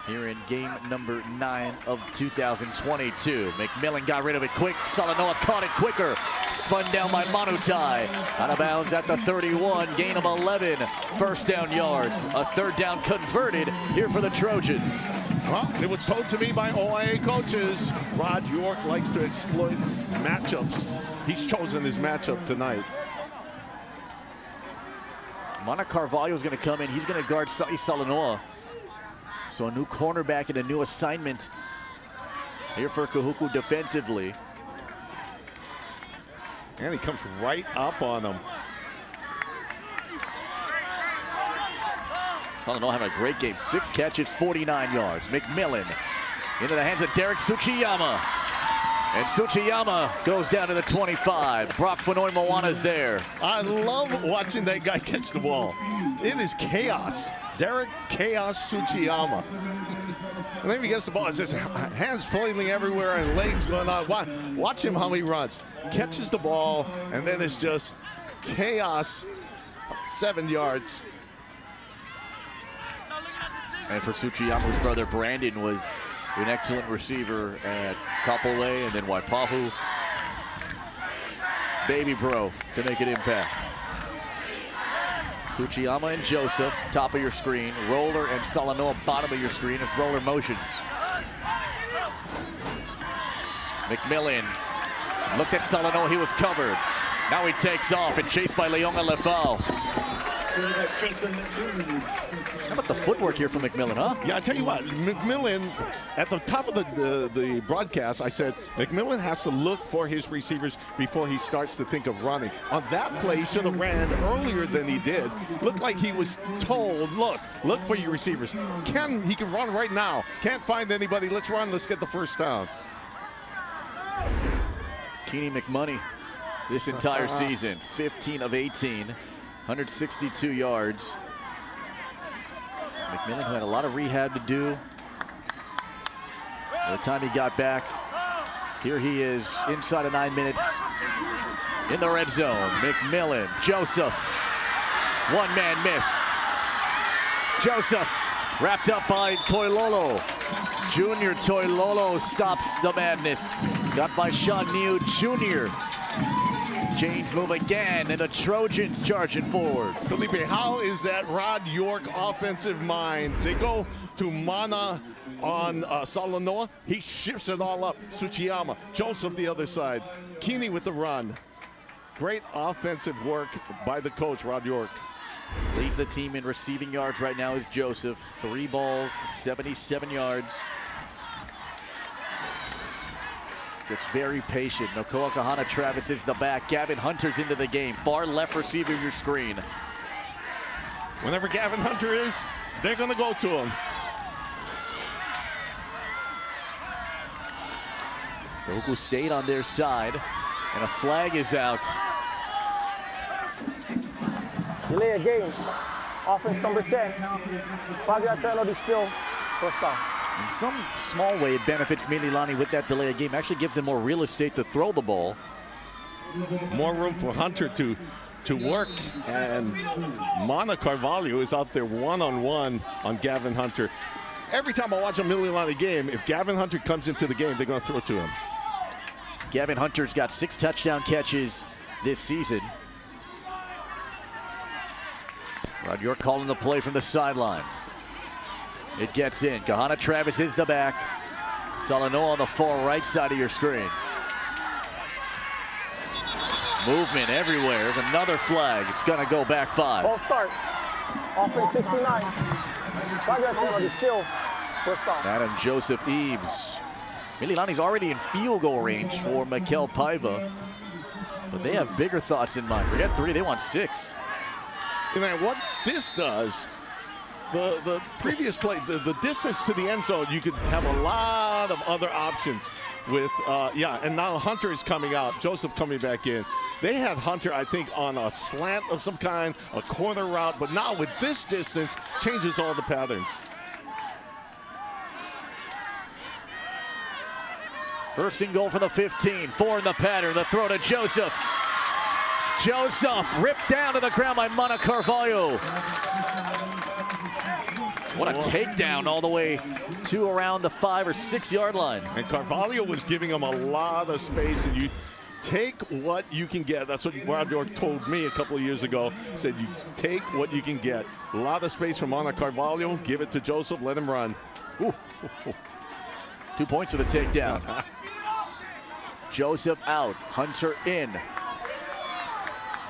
Here in game number 9 of 2022. McMillan got rid of it quick. Salanoa caught it quicker. Spun down by Manutai. Out of bounds at the 31. Gain of 11. First down yards. A third down converted here for the Trojans. Well, it was told to me by OIA coaches, Rod York likes to exploit matchups. He's chosen his matchup tonight. Mana Carvalho is going to come in. He's going to guard Sa'i Salanoa. So a new cornerback and a new assignment here for Kahuku defensively. And he comes right up on him. Salanoa having a great game. 6 catches, 49 yards. McMillan into the hands of Derek Tsuchiyama. And Tsuchiyama goes down to the 25. Brock Fanoi Moana's there. I love watching that guy catch the ball. It is chaos. Derek Chaos Tsuchiyama. And then he gets the ball. It's just hands flailing everywhere and legs going on. Watch him how he runs. Catches the ball, and then it's just chaos. 7 yards. And for Tsuchiyama's brother, Brandon was an excellent receiver at Kapolei and then Waipahu. Baby bro to make an impact. Tsuchiyama and Joseph, top of your screen. Roller and Salanoa, bottom of your screen as Roller motions. McMillan looked at Salanoa, he was covered. Now he takes off and chased by Leonga Lefau. How about the footwork here from McMillan, huh? Yeah, I tell you what, McMillan, at the top of the broadcast, I said, McMillan has to look for his receivers before he starts to think of running. On that play, he should have ran earlier than he did. Looked like he was told, look for your receivers. He can run right now. Can't find anybody. Let's run. Let's get the first down. Keeney McMoney this entire season, 15 of 18, 162 yards. McMillan, who had a lot of rehab to do. By the time he got back, here he is inside of 9 minutes in the red zone. McMillan, Joseph, one-man miss. Joseph wrapped up by Toilolo. Junior Toilolo stops the madness. Got by Sean New Jr. Chains move again, and the Trojans charging forward. Felipe, how is that Rod York offensive mind? They go to Mana on Salanoa. He shifts it all up. Tsuchiyama, Joseph the other side. Keeney with the run. Great offensive work by the coach, Rod York. Leads the team in receiving yards right now is Joseph. 3 balls, 77 yards. Just very patient. Nokoa Kahana Travis is the back. Gavin Hunter's into the game. Far left receiver your screen. Whenever Gavin Hunter is, they're going to go to him. Kahuku stayed on their side, and a flag is out. Delay a game. Offense number 10. 5-yard penalty still. First down. In some small way, it benefits Mililani with that delay of game. Actually gives them more real estate to throw the ball. More room for Hunter to work. And Mana Carvalho is out there one-on-one on Gavin Hunter. Every time I watch a Mililani game, if Gavin Hunter comes into the game, they're going to throw it to him. Gavin Hunter's got 6 touchdown catches this season. Rod York calling the play from the sideline. It gets in. Kahana Travis is the back. Salanoa on the far right side of your screen. Movement everywhere. There's another flag. It's going to go back 5. Ball start. Offense 69. 5-yard penalty still. First down. Adam Joseph Eaves. Mililani's already in field goal range for Mikel Paiva. But they have bigger thoughts in mind. Forget 3, they want 6. And then what this does, the previous play, the distance to the end zone, you could have a lot of other options with, and now Hunter is coming out, Joseph coming back in. They had Hunter, I think, on a slant of some kind, a corner route, but now with this distance, changes all the patterns. First and goal for the 15, 4 in the pattern, the throw to Joseph. Joseph ripped down to the ground by Mana Carvalho. What a takedown all the way to around the 5 or 6 yard line. And Carvalho was giving him a lot of space, and you take what you can get. That's what Rod York told me a couple of years ago. He said you take what you can get. A lot of space from Mana Carvalho. Give it to Joseph. Let him run. Ooh. 2 points for the takedown. Joseph out. Hunter in.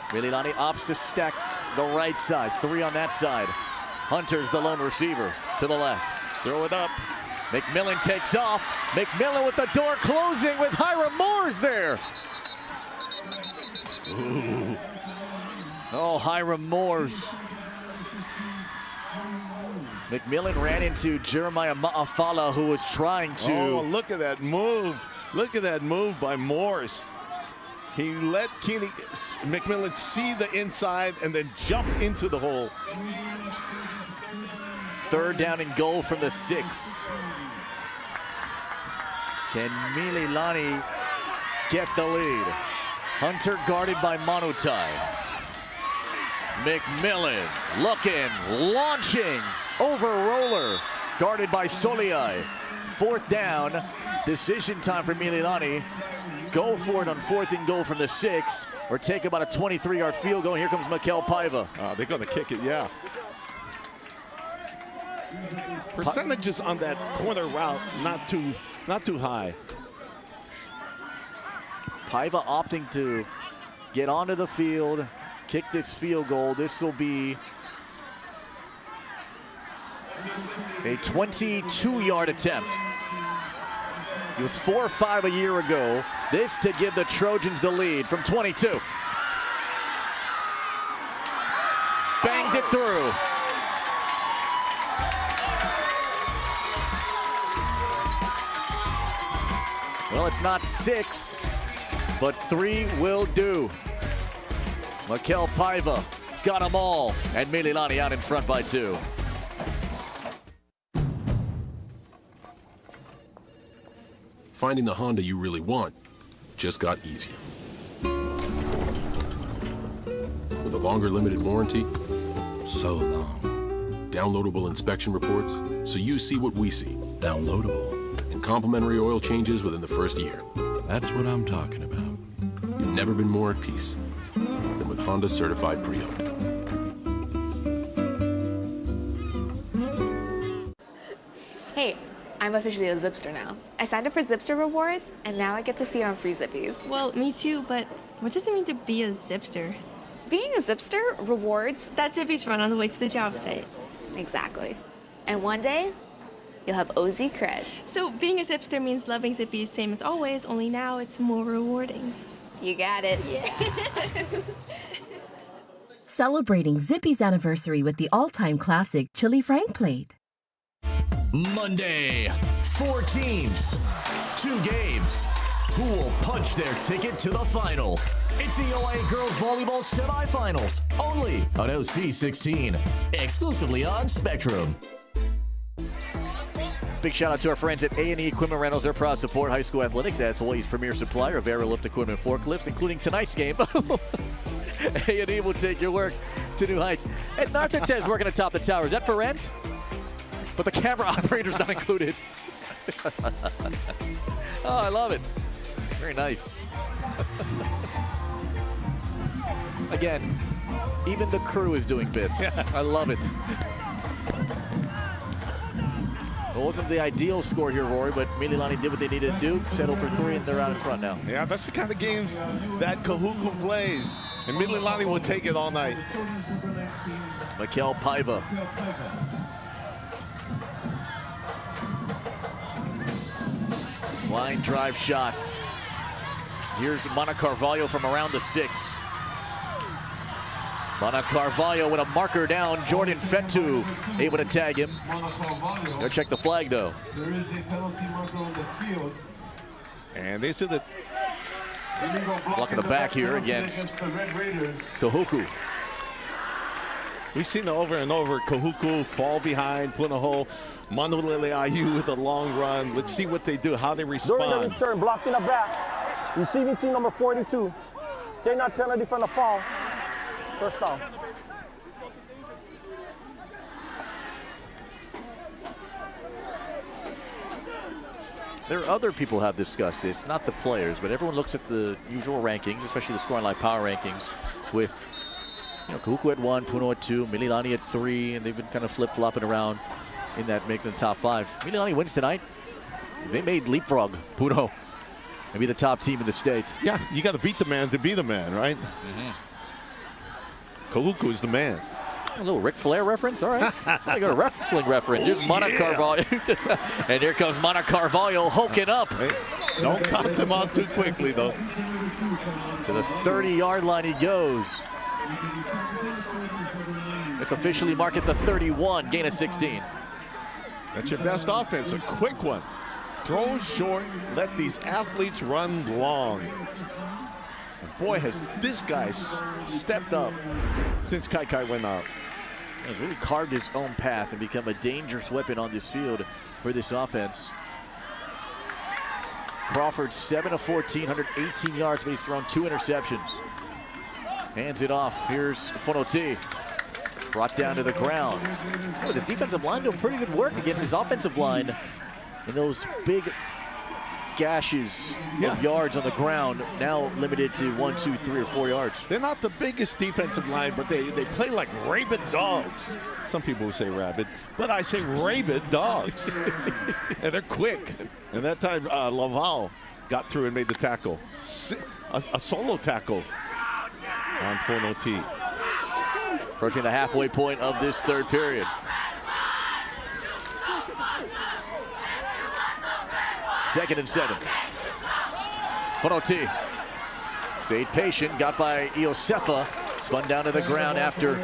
Mililani opts to stack the right side. 3 on that side. Hunter's the lone receiver to the left. Throw it up. McMillan takes off. McMillan with the door closing with Hiram Moores there. Ooh. Oh, Hiram Moores. McMillan ran into Jeremiah Ma'afala, who was trying to... Oh, look at that move. Look at that move by Moores. He let McMillan see the inside and then jump into the hole. 3rd down and goal from the 6. Can Mililani get the lead? Hunter guarded by Manutai. McMillan looking, launching, over roller, guarded by Soliai. 4th down, decision time for Mililani. Go for it on 4th and goal from the 6, or take about a 23-yard field goal. Here comes Mikel Paiva. They're going to kick it, yeah. Percentages on that corner route, not too high. Paiva opting to get onto the field, kick this field goal. This will be a 22-yard attempt. He was 4-5 a year ago. This to give the Trojans the lead from 22. Banged it through. Well, it's not 6, but 3 will do. Mikel Paiva got them all, and Mililani out in front by 2. Finding the Honda you really want just got easier. With a longer limited warranty, so long. Downloadable inspection reports, so you see what we see. Downloadable. And complimentary oil changes within the first year. That's what I'm talking about. You've never been more at peace than with Honda Certified Pre-Owned. Hey, I'm officially a Zipster now. I signed up for Zipster Rewards, and now I get to feed on free Zippies. Well, me too, but what does it mean to be a Zipster? Being a Zipster rewards... That Zippy's run on the way to the job site. Exactly. And one day, you'll have OZ cred. So being a Zipster means loving Zippy's same as always, only now it's more rewarding. You got it. Yeah. Celebrating Zippy's anniversary with the all-time classic Chili Frank Plate. Monday, 4 teams, 2 games. Who will punch their ticket to the final? It's the OIA Girls Volleyball Semifinals, only on OC16, exclusively on Spectrum. Big shout out to our friends at A&E Equipment Rentals. They're proud to support high school athletics as Hawaii's premier supplier of aerial equipment forklifts, including tonight's game. A&E will take your work to new heights. And Nartet's working atop the tower. Is that for rent? But the camera operator's not included. Oh, I love it. Very nice. Again, even the crew is doing bits. I love it. It wasn't the ideal score here, Rory, but Mililani did what they needed to do, settled for 3, and they're out in front now. Yeah, that's the kind of games that Kahuku plays, and Mililani will take it all night. Mikel Paiva. Line drive shot. Here's Mana Carvalho from around the 6. Mana Carvalho with a marker down. Jordan Fetu able to tag him. Go check the flag, though. There is a penalty marker on the field. And they said that. Blocking the back here against Kahuku. We've seen it over and over. Kahuku fall behind, put in a hole. Manulele Ayu with a long run. Let's see what they do, how they respond. During the return, blocked in the back. Receiving team number 42. Take that penalty from the foul. First down. There are other people who have discussed this, not the players, but everyone looks at the usual rankings, especially the scoring line power rankings, with Kahuku at 1, Puno at 2, Mililani at 3, and they've been kind of flip-flopping around in that mix in the top 5. Mililani wins tonight. They made leapfrog Puno, maybe the top team in the state. Yeah, you got to beat the man to be the man, right? Kahuku is the man. A little Ric Flair reference, all right. I got a wrestling reference. Here's Mana Carvalho. And here comes Mana Carvalho hulking up. Hey, don't count him out too quickly, though. To the 30-yard line he goes. It's officially marked at the 31, gain of 16. That's your best offense, a quick one. Throw short, let these athletes run long. And boy, has this guy stepped up since Kai Kai went out. He's really carved his own path and become a dangerous weapon on this field for this offense. Crawford 7 of 14, 118 yards, but he's thrown 2 interceptions. Hands it off. Here's Fonoti. Brought down to the ground. Oh, this defensive line doing pretty good work against his offensive line in those big gashes of yards on the ground, now limited to 1, 2, 3, or 4 yards. They're not the biggest defensive line, but they play like rabid dogs. Some people would say rabid, but I say rabid dogs. And they're quick. And that time, Laval got through and made the tackle. A solo tackle on Fonoti. Approaching the halfway point of this third period. Second and 7. Fonoti stayed patient, got by Iosefa, spun down to the ground after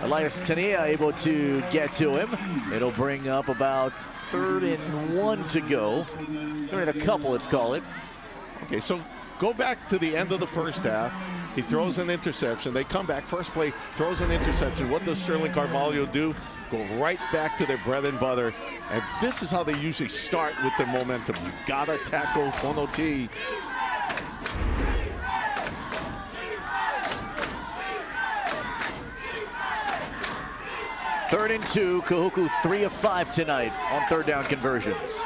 Elias Tania able to get to him. It'll bring up about 3rd and 1 to go. 3rd and a couple, let's call it. Okay, so go back to the end of the first half. He throws an interception. They come back. First play, throws an interception. What does Sterling Carvalho do? Go right back to their bread and butter. And this is how they usually start with their momentum. You gotta tackle Fonoti. 3rd and 2. Kahuku 3 of 5 tonight on 3rd down conversions.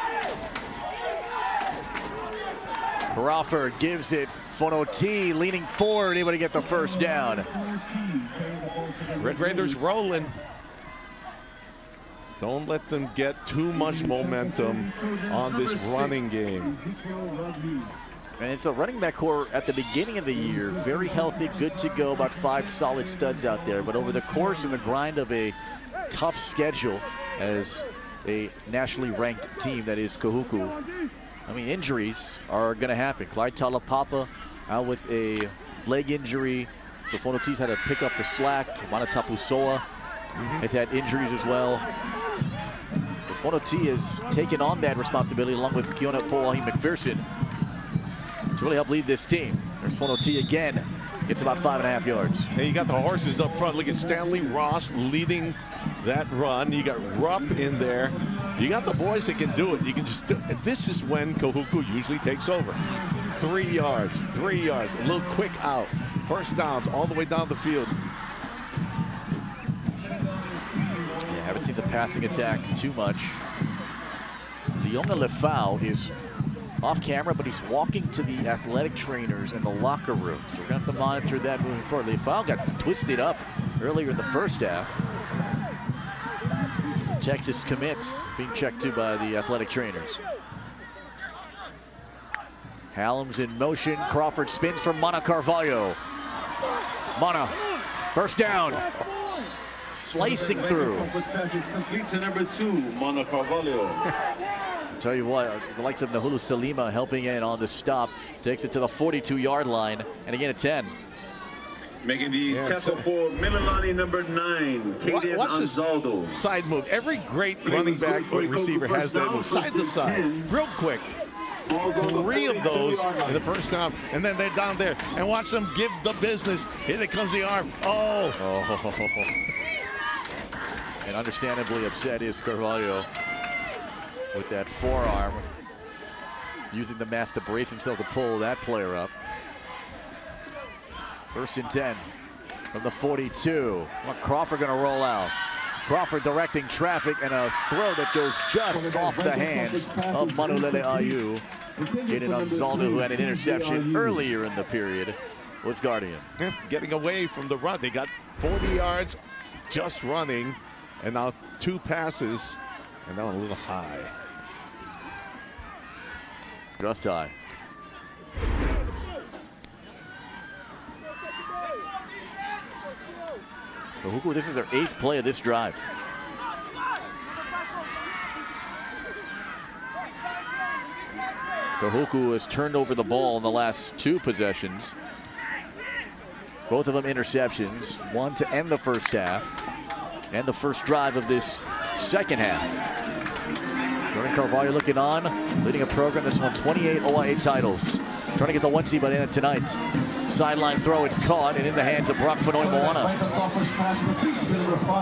Crawford gives it. Fonoti leaning forward, able to get the 1st down. Red Raiders rolling. Don't let them get too much momentum on this running game. And it's a running back core at the beginning of the year. Very healthy, good to go, about 5 solid studs out there. But over the course and the grind of a tough schedule as a nationally ranked team that is Kahuku, I mean, injuries are going to happen. Clyde Talapapa out with a leg injury. So Fonoti's had to pick up the slack. Manatapu Soa has had injuries as well. So Fonoti has taken on that responsibility along with Keona Poahi McPherson to really help lead this team. There's Fonoti again. Gets about 5.5 yards. Hey, you got the horses up front. Look at Stanley Ross leading that run. You got Rupp in there. You got the boys that can do it. You can just do it. This is when Kahuku usually takes over. 3 yards, 3 yards, a little quick out. 1st downs all the way down the field. Yeah, haven't seen the passing attack too much. Leona Lefau is off camera, but he's walking to the athletic trainers in the locker room. So we're going to have to monitor that moving forward. Lefau got twisted up earlier in the 1st half. The Texas commit being checked to by the athletic trainers. Hallam's in motion. Crawford spins from Mana Carvalho. Mana, 1st down. Slicing through. Complete to number 2, Mana Carvalho. Tell you what, the likes of Nahulu Salima helping in on the stop. Takes it to the 42-yard line, and again at 10. Making the tackle for Mililani, number 9, Kaden Anzaldo. Side move. Every great running back or receiver has that move. Side to side. Real quick. 3 of those in the 1st down, and then they're down there. And watch them give the business. Here it comes the arm. Oh. And understandably upset is Carvalho with that forearm, using the mass to brace himself to pull that player up. 1st and 10 from the 42. Crawford going to roll out. Crawford directing traffic, and a throw that goes just off the hands of Manulele Ayu. Jaden Anzaldo, who had an interception earlier in the period, was guarding him. Getting away from the run. They got 40 yards just running, and now 2 passes, and now a little high. Just high. Kahuku, this is their 8th play of this drive. Kahuku has turned over the ball in the last 2 possessions. Both of them interceptions. One to end the 1st half and the 1st drive of this 2nd half. Jordan Carvalho looking on, leading a program that's won 28 OIA titles. Trying to get the 1 seed by the end of tonight. Sideline throw, it's caught and in the hands of Brock Fanoi Moana.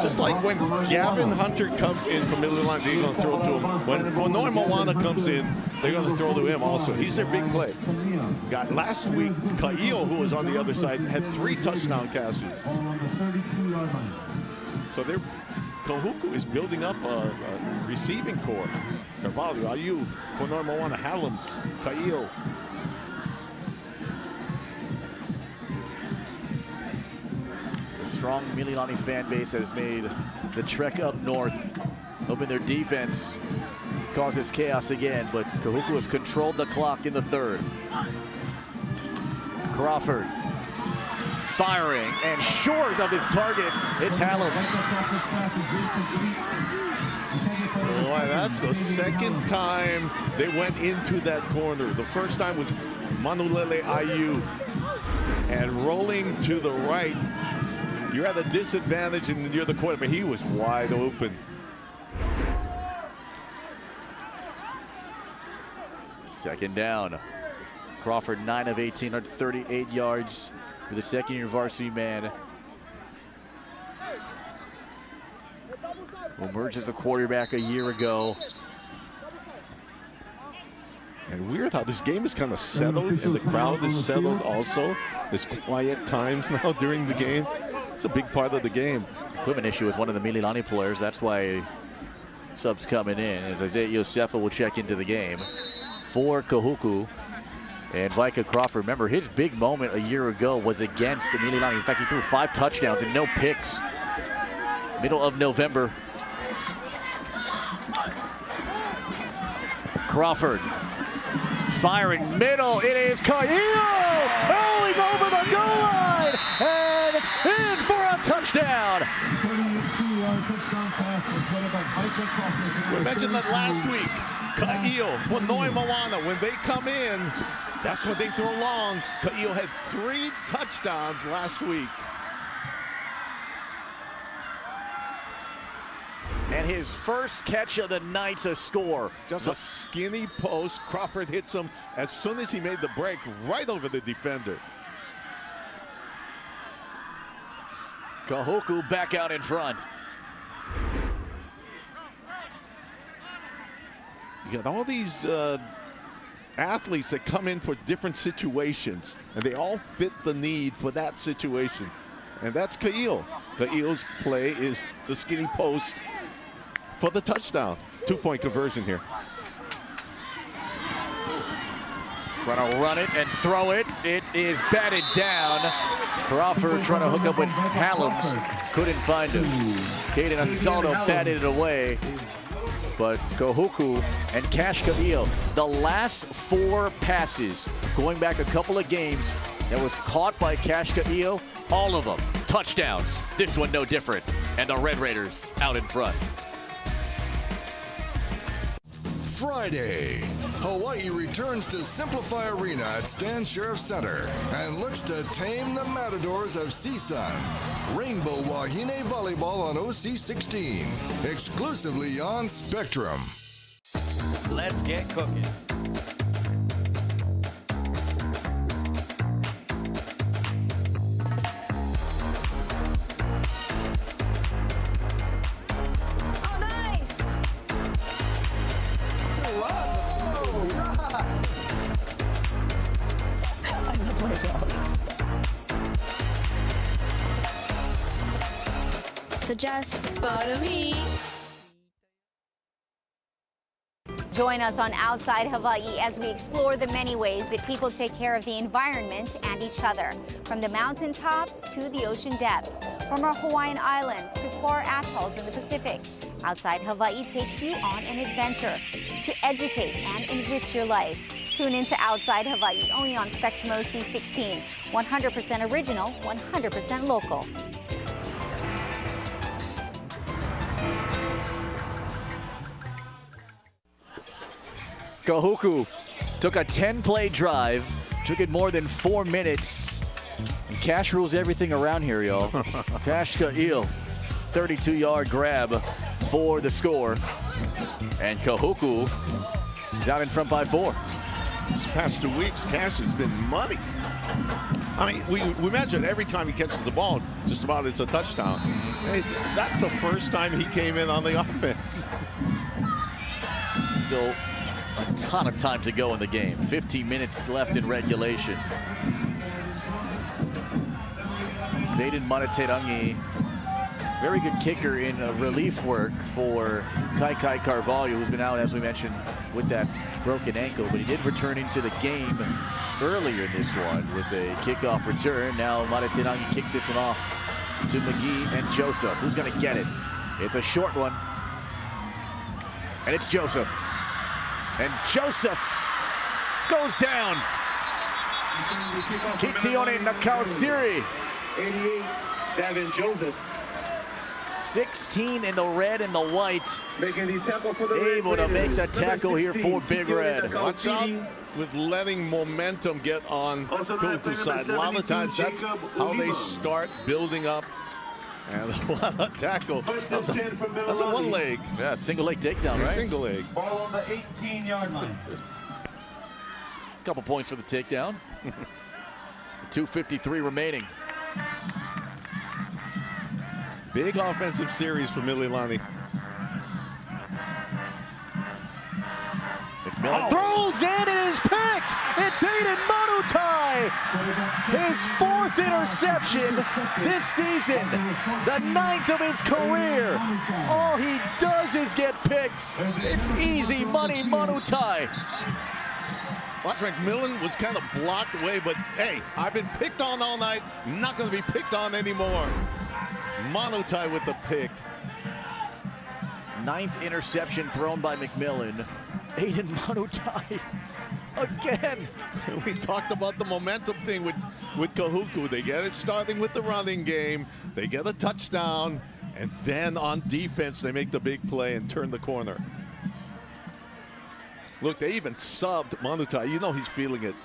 Just like when Gavin Hunter comes in from Mililani, they're going to throw to him. When Fanoi Moana comes in, they're going to throw to him also. He's their big play. Got last week, Ka'io, who was on the other side, had 3 touchdown catches. So Kahuku is building up a receiving core. Carvalho, Ayu, Fanoi Moana, Hallams, Ka'io. The strong Mililani fan base has made the trek up north, hoping their defense causes chaos again, but Kahuku has controlled the clock in the 3rd. Crawford firing, and short of his target, it's Hallams. Boy, that's the 2nd time they went into that corner. The 1st time was Manulele Ayu, and rolling to the right. You're at a disadvantage and you're the quarterback. He was wide open. Second down. Crawford 9 of 18, 138 yards for the second-year varsity man. Who emerged as a quarterback a year ago. And weird how this game is kind of settled and the crowd is settled also. There's quiet times now during the game. It's a big part of the game. Equipment issue with one of the Mililani players. That's why subs coming in, as Isaiah Yosefa will check into the game for Kahuku. And Vika Crawford, remember his big moment a year ago was against the Mililani. In fact, he threw 5 touchdowns and no picks. Middle of November. Crawford firing middle. It is Kahuku. Oh, he's over the goal line and in for a touchdown. We mentioned that last week. Kahuku for Noi Moana, when they come in, that's when they throw long. Kahuku had 3 touchdowns last week. And his first catch of the night's a score. Just a skinny post. Crawford hits him as soon as he made the break right over the defender. Kahuku back out in front. You got all these athletes that come in for different situations, and they all fit the need for that situation. And that's Kahuku. Kahuku's play is the skinny post for the touchdown. 2-point conversion here. Trying to run it and throw it. It is batted down. Crawford trying to hook up with Hallams. Couldn't find him. Caden Ansaldo batted it away. But Kahuku and Cash Kahuku, the last 4 passes going back a couple of games that was caught by Cash Kahuku, all of them touchdowns. This one no different. And the Red Raiders out in front. Friday, Hawaii returns to Simplify Arena at Stan Sheriff Center and looks to tame the Matadors of CSUN. Rainbow Wahine Volleyball on OC16, exclusively on Spectrum. Let's get cooking. So just follow me. Join us on Outside Hawaii as we explore the many ways that people take care of the environment and each other. From the mountaintops to the ocean depths, from our Hawaiian islands to far atolls in the Pacific. Outside Hawaii takes you on an adventure to educate and enrich your life. Tune into Outside Hawaii only on Spectrum OC16. 100% original, 100% local. Kahuku took a 10-play drive, took it more than 4 minutes. And Cash rules everything around here, y'all. Cash Kahuku, 32-yard grab for the score. And Kahuku is out in front by 4. These past 2 weeks, Cash has been money. I mean, we imagine every time he catches the ball, just about it's a touchdown. Hey, that's the first time he came in on the offense. Still a ton of time to go in the game. 15 minutes left in regulation. Zayden Manaterangi, very good kicker in relief work for Kai Carvalho, who's been out, as we mentioned, with that broken ankle, but he did return into the game earlier in this one with a kickoff return. Now Manaterangi kicks this one off to McGee and Joseph. Who's going to get it? It's a short one, and it's Joseph. And Joseph goes down. Kitione Nakawasiri. 88, Davin Joseph. 16 in the red and the white. Making the tackle for the able to make the tackle here for Big Red. Watch out with letting momentum get on Kahuku's side. A lot of times that's how they start building up. And a lot of tackle. That's a one leg. Yeah, single leg takedown, right? Single leg. Ball on the 18-yard line. Couple points for the takedown. 2:53 remaining. Big offensive series for Mililani. McMillan throws in, it is picked, It's Aiden Manutai, his 4th interception this season, the 9th of his career. All he does is get picks. It's easy money, Manutai. Watch, McMillan was kind of blocked away, but hey, I've been picked on all night. I'm not going to be picked on anymore. Manutai with the pick. 9th interception thrown by McMillan. Aiden Manutai again. We talked about the momentum thing with Kahuku. They get it starting with the running game. They get a touchdown, and then on defense, they make the big play and turn the corner. Look, they even subbed Manutai. You know he's feeling it.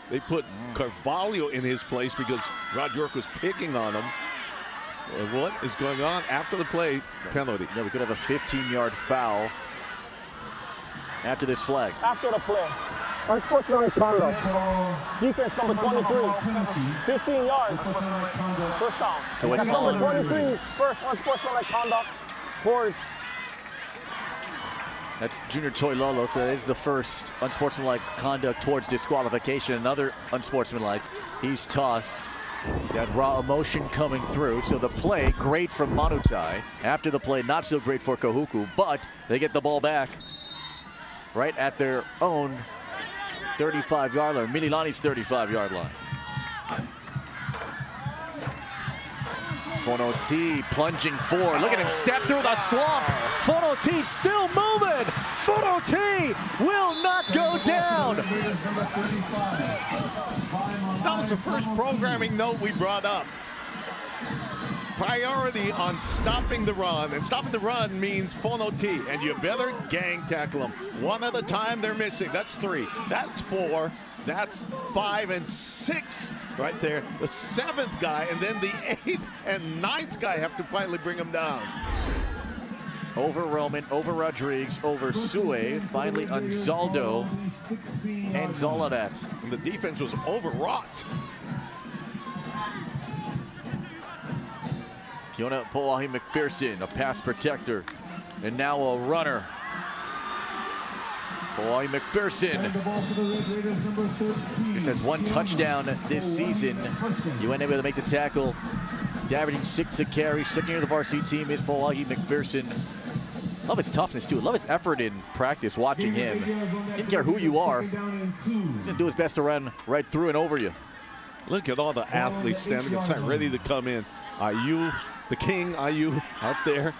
They put Carvalho in his place because Rod York was picking on him. What is going on after the play? Penalty. Yeah, we could have a 15-yard foul after this flag. After the play, unsportsmanlike conduct. Defense number 23, 15 yards, first down. So That's number 23's first unsportsmanlike conduct towards. That's Junior Toilolo, so that is the first unsportsmanlike conduct towards disqualification. Another unsportsmanlike. He's tossed. That raw emotion coming through. So the play, great from Manutai. After the play, not so great for Kahuku, but they get the ball back right at their own 35-yard line. Mililani's 35-yard line. Fonoti plunging forward. Look at him step through the swamp. Fonoti still moving. Fonoti will not go down. That was the first programming note we brought up. Priority on stopping the run, and stopping the run means Fonoti, and you better gang tackle them. One at a time, they're missing. That's 3. That's 4. That's 5 and 6 right there. The 7th guy, and then the 8th and 9th guy have to finally bring him down. Over Roman, over Rodriguez, over Sue, finally Anzaldo and Zoladat. And the defense was overwrought. Kiona Poahi McPherson, a pass protector, and now a runner. Poahi McPherson. This has 1 touchdown this season. He went able to make the tackle. He's averaging 6 a carry. Second year of the varsity team is Poahi McPherson. Love his toughness too. Love his effort in practice watching him. Didn't care who you are. He's gonna do his best to run right through and over you. Look at all the athletes standing aside, ready to come in. Ayu, the king, Ayu out there.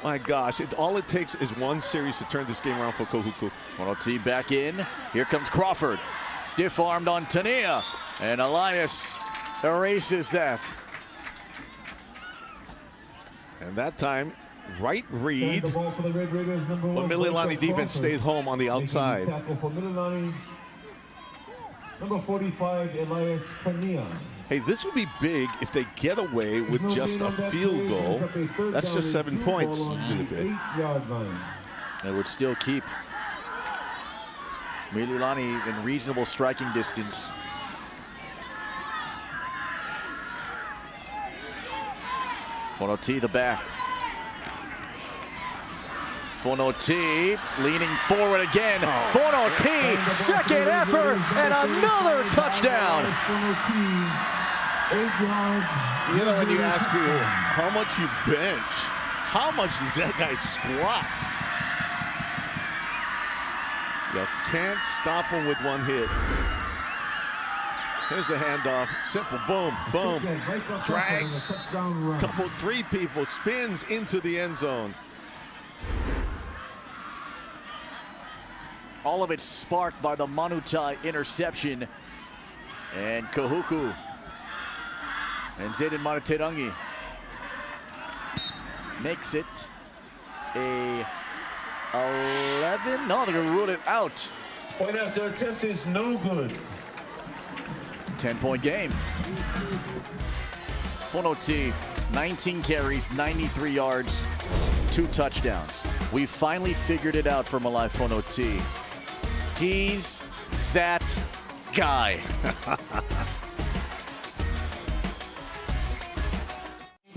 My gosh, all it takes is one series to turn this game around for Kahuku. Fonoti back in. Here comes Crawford. Stiff-armed on Tania. And Elias erases that. And that time, right read. But Mililani defense stayed home on the outside. Number 45, Elias Tania. Hey, this would be big if they get away with just a field goal. That's just 7 points. Really big. It would still keep Mililani in reasonable striking distance. Fonoti the back. Fonoti leaning forward again. Fonoti, second effort, and another touchdown. You know, when you ask people how much you bench, how much does that guy squat? You can't stop him with one hit. Here's the handoff. Simple, boom, boom. Drags, couple, 3 people, spins into the end zone. All of it sparked by the Manutai interception. And Kahuku and Zayden Maraterangi makes it a 11. No, they're gonna rule it out. Point after attempt is no good. 10-point game. Fonoti, 19 carries, 93 yards, 2 touchdowns. We finally figured it out for Malai Fonoti. He's that guy.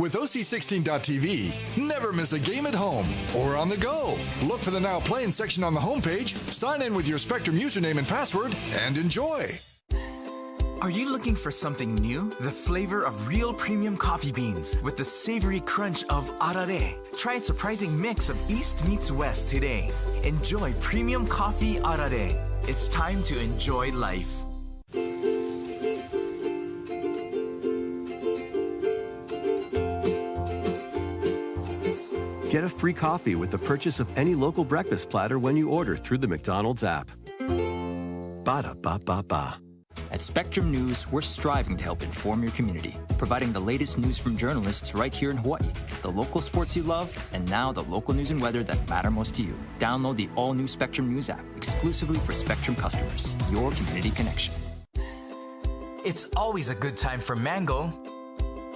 With OC16.TV, never miss a game at home or on the go. Look for the Now Playing section on the homepage, sign in with your Spectrum username and password, and enjoy. Are you looking for something new? The flavor of real premium coffee beans with the savory crunch of arare. Try a surprising mix of East meets West today. Enjoy premium coffee arare. It's time to enjoy life. Get a free coffee with the purchase of any local breakfast platter when you order through the McDonald's app. Ba-da-ba-ba-ba. At Spectrum News, we're striving to help inform your community, providing the latest news from journalists right here in Hawaii, the local sports you love, and now the local news and weather that matter most to you. Download the all-new Spectrum News app exclusively for Spectrum customers. Your community connection. It's always a good time for mango.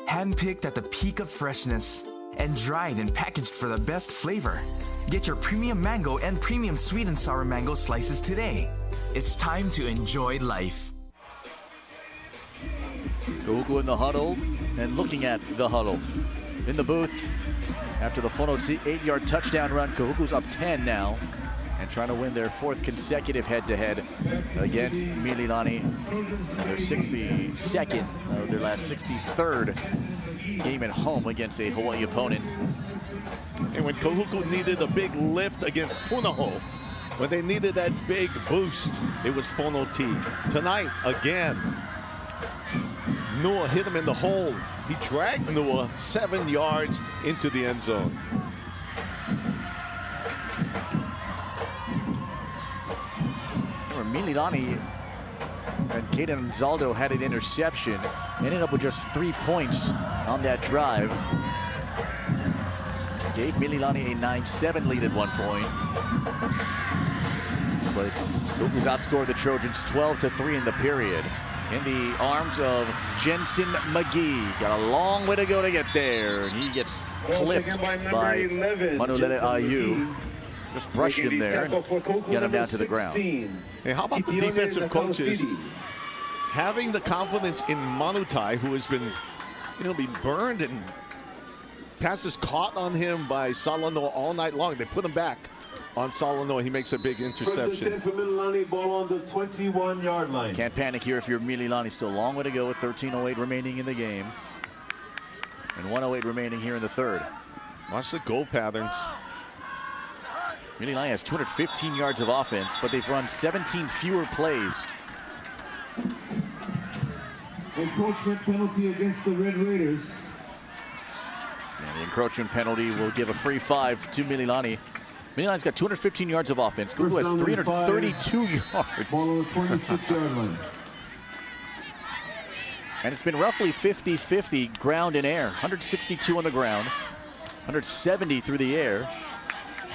Handpicked at the peak of freshness and dried and packaged for the best flavor. Get your premium mango and premium sweet and sour mango slices today. It's time to enjoy life. Kahuku in the huddle and looking at the huddle. In the booth, after the Fono 8-yard touchdown run, Kahuku's up 10 now and trying to win their 4th consecutive head-to-head against Mililani. And their 62nd, their last 63rd game at home against a Hawaii opponent. And when Kahuku needed a big lift against Punahou, when they needed that big boost, it was Fono T. Tonight, again, Nua hit him in the hole. He dragged Nua 7 yards into the end zone. Mililani and Kaden Zaldo had an interception. Ended up with just 3 points on that drive. Gave Mililani a 9-7 lead at one point. But Kahuku's outscored the Trojans 12-3 in the period. In the arms of Jensen McGee. Got a long way to go to get there. And he gets clipped by Manulele Ayu. Just brushed him there and got him down to the ground. Hey, how about the defensive coaches having the confidence in Manutai, who has been, been burned and passes caught on him by Salanoa all night long. They put him back on Salanoa. He makes a big interception. For Mililani, ball on the 21-yard line. Can't panic here if you're Mililani. Still a long way to go with 13:08 remaining in the game. And 1:08 remaining here in the third. Watch the goal patterns. Mililani has 215 yards of offense, but they've run 17 fewer plays. Encroachment penalty against the Red Raiders. And the encroachment penalty will give a free 5 to Mililani. Mililani's got 215 yards of offense. Kahuku has 332 yards. Ball on the 26-yard line. And it's been roughly 50-50 ground and air. 162 on the ground, 170 through the air.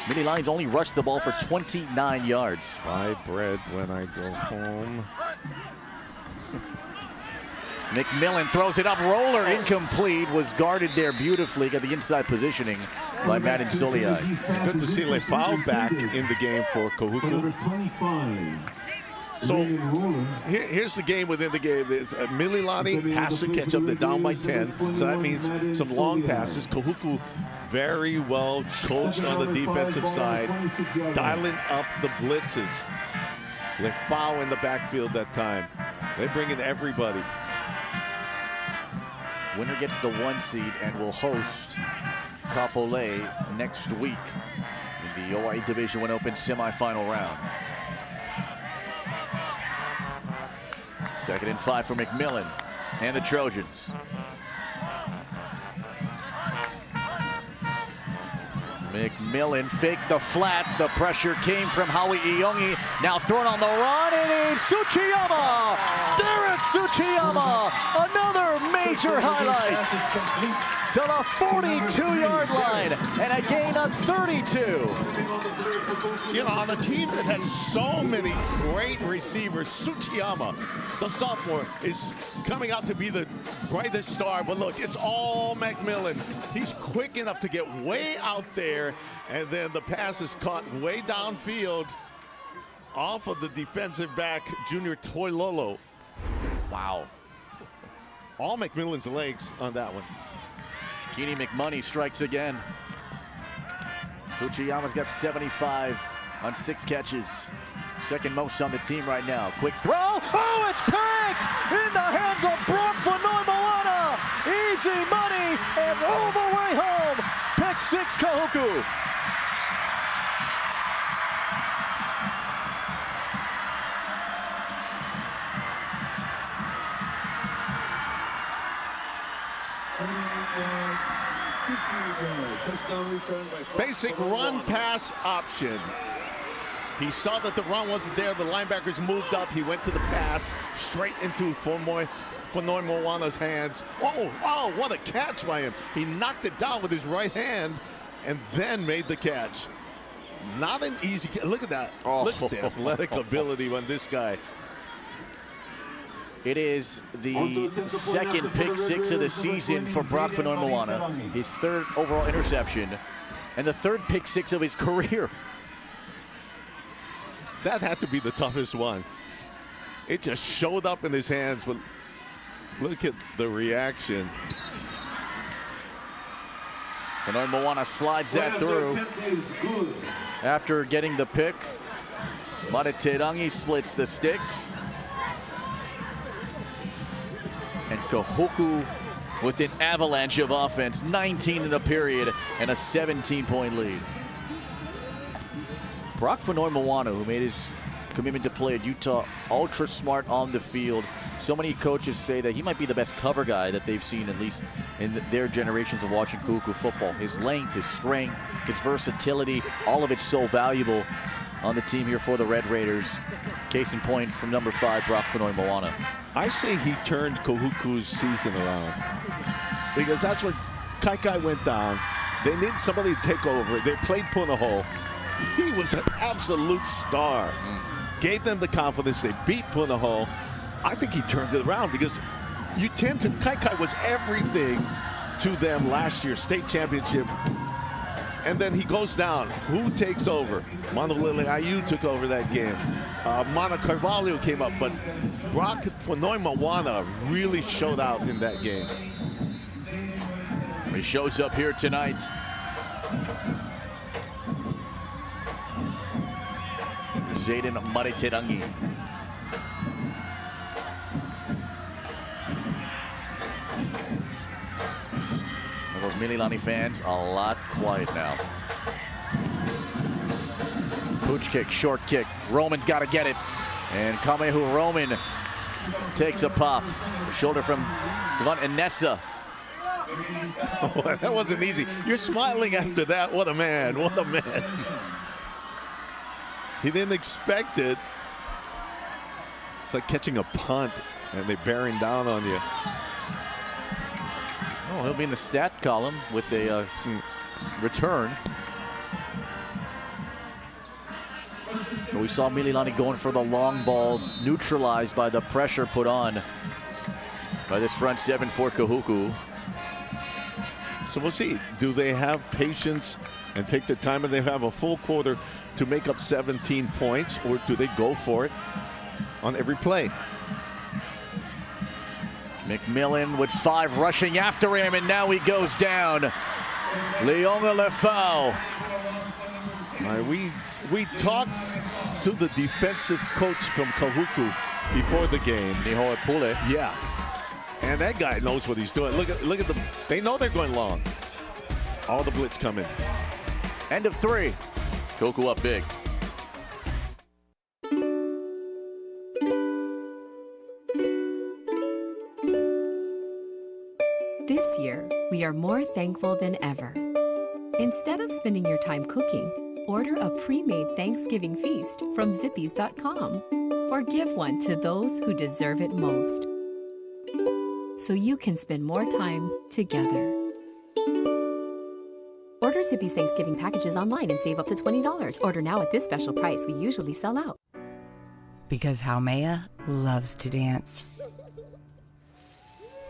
Mililani's only rushed the ball for 29 yards. Buy bread when I go home. McMillan throws it up, roller incomplete, was guarded there beautifully, got the inside positioning by Madden Soliai. Good to see Lefau back in the game for Kahuku. So here's the game within the game. It's Mililani has to catch up. They're down by 10, so that means some long passes. Kahuku very well coached on the defensive side, dialing up the blitzes. Lefau in the backfield that time. They bring in everybody. Winner gets the 1 seed and will host Kapolei next week in the OIE Division I Open semifinal round. 2nd and 5 for McMillan and the Trojans. McMillan faked the flat. The pressure came from Howie Iongi. Now thrown on the run, and it's Tsuchiyama! Derek Tsuchiyama! Another major highlight to the 42-yard line, and a gain of 32. On a team that has so many great receivers, Tsuchiyama, the sophomore, is coming out to be the brightest star. But look, it's all McMillan. He's quick enough to get way out there, and then the pass is caught way downfield off of the defensive back, Junior Toilolo. Wow. All McMillan's legs on that one. Keeney McMoney strikes again. Fujiyama's got 75 on 6 catches. Second most on the team right now. Quick throw. Oh, it's picked in the hands of Brock Moana. Easy money and all the way home. Pick 6, Kahuku. Basic run-pass option. He saw that the run wasn't there. The linebackers moved up. He went to the pass straight into Fonoi Moana's hands. Oh, what a catch by him. He knocked it down with his right hand and then made the catch. Not an easy catch. Look at that. Look at the athletic ability on this guy. It is the second pick 6 of the season for Brock Moana. His 3rd overall interception and the 3rd pick 6 of his career. That had to be the toughest one. It just showed up in his hands, but look at the reaction. Moana slides that through. After getting the pick, Mariterangi splits the sticks. And Kahuku with an avalanche of offense, 19 in the period and a 17-point lead. Brock Moana, who made his commitment to play at Utah, ultra smart on the field. So many coaches say that he might be the best cover guy that they've seen, at least in their generations of watching Kahuku football. His length, his strength, his versatility, all of it's so valuable on the team here for the Red Raiders. Case in point from number 5, Brock Moana. I say he turned Kahuku's season around, because that's when Kaikai went down. They needed somebody to take over. They played Punahou. He was an absolute star. Gave them the confidence. They beat Punahou. I think he turned it around, because Kaikai was everything to them last year, state championship. And then he goes down. Who takes over? Manolele Ayu took over that game. Mana Carvalho came up, but Brock Moana really showed out in that game. He shows up here tonight. Jaden Mariterangi. Those Mililani fans, a lot quiet now. Pooch kick, short kick. Roman's got to get it. And Kamehu Roman takes a pop. Shoulder from Devon Inessa. Oh, that wasn't easy. You're smiling after that. What a man. What a man. He didn't expect it. It's like catching a punt and they bearing down on you. Oh, he'll be in the stat column with a return. So we saw Mililani going for the long ball, neutralized by the pressure put on by this front 7 for Kahuku. So we'll see. Do they have patience and take the time, and they have a full quarter to make up 17 points, or do they go for it on every play? McMillan with 5 rushing after him, and now he goes down. Leonga Lefau. We talked to the defensive coach from Kahuku before the game. Nihoa Pule. Yeah. And that guy knows what he's doing. Look at them. They know they're going long. All the blitz coming. End of 3. Kahuku up big. This year, we are more thankful than ever. Instead of spending your time cooking, order a pre-made Thanksgiving feast from Zippy's.com, or give one to those who deserve it most, so you can spend more time together. Order Zippy's Thanksgiving packages online and save up to $20. Order now at this special price. We usually sell out. Because Haumea loves to dance.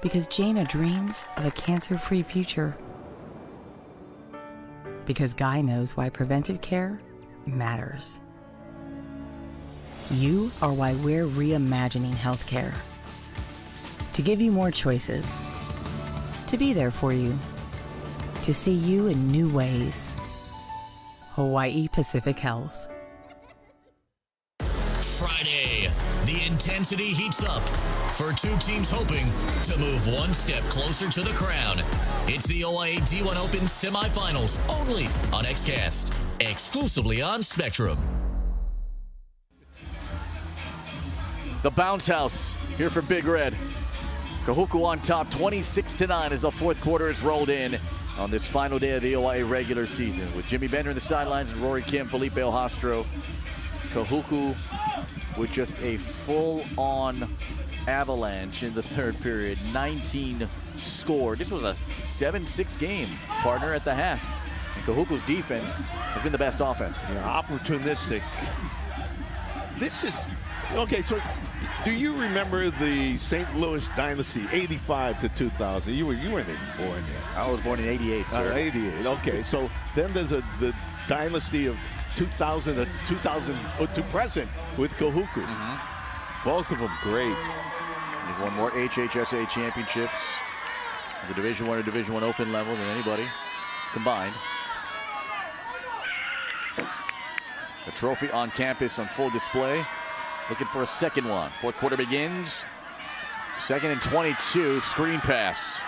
Because Jaina dreams of a cancer-free future. Because Guy knows why preventive care matters. You are why we're reimagining healthcare. To give you more choices. To be there for you. to see you in new ways. Hawaii Pacific Health. Friday, the intensity heats up for two teams hoping to move one step closer to the crown. It's the OIA D1 Open semifinals only on XCast, exclusively on Spectrum. The bounce house here for Big Red. Kahuku on top 26-9 as the fourth quarter is rolled in on this final day of the OIA regular season. With Jimmy Bender in the sidelines and Rory Kim, Felipe Ojastro. Kahuku with just a full-on avalanche in the third period. 19 scored. This was a 7-6 game, partner, at the half. And Kahuku's defense has been the best offense. Yeah, opportunistic. This is, okay, so do you remember the St. Louis dynasty, 85 to 2000? You weren't even born yet. I was born in 88, sir. 88, okay. So then there's the dynasty of 2000 to present with Kahuku. Both of them great. They've won more HHSA championships at the Division I or Division I Open level than anybody combined. The trophy on campus on full display. Looking for a second one. Fourth quarter begins. 2nd and 22. Screen pass.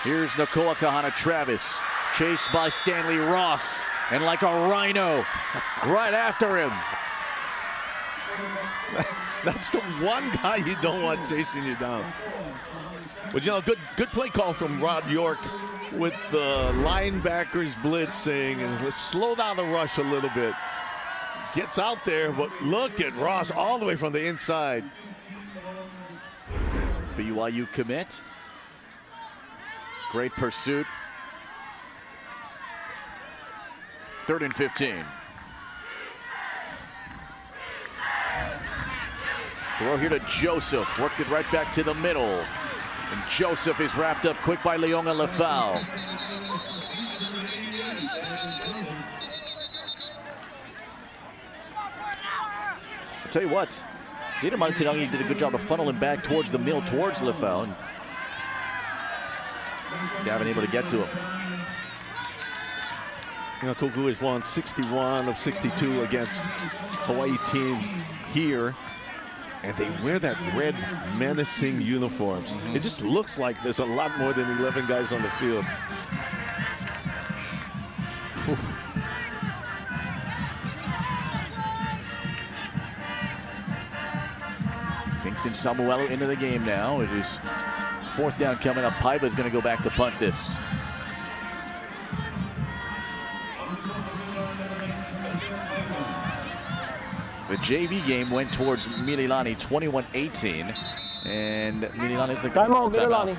Here's Nakoa Kahana-Travis. Chased by Stanley Ross. And like a rhino, right after him. That's the one guy you don't want chasing you down. But you know, good play call from Rod York with the linebackers blitzing, and let's slow down the rush a little bit. Gets out there, but look at Ross all the way from the inside. BYU commit. Great pursuit. 3rd and 15. Throw here to Joseph. Worked it right back to the middle. And Joseph is wrapped up quick by Leonga Lefau. I'll tell you what, Dieter Mantirangi did a good job of funneling back towards the middle, towards Lefau. And Gavin able to get to him. You know, Kahuku has won 61 of 62 against Hawaii teams here, and they wear that red menacing uniforms. It just looks like there's a lot more than 11 guys on the field. Kingston Samuelu into the game now. It is 4th down coming up. Paiva is going to go back to punt this. The JV game went towards Mililani 21-18. And Mililani looks like timeout, Mililani.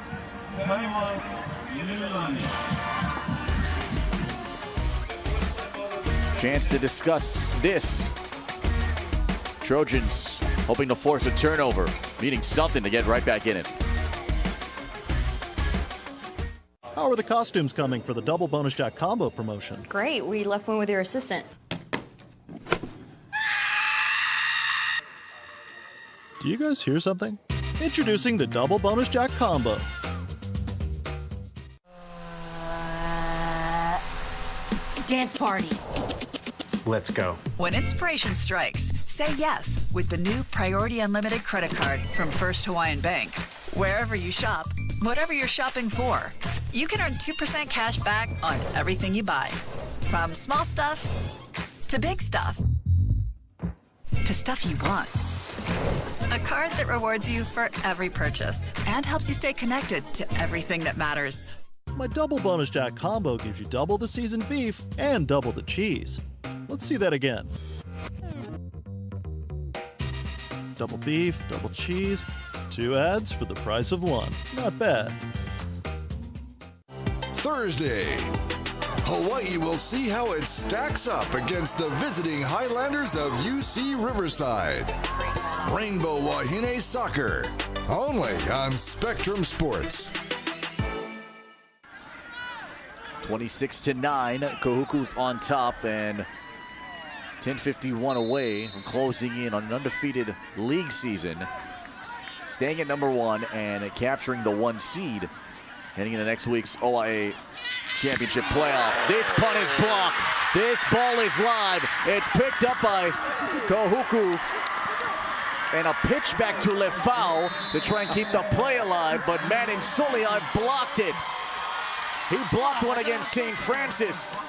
Chance to discuss this. Trojans hoping to force a turnover, needing something to get right back in it. How are the costumes coming for the double bonus jack combo promotion? Great, we left one with your assistant. Do you guys hear something? Introducing the double bonus jack combo. Dance party. Let's go. When inspiration strikes, say yes with the new Priority Unlimited credit card from First Hawaiian Bank. Wherever you shop, whatever you're shopping for, you can earn 2% cash back on everything you buy. From small stuff to big stuff to stuff you want. A card that rewards you for every purchase and helps you stay connected to everything that matters. My double bonus jack combo gives you double the seasoned beef and double the cheese. Let's see that again. Double beef, double cheese, 2 ads for the price of 1. Not bad. Thursday, Hawaii will see how it stacks up against the visiting Highlanders of UC Riverside. Rainbow Wahine Soccer, only on Spectrum Sports. 26-9, Kahuku's on top, and 10:51 away from closing in on an undefeated league season, staying at number 1 and capturing the 1 seed Heading into next week's OIA Championship playoffs. This punt is blocked. This ball is live. It's picked up by Kahuku. And a pitch back to Lefau to try and keep the play alive, but Manin Soliai blocked it. He blocked one against St. Francis.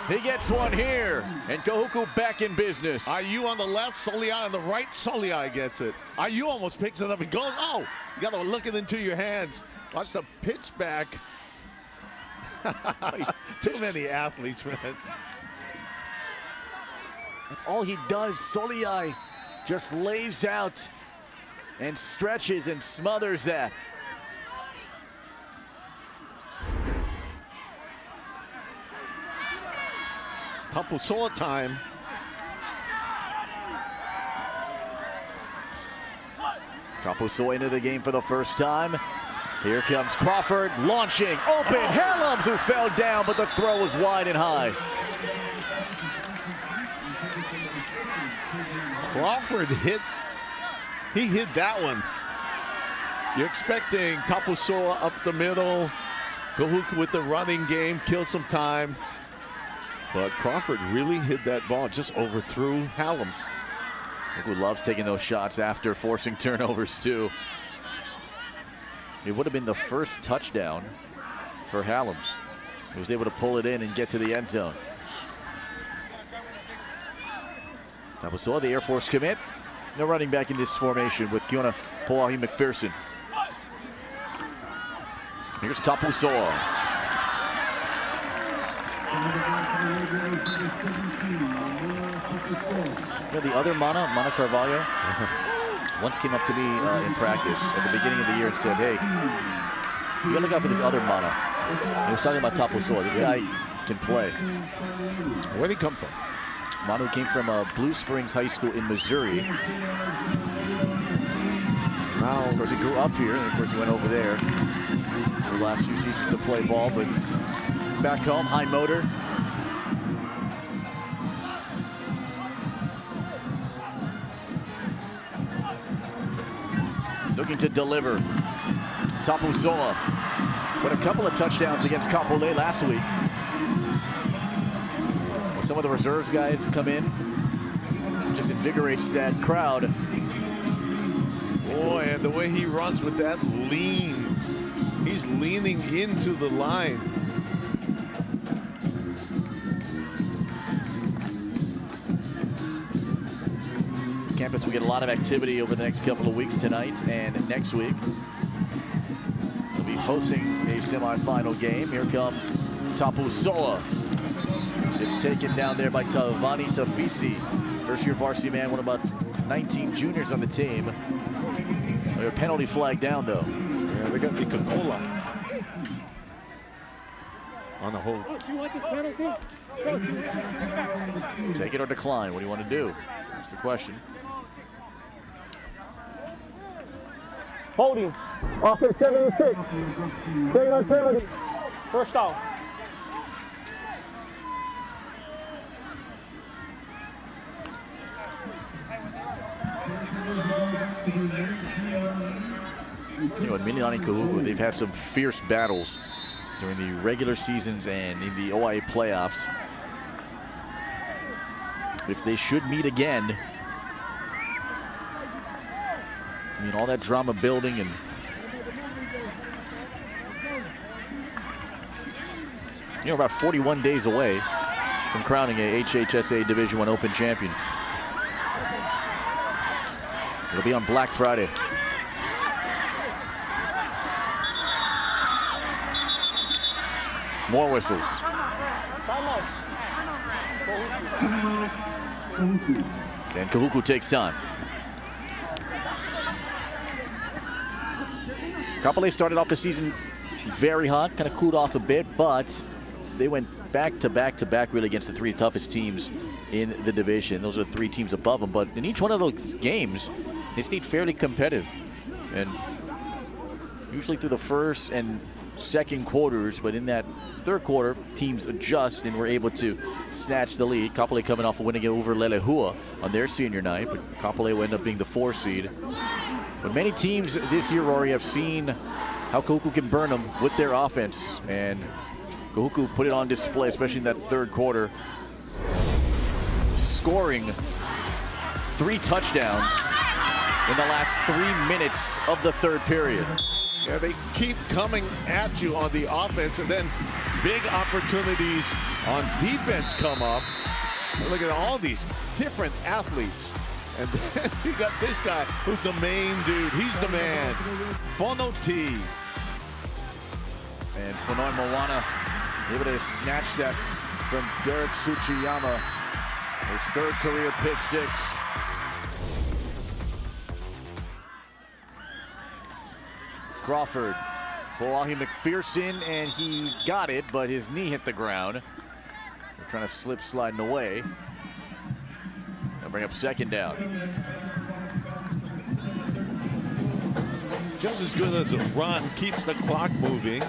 He gets one here, and Kahuku back in business. IU on the left, Soliai on the right. Soliai gets it. IU almost picks it up and goes. Oh, you got to look it into your hands. Watch the pitch back. Too many athletes, man. That's all he does. Soliai just lays out and stretches and smothers that. Tapusoa time. Tapusoa into the game for the first time. Here comes Crawford launching, open, Helms who fell down, but the throw was wide and high. Crawford hit that one. You're expecting Tapusoa up the middle, Kahuku with the running game, kill some time. But Crawford really hit that ball, just overthrew Helms. Kahuku loves taking those shots after forcing turnovers too. It would have been the first touchdown for Helms. He was able to pull it in and get to the end zone. Tapusoa, the Air Force commit. No running back in this formation with Kiona Poahi McPherson. Here's Tapusoa. You know, the other Mana Carvalho, once came up to me in practice at the beginning of the year and said, hey, you gotta look out for this other Mana. He was talking about Tapusoa. This guy can play. Where'd he come from? Manu came from Blue Springs High School in Missouri. Now, of course, he grew up here, and of course, he went over there for the last few seasons to play ball, but back home, high motor. Looking to deliver. Tapusoa with a couple of touchdowns against Kapolei last week. Some of the reserves guys come in, just invigorates that crowd. Boy, and the way he runs with that lean, he's leaning into the line. This campus will get a lot of activity over the next couple of weeks tonight and next week. We'll be hosting a semifinal game. Here comes Tapusoa. It's taken down there by Tavani Tafisi. First-year varsity man, one of about 19 juniors on the team. A penalty flag down, though. Yeah, they got the Coca-Cola on the hold. Take it or decline. What do you want to do? That's the question. Holding. Offense 76. Second on penalty. First down. You know, in Mililani and Kahuku, they've had some fierce battles during the regular seasons and in the OIA playoffs. If they should meet again, I mean, all that drama building and you know, about 41 days away from crowning a HHSA Division I Open champion. It'll be on Black Friday. More whistles. And Kahuku takes time. Kapolei started off the season very hot, kind of cooled off a bit, but they went back to back really against the three toughest teams in the division. Those are three teams above them, but in each one of those games, they stayed fairly competitive. And usually through the first and second quarters, but in that third quarter, teams adjust and were able to snatch the lead. Kapolei coming off a win over Lelehua on their senior night, but Kapolei will end up being the 4 seed. But many teams this year, Rory, have seen how Kahuku can burn them with their offense. And Kahuku put it on display, especially in that third quarter, scoring 3 touchdowns in the last 3 minutes of the third period. Yeah, they keep coming at you on the offense, and then big opportunities on defense come up. Look at all these different athletes. And then you got this guy who's the main dude. He's the man. Fono T. And Fonoy Moana able to snatch that from Derek Tsuchiyama. His 3rd career pick 6. Crawford, Boahi McPherson, and he got it, but his knee hit the ground. They're trying to slip sliding away. They'll bring up 2nd down. Just as good as a run, keeps the clock moving.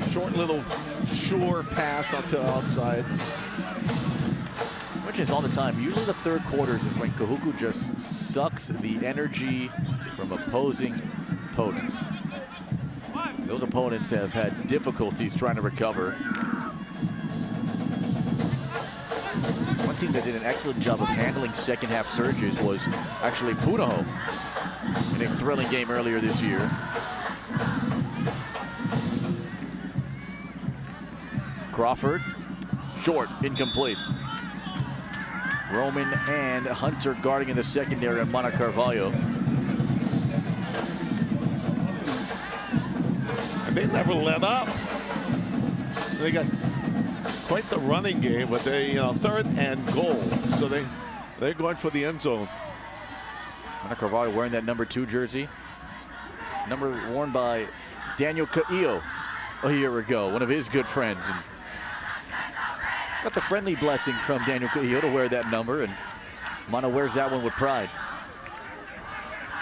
Short little sure pass up to the outside. Which is all the time. Usually the third quarters is when Kahuku just sucks the energy from opposing opponents. Those opponents have had difficulties trying to recover. One team that did an excellent job of handling second half surges was actually Punahou in a thrilling game earlier this year. Crawford, short, incomplete. Roman and Hunter guarding in the secondary on Mana Carvalho. And they never let up. They got quite the running game, but they, 3rd and goal. So they're going for the end zone. Mana Carvalho wearing that number 2 jersey. Number worn by Daniel Caillo a year ago, one of his good friends. And got the friendly blessing from Daniel Caillo to wear that number, and Mana wears that one with pride.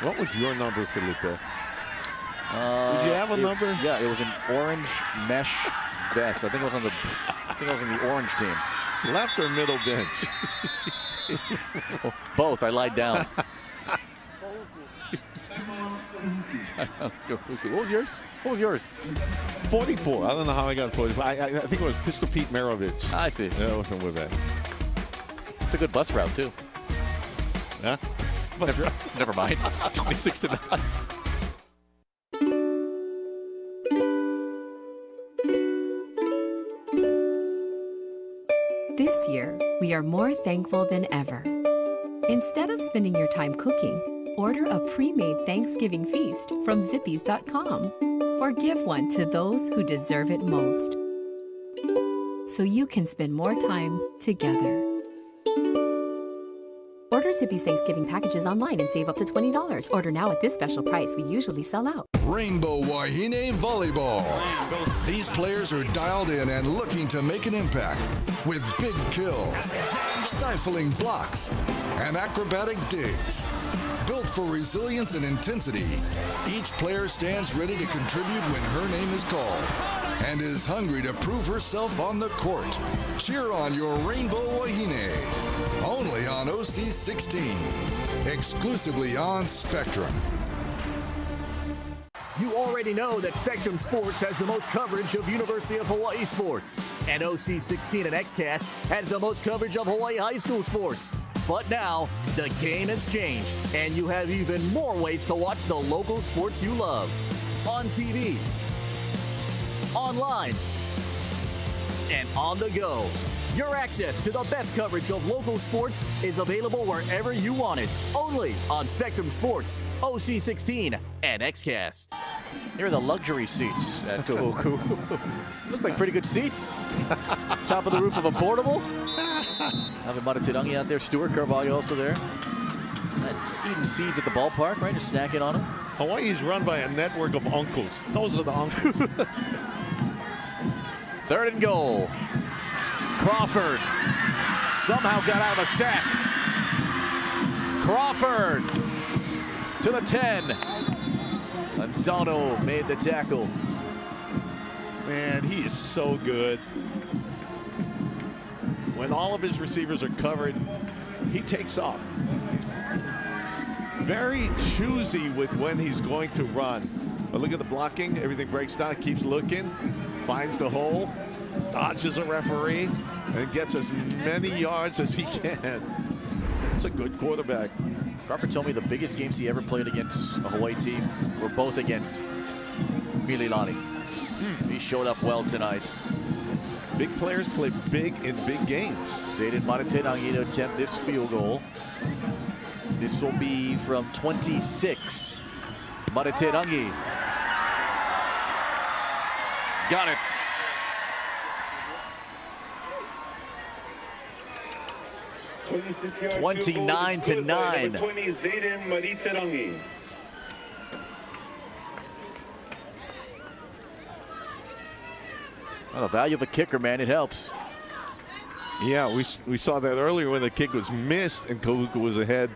What was your number, Felipe? Did you have a number? Yeah, it was an orange mesh vest. I think I was on the orange team. Left or middle bench? Both. I lied down. What was yours? What was yours? 44. I don't know how I got 44. I think it was Pistol Pete Maravich. I see. Yeah, it wasn't with that. It's a good bus route, too. Yeah? Never mind. 26-9. This year, we are more thankful than ever. Instead of spending your time cooking, order a pre-made Thanksgiving feast from Zippies.com or give one to those who deserve it most, so you can spend more time together. Order Zippy's Thanksgiving packages online and save up to $20. Order now at this special price. We usually sell out. Rainbow Wahine Volleyball. These players are dialed in and looking to make an impact with big kills, stifling blocks, and acrobatic digs. Built for resilience and intensity, each player stands ready to contribute when her name is called and is hungry to prove herself on the court. Cheer on your Rainbow Wahine. Only on OC16. Exclusively on Spectrum. You already know that Spectrum Sports has the most coverage of University of Hawaii sports. And OC16 and XCast has the most coverage of Hawaii high school sports. But now, the game has changed, and you have even more ways to watch the local sports you love. On TV, online, and on the go. Your access to the best coverage of local sports is available wherever you want it. Only on Spectrum Sports, OC16, and XCast. Here are the luxury seats at Kahuku. Looks like pretty good seats. Top of the roof of a portable. Having Maratirangi out there. Stuart Carvalho also there. Eating seeds at the ballpark, right? Just snacking on them. Hawaii is run by a network of uncles. Those are the uncles. 3rd and goal. Crawford somehow got out of a sack. Crawford to the 10. Anzano made the tackle. Man, he is so good. When all of his receivers are covered, he takes off. Very choosy with when he's going to run. But look at the blocking. Everything breaks down. Keeps looking. Finds the hole. Dodges a referee. And gets as many yards as he can. It's a good quarterback. Crawford told me the biggest games he ever played against a Hawaii team were both against Mililani. He showed up well tonight. Big players play big in big games. Zayden Materangi to attempt this field goal. This will be from 26. Materangi. Got it. $26 29-9. 20, Zayden Materangi. Well, the value of a kicker, man, it helps. Yeah, we saw that earlier when the kick was missed and Kahuku was ahead.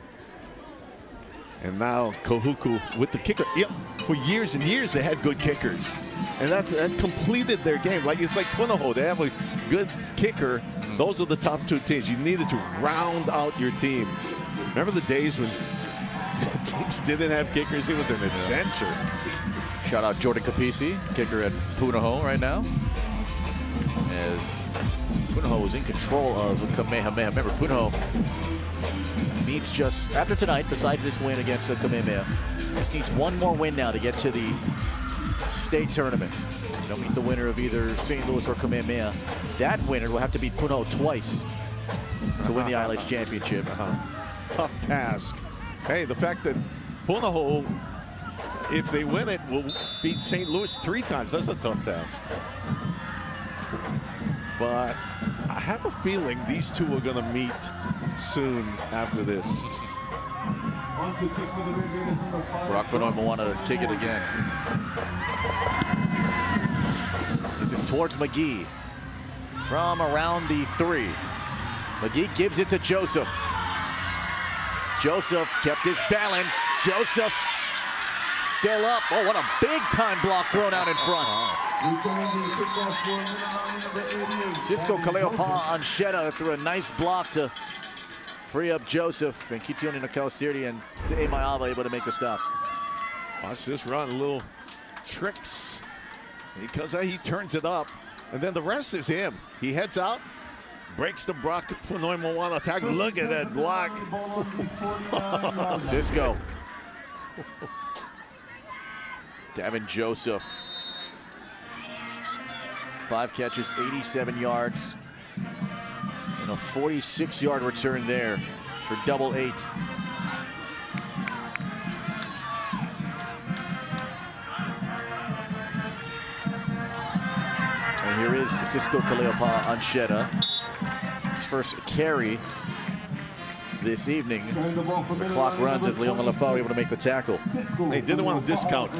And now Kahuku with the kicker. Yep, for years and years they had good kickers. And that completed their game. Like, it's like Punahou. They have a good kicker. Those are the top two teams. You needed to round out your team. Remember the days when teams didn't have kickers? It was an adventure. Shout out Jordan Capisi, kicker at Punahou right now. As Punahou is in control of the Kamehameha. Remember, Punahou needs just, after tonight, besides this win against the Kamehameha, just needs one more win now to get to the state tournament. They'll meet the winner of either St. Louis or Kamehameha. That winner will have to beat Punahou twice to win the ILH championship. Tough task. Hey, the fact that Punahou, if they win it, will beat St. Louis 3 times. That's a tough task. But I have a feeling these two are going to meet soon after this. Brock Van Orme will want to kick it again. This is towards McGee from around the 3. McGee gives it to Joseph. Joseph kept his balance. Joseph still up. Oh, what a big time block thrown out in front. Cisco Kaleopa Ancheta threw a nice block to free up Joseph, and Kitione Nakao-Sirdi and Se'e Maiava able to make the stop. Watch this run, little tricks. Because he turns it up, and then the rest is him. He heads out, breaks the Brock Van Orme one attack. Look at that block. Cisco. Davin Joseph. 5 catches, 87 yards. And a 46-yard return there for double 8. And here is Cisco Kaleopa Ancheta. His first carry this evening. The clock runs as Leon Lafau able to make the tackle. They didn't want to discount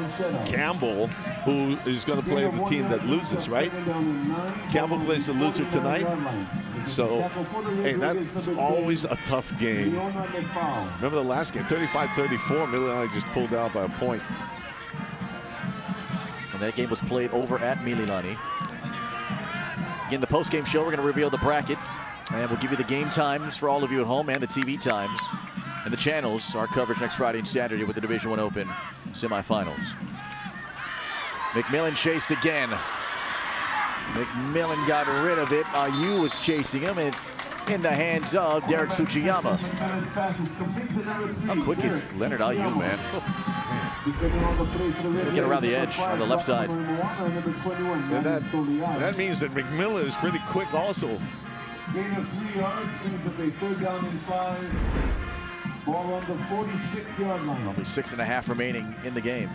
Campbell, who is going to play the team that loses, right? Campbell plays the loser tonight. So, hey, that's always a tough game. Remember the last game, 35-34, Mililani just pulled out by a point. And that game was played over at Mililani. Again, the post-game show, we're going to reveal the bracket. And we'll give you the game times for all of you at home and the TV times. And the channels, our coverage next Friday and Saturday with the Division I Open semifinals. McMillan chased again. McMillan got rid of it. IU was chasing him. It's in the hands of Derek Tsuchiyama. How quick is Leonard IU, man? Get around the edge on the left side. And that means that McMillan is pretty quick also. Gain of 3 yards, brings up a 3rd down and 5. Ball on the 46-yard line. Only 6.5 remaining in the game.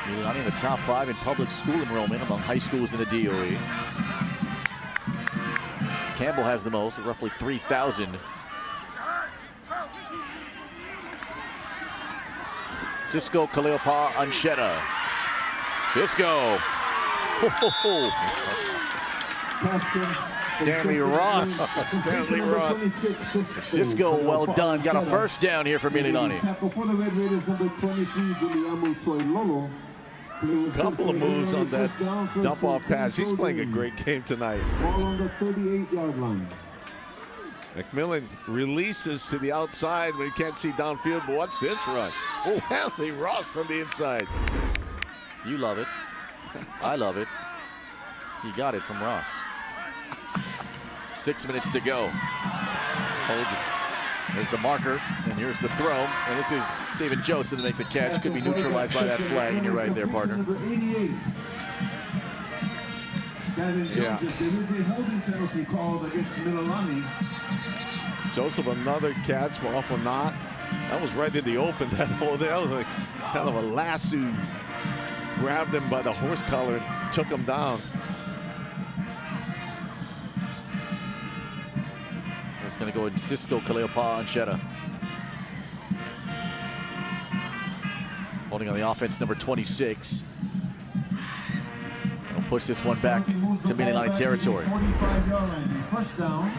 Mililani in the top 5 in public school enrollment among high schools in the DOE. Campbell has the most, roughly 3,000. Cisco Kaleopa Ancheta. Cisco. Stanley Ross. Stanley Ross. Cisco, well done. Got a first down here for Mililani. Couple of moves on that dump-off pass. He's playing a great game tonight. Ball on the 38-yard line. McMillan releases to the outside when he can't see downfield, but watch this run. Stanley Ross from the inside. You love it. I love it. He got it from Ross. 6 minutes to go. Hold it. There's the marker, and here's the throw. And this is David Joseph to make the catch. Could be neutralized by that flag, and you're right there, partner. Yeah. There is a holding penalty called against Mililani. Joseph, another catch off or not. That was right in the open. That was like kind of a lasso. Grabbed him by the horse collar and took him down. It's going to go in Cisco, Kaleopa, and Shetta. Holding on the offense, number 26. They'll push this one back to Mililani territory. 45-yard line, first down.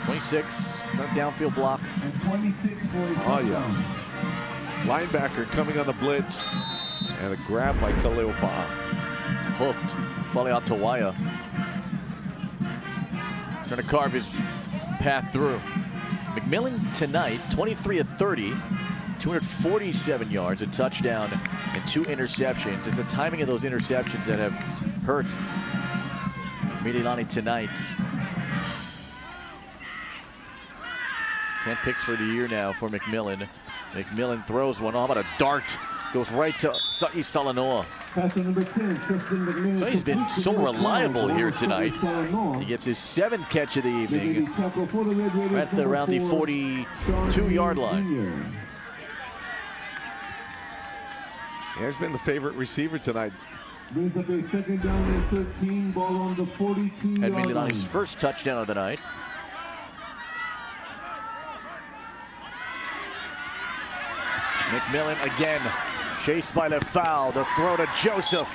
26, downfield block. And 26 for a Oh, yeah. Linebacker coming on the blitz. And a grab by Kaleopa. Hooked. Falling out to Waya. Trying to carve his path through. McMillan tonight, 23 of 30, 247 yards, a touchdown, and 2 interceptions. It's the timing of those interceptions that have hurt Mililani tonight. 10 picks for the year now for McMillan. McMillan throws one. Oh, how about a dart? Goes right to Sa'i Salanoa. So he's been so reliable here tonight. He gets his 7th catch of the evening at around the 42-yard line. He has been the favorite receiver tonight. Brings up a second down and 13, ball on the 42-yard Had line. Mililani's first touchdown of the night. McMillan again, chased by Lefau. The throw to Joseph.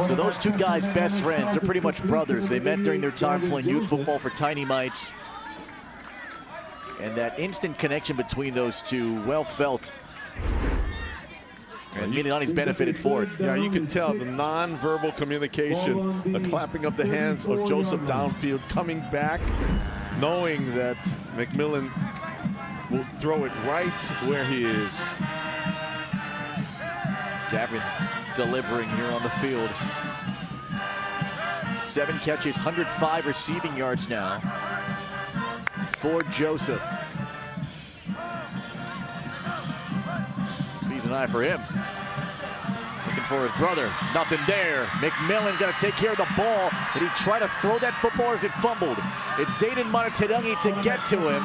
So those two guys, best friends. They're pretty much brothers. They met during their time playing youth football for Tiny Mites. And that instant connection between those two, well felt. And Mililani's benefited for it. Yeah, you can tell the non-verbal communication, the clapping of the hands of Joseph downfield, coming back, knowing that McMillan will throw it right where he is. Gavin delivering here on the field. 7 catches, 105 receiving yards now for Joseph. Season high for him. Looking for his brother. Nothing there. McMillan got to take care of the ball. Did he try to throw that football as it fumbled? It's Zayden Monotedangi to get to him.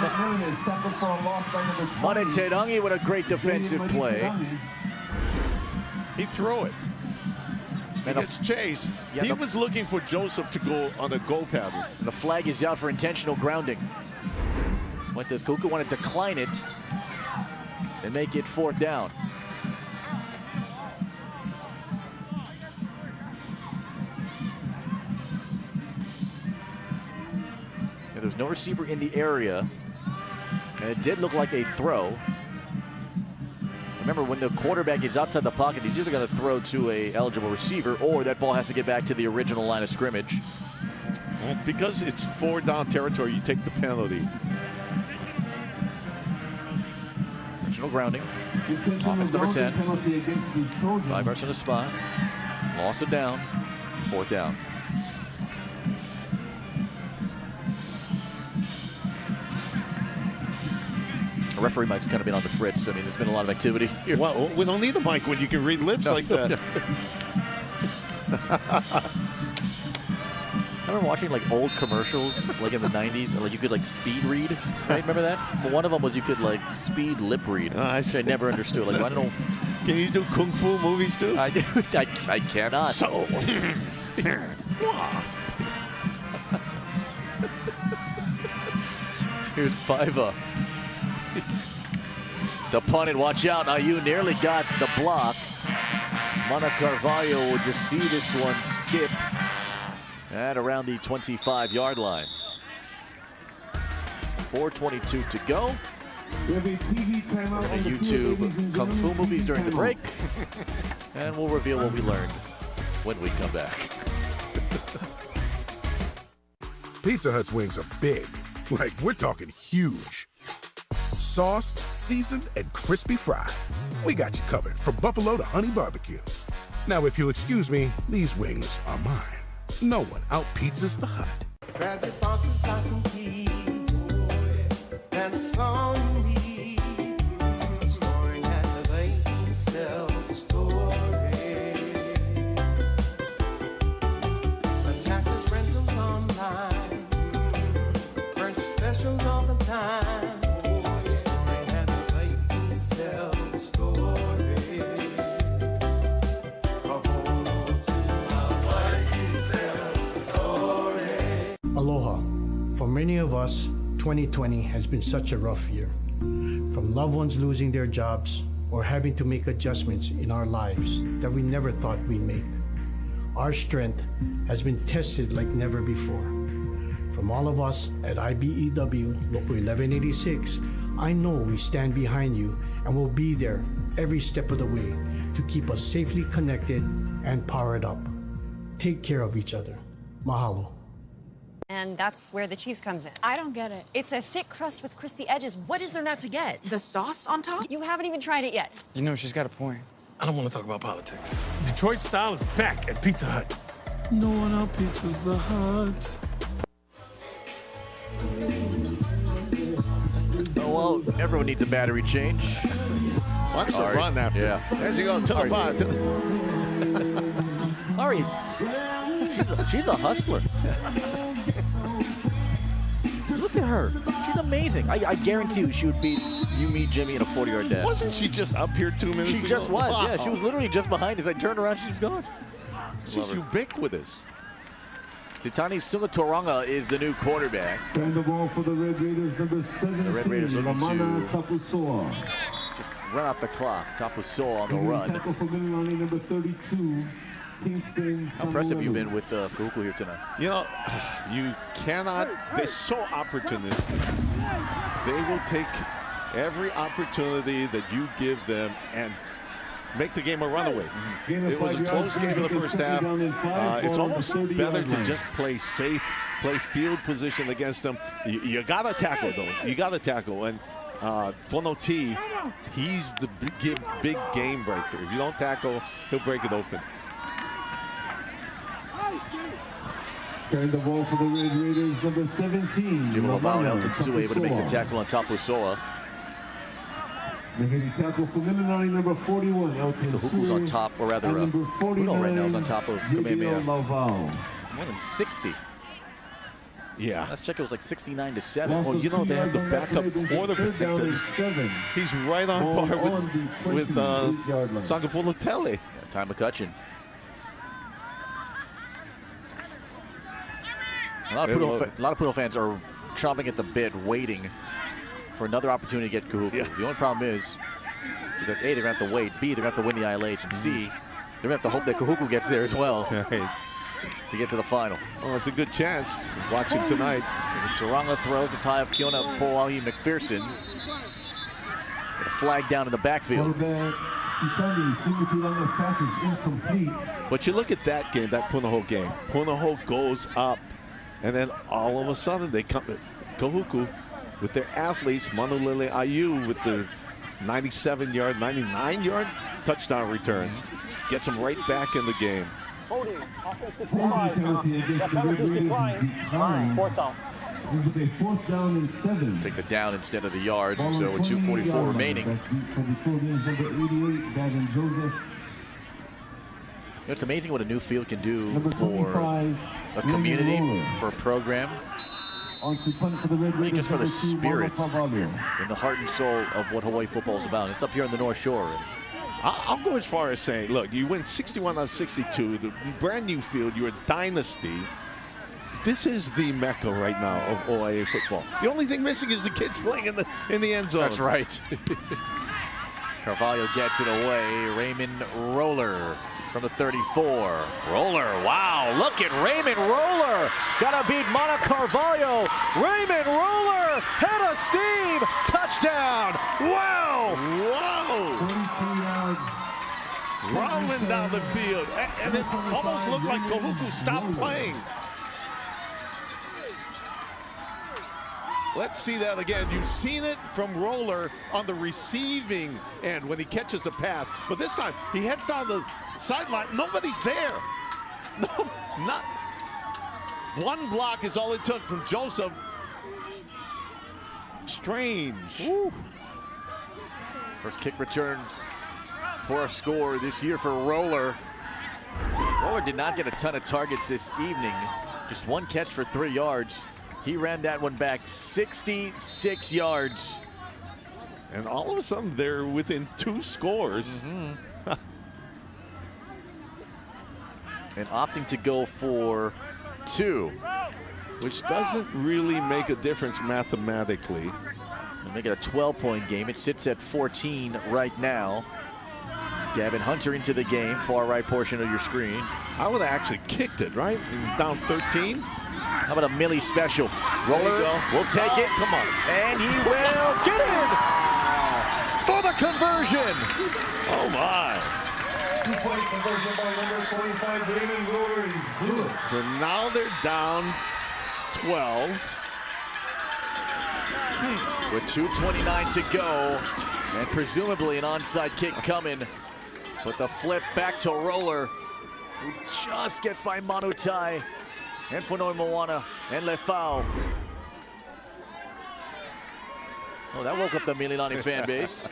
Monotedangi with a great defensive play. He threw it. He gets chased. Yeah, he was looking for Joseph to go on a go pattern. The flag is out for intentional grounding. What does Kahuku want to decline it and make it 4th down? Yeah, there's no receiver in the area, and it did look like a throw. Remember, when the quarterback is outside the pocket, he's either going to throw to a eligible receiver or that ball has to get back to the original line of scrimmage. Well, because it's 4 down territory, you take the penalty. Original grounding. Offense number 10. 5 yards on the spot. Loss of down. 4th down. The referee mic's kind of been on the fritz. I mean, there's been a lot of activity here. Well, we don't need the mic when you can read lips like that. I remember watching like old commercials, like in the 90s, and like you could like speed read. Right? Remember that? Well, one of them was you could like speed lip read. I never understood. Like, I don't know. Can you do kung fu movies too? I cannot. So. Here's Paiva. The punt, and watch out. Ayu nearly got the block. Mana Carvalho will just see this one skip at around the 25-yard line. 4:22 to go. We're going to YouTube Kung Fu movies during the break. And we'll reveal what we learned when we come back. Pizza Hut's wings are big. Like, we're talking huge. Sauced, seasoned, and crispy fried. We got you covered from buffalo to honey barbecue. Now, if you'll excuse me, these wings are mine. No one out-pizzas the Hut. Grab your boxes, lock and key, and the song you need. Storing at the bank, self-storage. Attackers rentals online. Fresh specials all the time. Storing at the bank, self-storage. Aloha. For many of us, 2020 has been such a rough year. From loved ones losing their jobs or having to make adjustments in our lives that we never thought we'd make. Our strength has been tested like never before. From all of us at IBEW Local 1186, I know we stand behind you and will be there every step of the way to keep us safely connected and powered up. Take care of each other. Mahalo. And that's where the cheese comes in. I don't get it. It's a thick crust with crispy edges. What is there not to get? The sauce on top? You haven't even tried it yet. You know, she's got a point. I don't want to talk about politics. Detroit style is back at Pizza Hut. No one out-pizzas the Hut. Oh, well, everyone needs a battery change. Watch the run after. Yeah. There you go, to the 5. Ari's, she's a hustler. Look at her. She's amazing. I guarantee you she would beat you, me, Jimmy in a 40-yard dash. Wasn't she just up here 2 minutes ago? She just was, Wow. yeah. She was literally just behind us. I turned around, she's gone. She's ubiquitous. Sitani Sungatoranga is the new quarterback. And the ball for the Red Raiders, number 17. The Red Raiders looking Ramana to Tapusoa. just run out the clock. Tapusoa on the run. Tackle for Mililani, number 32. Kingston. How impressive you've been with Kahuku here tonight. You know, you cannot, they're so opportunistic. They will take every opportunity that you give them and make the game a runaway. It was a close game in the first half. It's almost better to just play safe, play field position against them. You got to tackle, though. You got to tackle. And Fono T, he's the big game breaker. If you don't tackle, he'll break it open. Carrying the ball for the Red Raiders, number 17. Jimmy Lavau and Elton Sue able to make the tackle on Tapusoa. Making the tackle for Mililani, number 41. Elton Kahuku's on top, or rather, number 49, right now is on top of Kamehameha. Lavau. More than 60. Yeah. Last check, it was like 69-7. Oh, you know, they have the backup quarterback. He's right on par with Sagapolo Tele. Ty McCutcheon. A lot of Poodle fans are chomping at the bit, waiting for another opportunity to get Kahuku. Yeah. The only problem is that A, they're going to have to wait, B, they're going to have to win the ILH, and C, they're going to have to hope that Kahuku gets there as well to get to the final. Well, it's a good chance watching tonight. So Toranga throws, it's high of Kiona Poahi McPherson. Got a flag down in the backfield. But you look at that game, that Punahou game. Punahou goes up, and then all of a sudden they come, Kahuku with their athletes, Manulele Ayu with the 97-yard, 99-yard touchdown return. Gets them right back in the game. Holding, offensive five. Fourth down. Fourth down and 7. Take the down instead of the yards, and so with 2:44 remaining. For the Trojans, number 88, Gavin Joseph. It's amazing what a new field can do for a community, for a program. Just for the spirit and the heart and soul of what Hawaii football is about. It's up here on the North Shore. I'll go as far as saying, look, you win 61 on 62, the brand new field, you're a dynasty. This is the mecca right now of OIA football. The only thing missing is the kids playing in the end zone. That's right. Carvalho gets it away. Raymond Roller from the 34. Roller, wow, look at Raymond Roller. Gotta beat Mana Carvalho. Raymond Roller, head of steam, touchdown. Wow. Whoa. Rolling down the field. And it almost looked like Kahuku stopped playing. Let's see that again. You've seen it from Roller on the receiving end when he catches a pass. But this time, he heads down the sideline. Nobody's there. No, not. One block is all it took from Joseph. Strange. Woo. First kick return for a score this year for Roller. Roller did not get a ton of targets this evening. Just one catch for 3 yards. He ran that one back 66 yards. And all of a sudden, they're within 2 scores. And opting to go for 2. Which doesn't really make a difference mathematically. They'll make it a 12-point game. It sits at 14 right now. Gavin Hunter into the game, far right portion of your screen. I would have actually kicked it, right? Down 13. How about a Millie special? Roller will take it. Come on. And he will get in for the conversion. Oh, my. 2-point conversion by number 45, Raymond Roller is good. So now they're down 12. With 2:29 to go, and presumably an onside kick coming. But the flip back to Roller, who just gets by Manutai and Punoy Moana and Lefau. Oh, that woke up the Mililani fan base.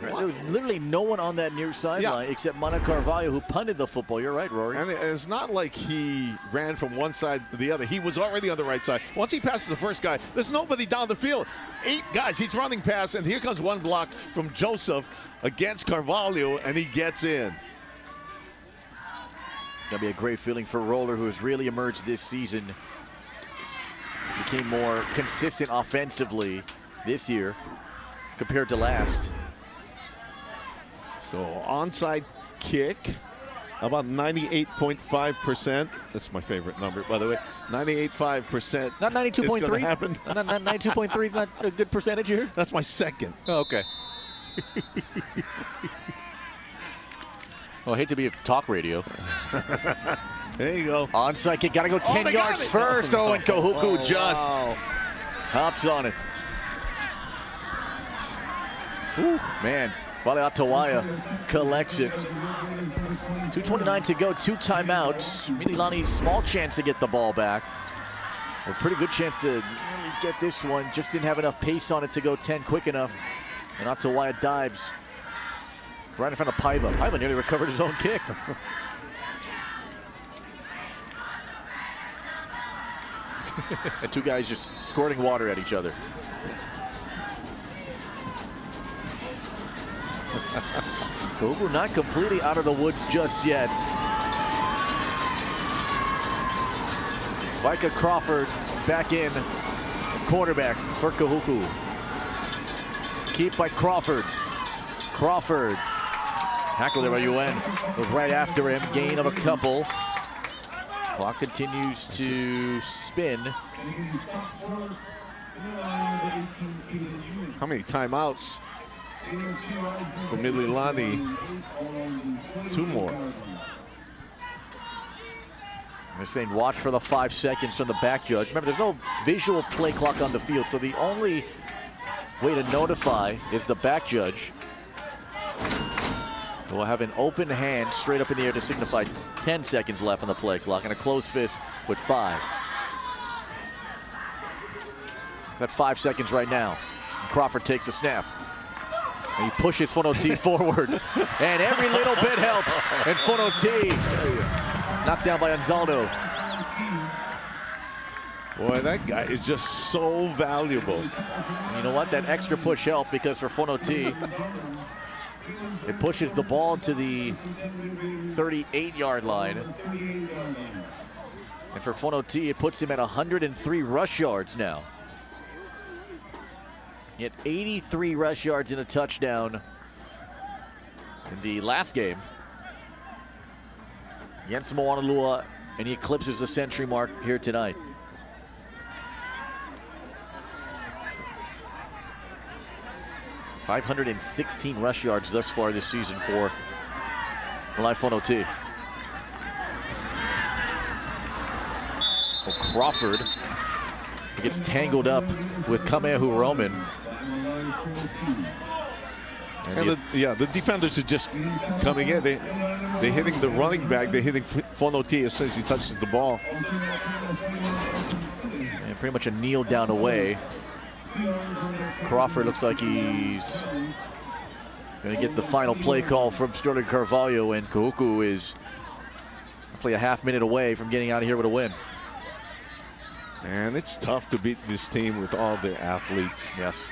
There was literally no one on that near sideline except Mana Carvalho, who punted the football. You're right, Rory. And it's not like he ran from one side to the other. He was already on the right side. Once he passes the first guy, there's nobody down the field. 8 guys, he's running past, and here comes one block from Joseph against Carvalho, and he gets in. Gonna be a great feeling for Roller, who has really emerged this season. Became more consistent offensively this year compared to last. So onside kick, about 98.5%. That's my favorite number, by the way. 98.5%. Not 92.3. Happen. 92.3 is not a good percentage here. That's my second. Oh, okay. Well, I hate to be a talk radio. There you go. Onside kick, gotta go 10 yards first. Oh, and Kahuku just hops on it. Ooh, man. Vale Atawaya collects it. 2:29 to go, 2 timeouts. Mililani, small chance to get the ball back. A pretty good chance to really get this one. Just didn't have enough pace on it to go 10 quick enough. And Atawaya dives right in front of Paiva. Paiva nearly recovered his own kick. And 2 guys just squirting water at each other. Kahuku not completely out of the woods just yet. Micah Crawford back in, quarterback for Kahuku. Keep by Crawford. Crawford, tackled there by UN. Goes right after him, gain of a couple. Clock continues to spin. How many timeouts for Mililani? 2 more. They're saying watch for the 5 seconds from the back judge. Remember, there's no visual play clock on the field, so the only way to notify is the back judge. We'll have an open hand straight up in the air to signify 10 seconds left on the play clock, and a closed fist with 5. It's at 5 seconds right now. Crawford takes a snap. And he pushes Fonoti forward. And every little bit helps. And Fonoti knocked down by Anzaldo. Boy, that guy is just so valuable. And you know what? That extra push helped, because for Fonoti, it pushes the ball to the 38-yard line. And for Fonoti, it puts him at 103 rush yards now. He had 83 rush yards and a touchdown in the last game against Moanalua, and he eclipses the century mark here tonight. .516 rush yards thus far this season for Malai Fonoti. Crawford. He gets tangled up with Kamehu Roman. And the defenders are just coming in. They're hitting the running back. They're hitting Fonoti as soon as he touches the ball. And pretty much a kneel down away. Crawford looks like he's going to get the final play call from Sterling Carvalho, and Kahuku is roughly a half-minute away from getting out of here with a win. And it's tough to beat this team with all the athletes. Yes.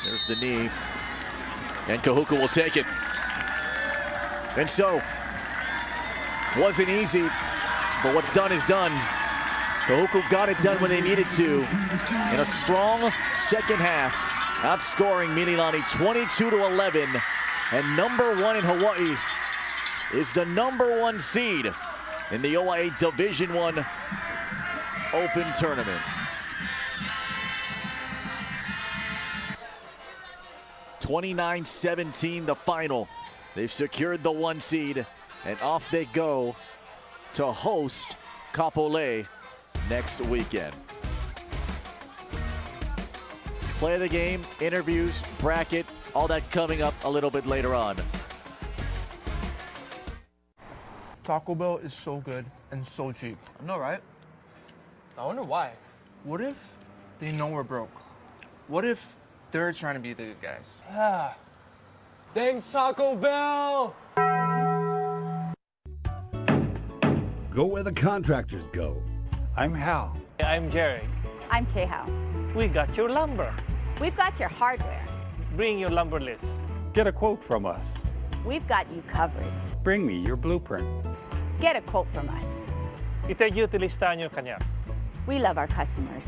There's the knee. And Kahuku will take it. And so, wasn't easy, but what's done is done. Kahuku got it done when they needed to. In a strong second half, outscoring Mililani 22-11. And #1 in Hawaii is the #1 seed in the OIA Division I Open Tournament. 29-17 the final. They've secured the 1 seed, and off they go to host Kapolei next weekend. Play of the game, interviews, bracket, all that coming up a little bit later on. Taco Bell is so good and so cheap. I know, right? I wonder why. What if they know we're broke? What if they're trying to be the good guys? Ah. Thanks, Taco Bell! Go where the contractors go. I'm Hal. I'm Jerry. I'm Kay-Hao. We got your lumber. We've got your hardware. Bring your lumber list. Get a quote from us. We've got you covered. Bring me your blueprint. Get a quote from us. Itayo listahan yung kanya. We love our customers.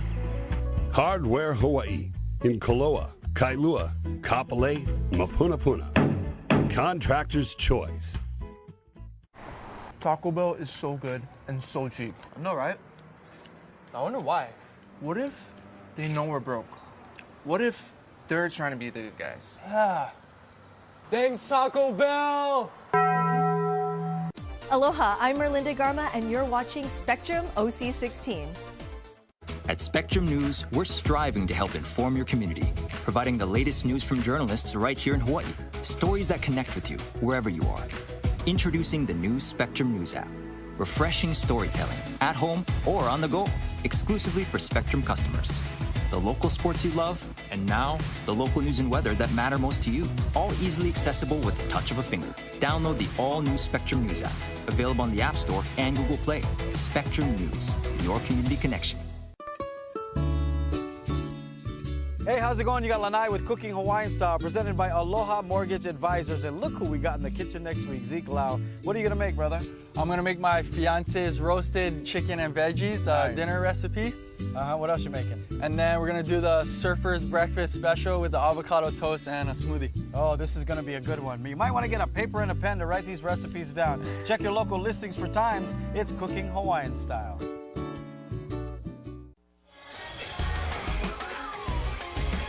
Hardware Hawaii in Koloa, Kailua, Kapolei, Mapunapuna. Contractor's choice. Taco Bell is so good and so cheap. I know, right? I wonder why. What if they know we're broke? What if they're trying to be the good guys? Ah. Thanks, Taco Bell! Aloha, I'm Merlinda Garma, and you're watching Spectrum OC16. At Spectrum News, we're striving to help inform your community, providing the latest news from journalists right here in Hawaii, stories that connect with you wherever you are. Introducing the new Spectrum News app. Refreshing storytelling, at home or on the go, exclusively for Spectrum customers. The local sports you love, and now the local news and weather that matter most to you, all easily accessible with the touch of a finger. Download the all-new Spectrum News app, available on the App Store and Google Play. Spectrum News, your community connection. Hey, how's it going? You got Lanai with Cooking Hawaiian Style, presented by Aloha Mortgage Advisors. And look who we got in the kitchen next week, Zeke Lau. What are you gonna make, brother? I'm gonna make my fiance's roasted chicken and veggies dinner recipe. What else you making? And then we're gonna do the surfer's breakfast special with the avocado toast and a smoothie. Oh, this is gonna be a good one. You might want to get a paper and a pen to write these recipes down. Check your local listings for times. It's Cooking Hawaiian Style.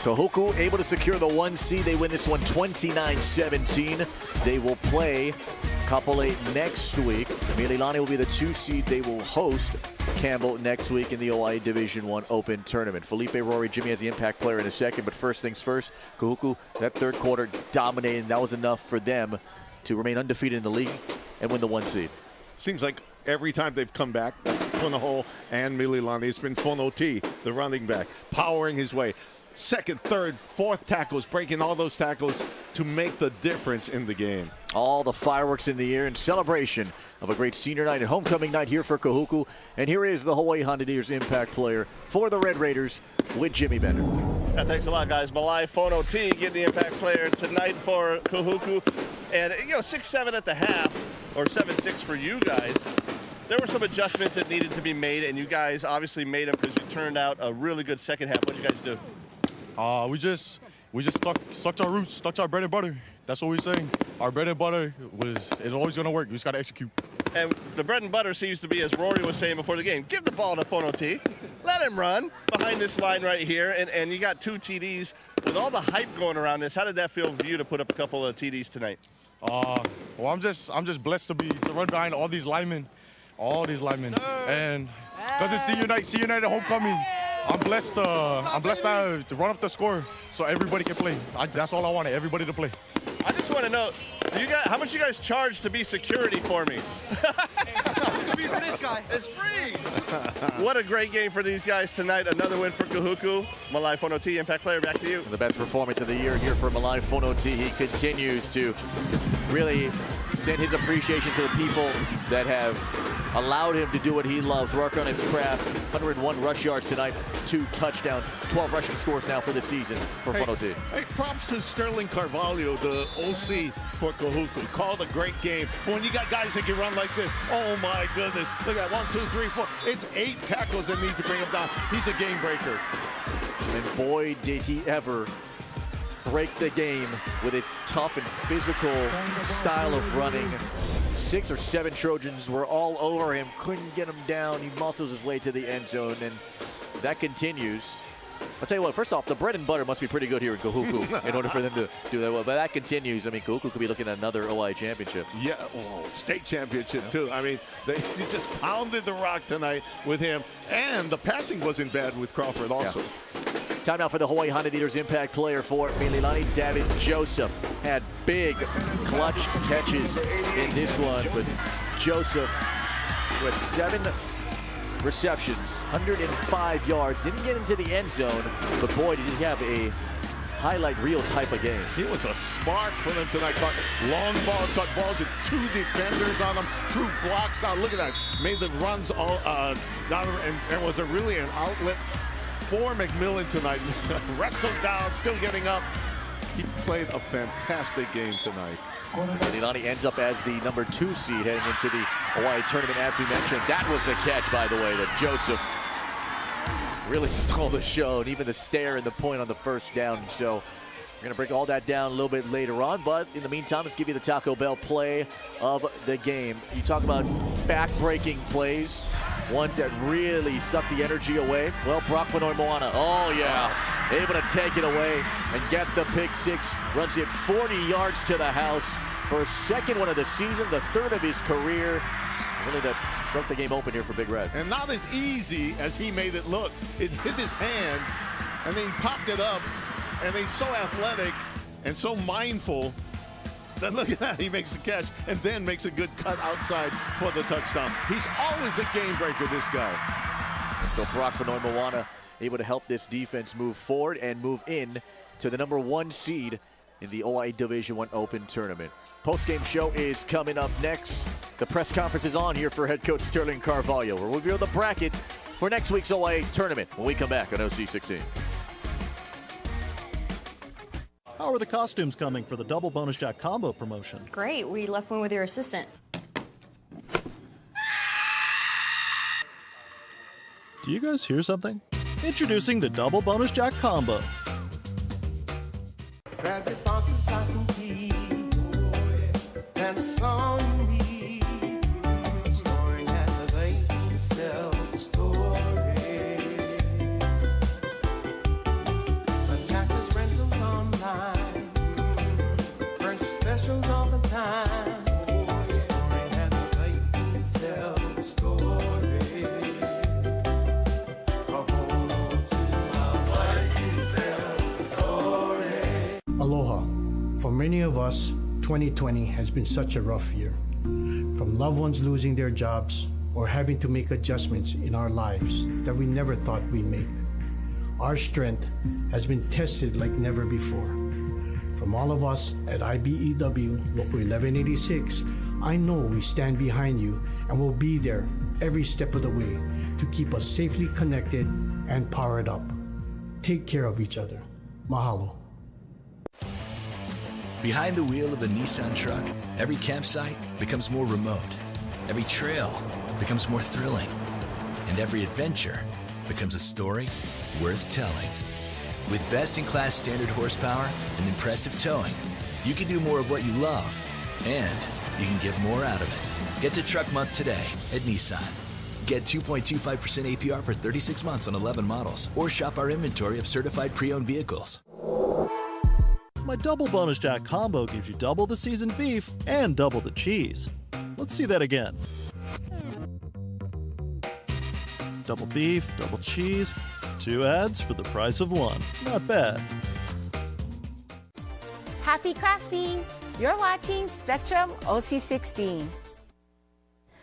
Kahuku able to secure the 1 seed. They win this one 29-17. They will play Kapolei next week. Mililani will be the 2 seed. They will host Campbell next week in the OIA Division I Open Tournament. Felipe Rory Jimmy has the impact player in a second, but first things first, Kahuku, that third quarter dominated. That was enough for them to remain undefeated in the league and win the 1 seed. Seems like every time they've come back, Punahou and Mililani, it's been Fonoti, the running back, powering his way. Second, third, fourth tackles, breaking all those tackles to make the difference in the game. All the fireworks in the air in celebration of a great senior night and homecoming night here for Kahuku. And here is the Hawaii Honda-Deers impact player for the Red Raiders with Jimmy Bender. Yeah, thanks a lot, guys. Malai Fonoti getting the impact player tonight for Kahuku. And, 6-7 at the half, or 7-6 for you guys. There were some adjustments that needed to be made, and you guys obviously made them because you turned out a really good second half. What did you guys do? We just stuck to our roots, stuck to our bread and butter. That's what we're saying. Our bread and butter it's always gonna work. We just gotta execute. And the bread and butter seems to be, as Rory was saying before the game, give the ball to Fonoti. let him run behind this line right here, and you got 2 TDs. With all the hype going around this, how did that feel for you to put up a couple of TDs tonight? Well, I'm just blessed to run behind all these linemen, and because it's CU United homecoming, I'm blessed to run up the score so everybody can play. That's all I wanted, everybody to play. I just want to know, how much you guys charge to be security for me? It's free for this guy. It's free. What a great game for these guys tonight. Another win for Kahuku. Malai Fonoti, Impact Player, back to you. The best performance of the year here for Malai Fonoti. He continues to really send his appreciation to the people that have allowed him to do what he loves, work on his craft. 101 rush yards tonight, 2 touchdowns, 12 rushing scores now for the season for Fonoti. Hey, props to Sterling Carvalho, the OC for Kahuku. Called a great game. When you got guys that can run like this, oh my goodness. Look at 1, 2, 3, 4. It's 8 tackles that need to bring him down. He's a game breaker. And boy, did he ever break the game with his tough and physical style of running. 6 or 7 Trojans were all over him, couldn't get him down. He muscles his way to the end zone, and that continues. I'll tell you what, first off, the bread and butter must be pretty good here in Kahuku in order for them to do that well. But that continues. I mean, Kahuku could be looking at another OI championship. Yeah, state championship, too. I mean, they just pounded the rock tonight with him. And the passing wasn't bad with Crawford also. Yeah. Time now for the Hawaii Honda Eaters impact player for Mililani. David Joseph had big clutch catches in this one, but Joseph with 7 receptions, 105 yards, didn't get into the end zone, but boy, did he have a highlight reel type of game. He was a spark for them tonight. Caught long balls, caught balls with 2 defenders on them, threw blocks. Now look at that. Made the runs all down, and was really an outlet for McMillan tonight. Wrestled down, still getting up. He played a fantastic game tonight. Mililani ends up as the number 2 seed heading into the Hawaii tournament, as we mentioned. That was the catch, by the way, that Joseph really stole the show, and even the stare and the point on the first down. So we're going to break all that down a little bit later on, but in the meantime, let's give you the Taco Bell play of the game. You talk about back-breaking plays, ones that really suck the energy away. Well, Brock Benoit Moana, oh yeah, able to take it away and get the pick 6. Runs it 40 yards to the house for a second one of the season, the 3rd of his career. Really that broke the game open here for Big Red. And not as easy as he made it look. It hit his hand, and then he popped it up, and he's so athletic and so mindful that look at that, he makes the catch and then makes a good cut outside for the touchdown. He's always a game breaker, this guy. So Brock Benoit Moana able to help this defense move forward and move in to the number 1 seed in the OI Division I Open Tournament. Post-game show is coming up next. The press conference is on here for head coach Sterling Carvalho. We'll reveal the bracket for next week's OI tournament when we come back on OC16. How are the costumes coming for the double bonus jack combo promotion? Great. We left one with your assistant. Do you guys hear something? Introducing the double bonus jack combo. Grab your boxes, lock and key, and the song you need. Storing at the bank, self-story. Attackers rentals online, French specials all the time. Storing at the bank, self-story. Aloha. For many of us, 2020 has been such a rough year. From loved ones losing their jobs or having to make adjustments in our lives that we never thought we'd make. Our strength has been tested like never before. From all of us at IBEW Local 1186, I know we stand behind you and will be there every step of the way to keep us safely connected and powered up. Take care of each other. Mahalo. Behind the wheel of a Nissan truck, every campsite becomes more remote. Every trail becomes more thrilling. And every adventure becomes a story worth telling. With best-in-class standard horsepower and impressive towing, you can do more of what you love, and you can get more out of it. Get to Truck Month today at Nissan. Get 2.25% APR for 36 months on 11 models, or shop our inventory of certified pre-owned vehicles. My double bonus jack combo gives you double the seasoned beef and double the cheese. Let's see that again. Double beef, double cheese, 2 ads for the price of 1. Not bad. Happy crafting! You're watching Spectrum OC16.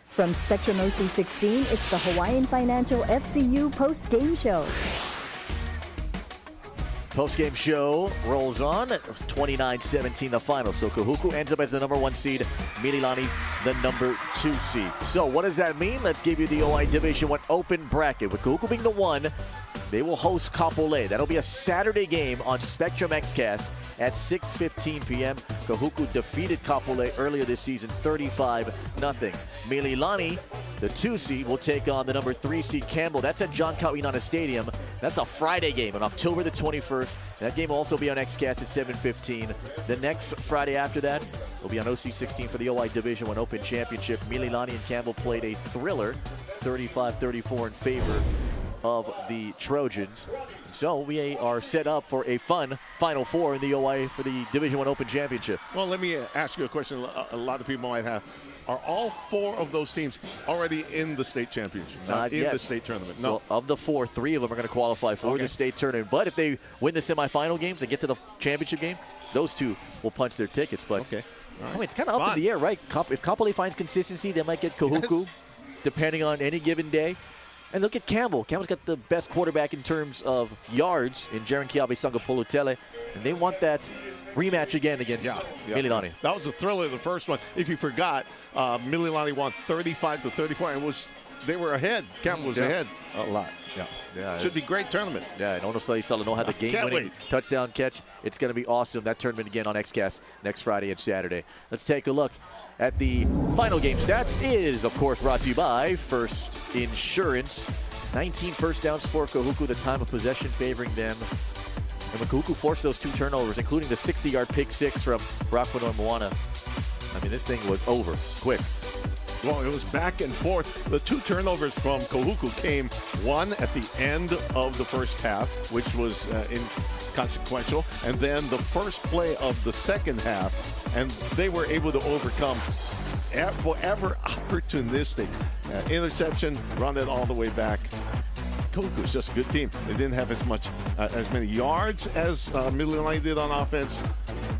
From Spectrum OC16, it's the Hawaiian Financial FCU post-game show. Post-game show rolls on. It was 29-17 the final. So Kahuku ends up as the number 1 seed. Mililani's the number 2 seed. So what does that mean? Let's give you the OI Division 1 open bracket. With Kahuku being the 1, they will host Kapolei. That'll be a Saturday game on Spectrum XCast at 6:15 p.m. Kahuku defeated Kapolei earlier this season 35-0. Mililani, the 2 seed, will take on the number 3 seed Campbell. That's at John Kauinana Stadium. That's a Friday game on October the 21st. That game will also be on XCast at 7:15. The next Friday after that will be on OC16 for the OI Division 1 Open Championship. Mililani and Campbell played a thriller, 35-34 in favor of the Trojans. So we are set up for a fun Final Four in the OI for the Division 1 Open Championship. Well, let me ask you a question a lot of people might have. Are all 4 of those teams already in the state championship? Not in yet. the state tournament? So No. of the 4, 3 of them are going to qualify for the state tournament. But if they win the semifinal games and get to the championship game, those 2 will punch their tickets. But I mean, it's kind of up in the air, right? If Kapolei finds consistency, they might get Kahuku, depending on any given day. And look at Campbell. Campbell's got the best quarterback in terms of yards in Jaren Kiawe Sangapolutele, and they want that rematch again against Mililani. That was a thriller, the first one. If you forgot, Mililani won 35-34, and they were ahead. Campbell was ahead a lot. Should be a great tournament. Yeah, and Onosai Salano had the game-winning touchdown catch. It's going to be awesome. That tournament again on XCast next Friday and Saturday. Let's take a look at the final game stats. Is, of course, brought to you by First Insurance. 19 first downs for Kahuku, the time of possession favoring them. And when Kahuku forced those 2 turnovers, including the 60-yard pick 6 from Brockman Moana, I mean, this thing was over quick. Well, it was back and forth. The 2 turnovers from Kahuku came, one at the end of the first half, which was inconsequential, and then the first play of the second half, and they were able to overcome forever opportunistic interception, run it all the way back. Kahuku is just a good team. They didn't have as many yards as Mililani did on offense,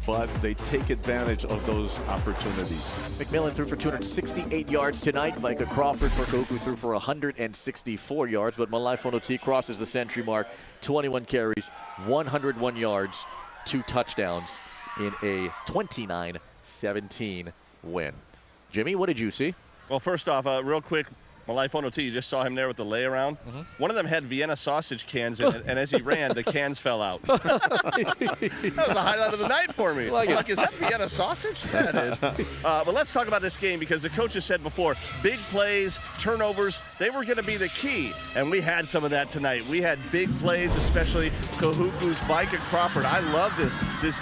but they take advantage of those opportunities. McMillan threw for 268 yards tonight. Micah Crawford for Kahuku threw for 164 yards, but Malai Fonoti crosses the century mark. 21 carries, 101 yards, 2 touchdowns in a 29-17 win. Jimmy, what did you see? Well, first off, real quick, Malai Fonoti, you just saw him there with the lay around. One of them had Vienna sausage cans in it, and as he ran, the cans fell out. That was the highlight of the night for me. I'm like, is that Vienna sausage? Yeah, it is. But let's talk about this game because the coaches said before, big plays, turnovers, they were going to be the key. And we had some of that tonight. We had big plays, especially Kahuku's Micah Crawford. I love this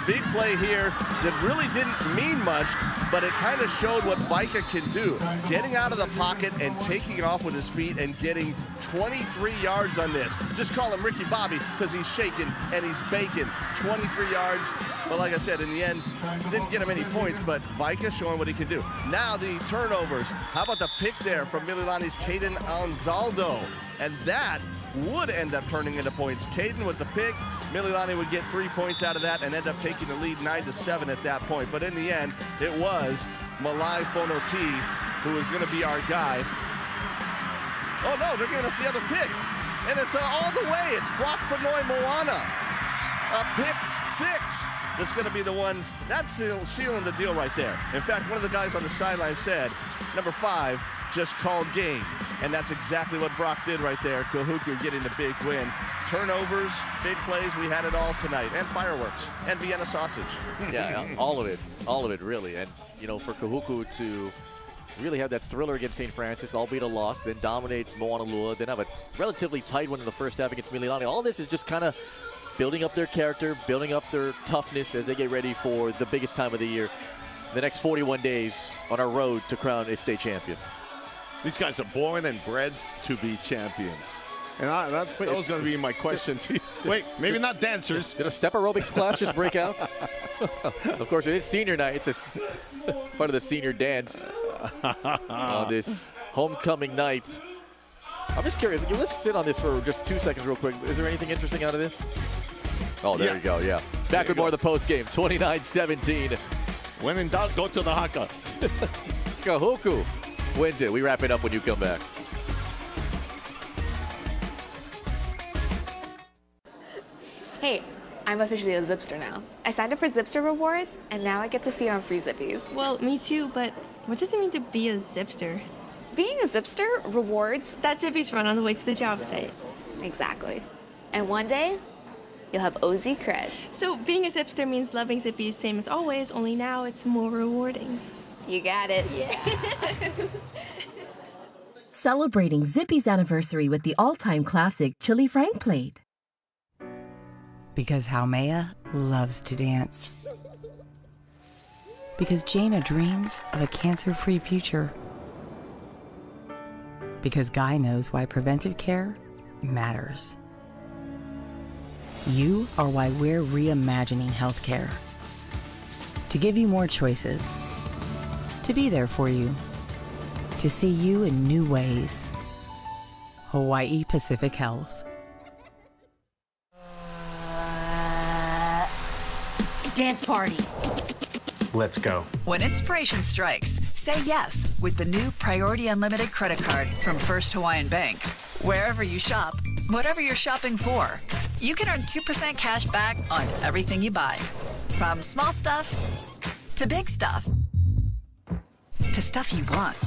big play here that really didn't mean much, but it kind of showed what Micah can do. Getting out of the pocket and taking it off with his feet and getting 23 yards on this. Just call him Ricky Bobby because he's shaking and he's baking. 23 yards. But like I said, in the end, didn't get him any points, but Micah showing what he can do. Now the turnovers. How about the pick there from Mililani's Caden Anzaldo? And that would end up turning into points. Caden with the pick. Mililani would get 3 points out of that and end up taking the lead 9-7 at that point. But in the end, it was Malai Fonoti who is going to be our guy. Oh no, they're giving us the other pick. And it's all the way. It's Brock Fanoy Moana. A pick 6. That's going to be the one. That's sealing the deal right there. In fact, one of the guys on the sideline said, number 5 just called game. And that's exactly what Brock did right there. Kahuku getting the big win. Turnovers, big plays, we had it all tonight. And fireworks, and Vienna sausage. Yeah, all of it really. And, you know, for Kahuku to really have that thriller against St. Francis, albeit a loss, then dominate Moanalua, then have a relatively tight one in the first half against Mililani. All this is just kind of building up their character, building up their toughness as they get ready for the biggest time of the year, the next 41 days on our road to crown a state champion. These guys are born and bred to be champions. And that was going to be my question to you. Wait, maybe not dancers. Did a step aerobics class just break out? Of course, it is senior night. It's part of the senior dance on this homecoming night. I'm just curious. Let's sit on this for just 2 seconds real quick. Is there anything interesting out of this? Oh, there you go, yeah. Back with more of the post-game, 29-17. When in doubt, go to the haka. Kahuku wins it. We wrap it up when you come back. Hey, I'm officially a Zipster now. I signed up for Zipster rewards, and now I get to feed on free Zippies. Well, me too, but what does it mean to be a Zipster? Being a Zipster rewards... That Zippy's run on the way to the job site. Exactly. And one day, you'll have OZ cred. So being a Zipster means loving Zippy's same as always, only now it's more rewarding. You got it. Yeah. Celebrating Zippy's anniversary with the all-time classic Chili Frank Plate. Because Haumea loves to dance. Because Jaina dreams of a cancer-free future. Because Guy knows why preventive care matters. You are why we're reimagining healthcare. To give you more choices. To be there for you. To see you in new ways. Hawaii Pacific Health. Dance party. Let's go. When inspiration strikes, say yes with the new Priority Unlimited credit card from First Hawaiian Bank. Wherever you shop, whatever you're shopping for, you can earn 2% cash back on everything you buy. From small stuff to big stuff to stuff you want.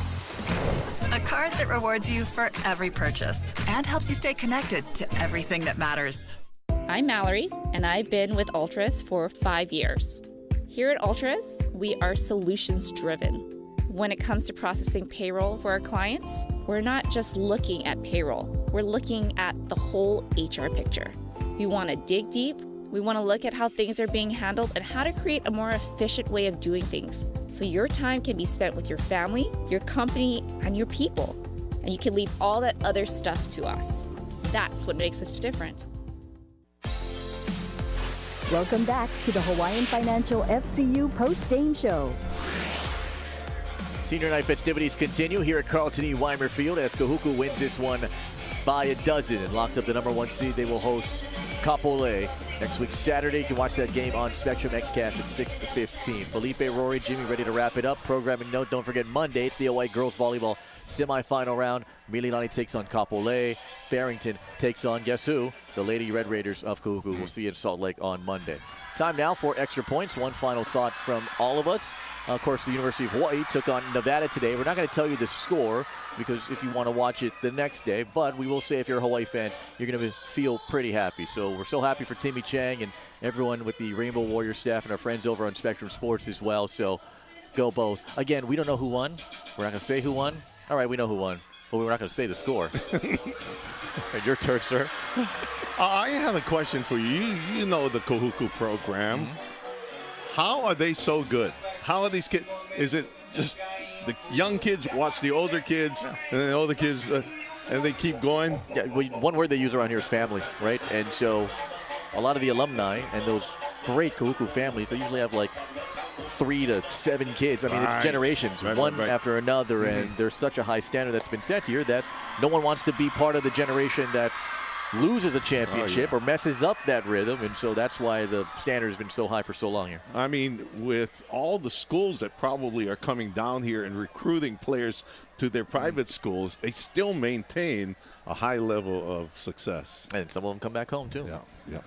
A card that rewards you for every purchase and helps you stay connected to everything that matters. I'm Mallory, and I've been with Ultras for 5 years. Here at Ultras, we are solutions-driven. When it comes to processing payroll for our clients, we're not just looking at payroll. We're looking at the whole HR picture. We want to dig deep. We want to look at how things are being handled and how to create a more efficient way of doing things, so your time can be spent with your family, your company, and your people. And you can leave all that other stuff to us. That's what makes us different. Welcome back to the Hawaiian Financial FCU post-game show. Senior night festivities continue here at Carlton E. Weimer Field as Kahuku wins this one by a dozen and locks up the #1 seed. They will host Kapolei next week Saturday. You can watch that game on Spectrum XCast at 6:15. Felipe, Rory, Jimmy ready to wrap it up. Programming note, don't forget Monday, it's the Hawaii girls volleyball semifinal round. Mililani takes on Kapolei. Farrington takes on, guess who? The Lady Red Raiders of Kahuku. We'll see you in Salt Lake on Monday. Time now for extra points. One final thought from all of us. Of course, the University of Hawaii took on Nevada today. We're not going to tell you the score because if you want to watch it the next day, but we will say if you're a Hawaii fan, you're going to feel pretty happy. So we're so happy for Timmy Chang and everyone with the Rainbow Warrior staff and our friends over on Spectrum Sports as well. So go Bows. Again, we don't know who won. We're not going to say who won. All right, we know who won, but we're not going to say the score. And your turn, sir. I have a question for you. You know the Kahuku program. Mm-hmm. How are they so good? How are these kids? Is it just the young kids watch the older kids, and then the older kids, and they keep going? Yeah, well, one word they use around here is family, right? And so a lot of the alumni and those great Kahuku families, they usually have like 3 to 7 kids. I mean, it's generations, one after another, and there's such a high standard that's been set here that no one wants to be part of the generation that loses a championship or messes up that rhythm, and so that's why the standard has been so high for so long here. I mean, with all the schools that probably are coming down here and recruiting players to their private schools, they still maintain a high level of success. And some of them come back home, too. Yeah.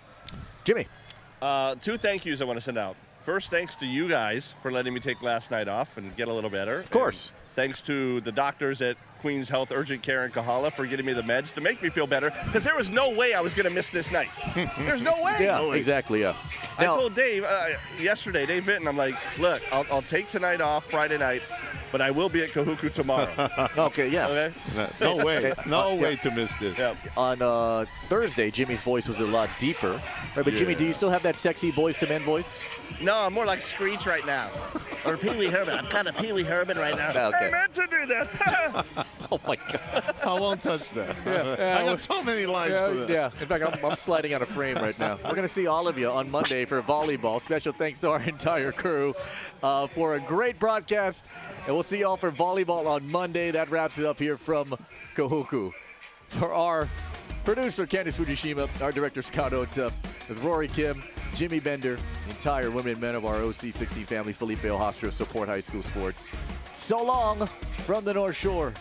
Jimmy. 2 thank yous I want to send out. First, thanks to you guys for letting me take last night off and get a little better. Of course. And thanks to the doctors at Queens Health Urgent Care in Kahala for getting me the meds to make me feel better, because there was no way I was going to miss this night. There's no way. Yeah, no way. Exactly, yeah. I told Dave yesterday, Dave Vinton, I'm like, look, I'll take tonight off, Friday night, but I will be at Kahuku tomorrow. Okay, yeah. Okay? No way. No way to miss this. Yeah. On Thursday, Jimmy's voice was a lot deeper. Right, but Jimmy, do you still have that sexy Boys to Men voice? No, I'm more like Screech right now. Or Pee Wee Herman. I'm kind of Pee Wee Herman right now. Okay. I meant to do that. Oh, my God. I won't touch that. Yeah. I got so many lines for that. Yeah, in fact, I'm sliding out of frame right now. We're going to see all of you on Monday for volleyball. Special thanks to our entire crew for a great broadcast. And we'll see you all for volleyball on Monday. That wraps it up here from Kahuku. For our producer, Candice Fujishima, our director, Scott Ota, with Rory Kim, Jimmy Bender, the entire women and men of our OC16 family, Felipe Hofstra, support high school sports. So long from the North Shore.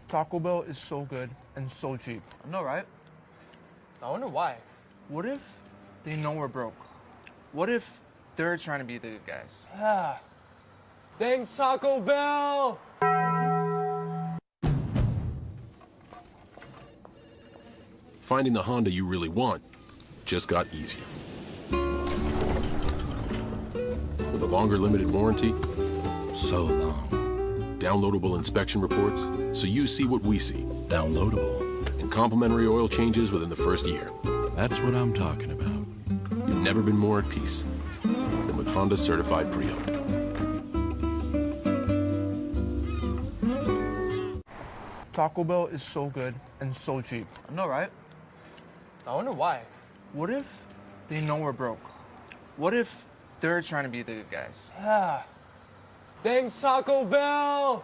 Taco Bell is so good and so cheap. I know, right? I wonder why. What if they know we're broke? What if they're trying to be the good guys? Yeah. Thanks, Taco Bell! Finding the Honda you really want just got easier. With a longer limited warranty, so long. Downloadable inspection reports, so you see what we see. Downloadable. And complimentary oil changes within the first year. That's what I'm talking about. You've never been more at peace than with Honda Certified Pre-Owned. Taco Bell is so good and so cheap. I know, right? I wonder why. What if they know we're broke? What if they're trying to be the good guys? Yeah. Thanks, Taco Bell!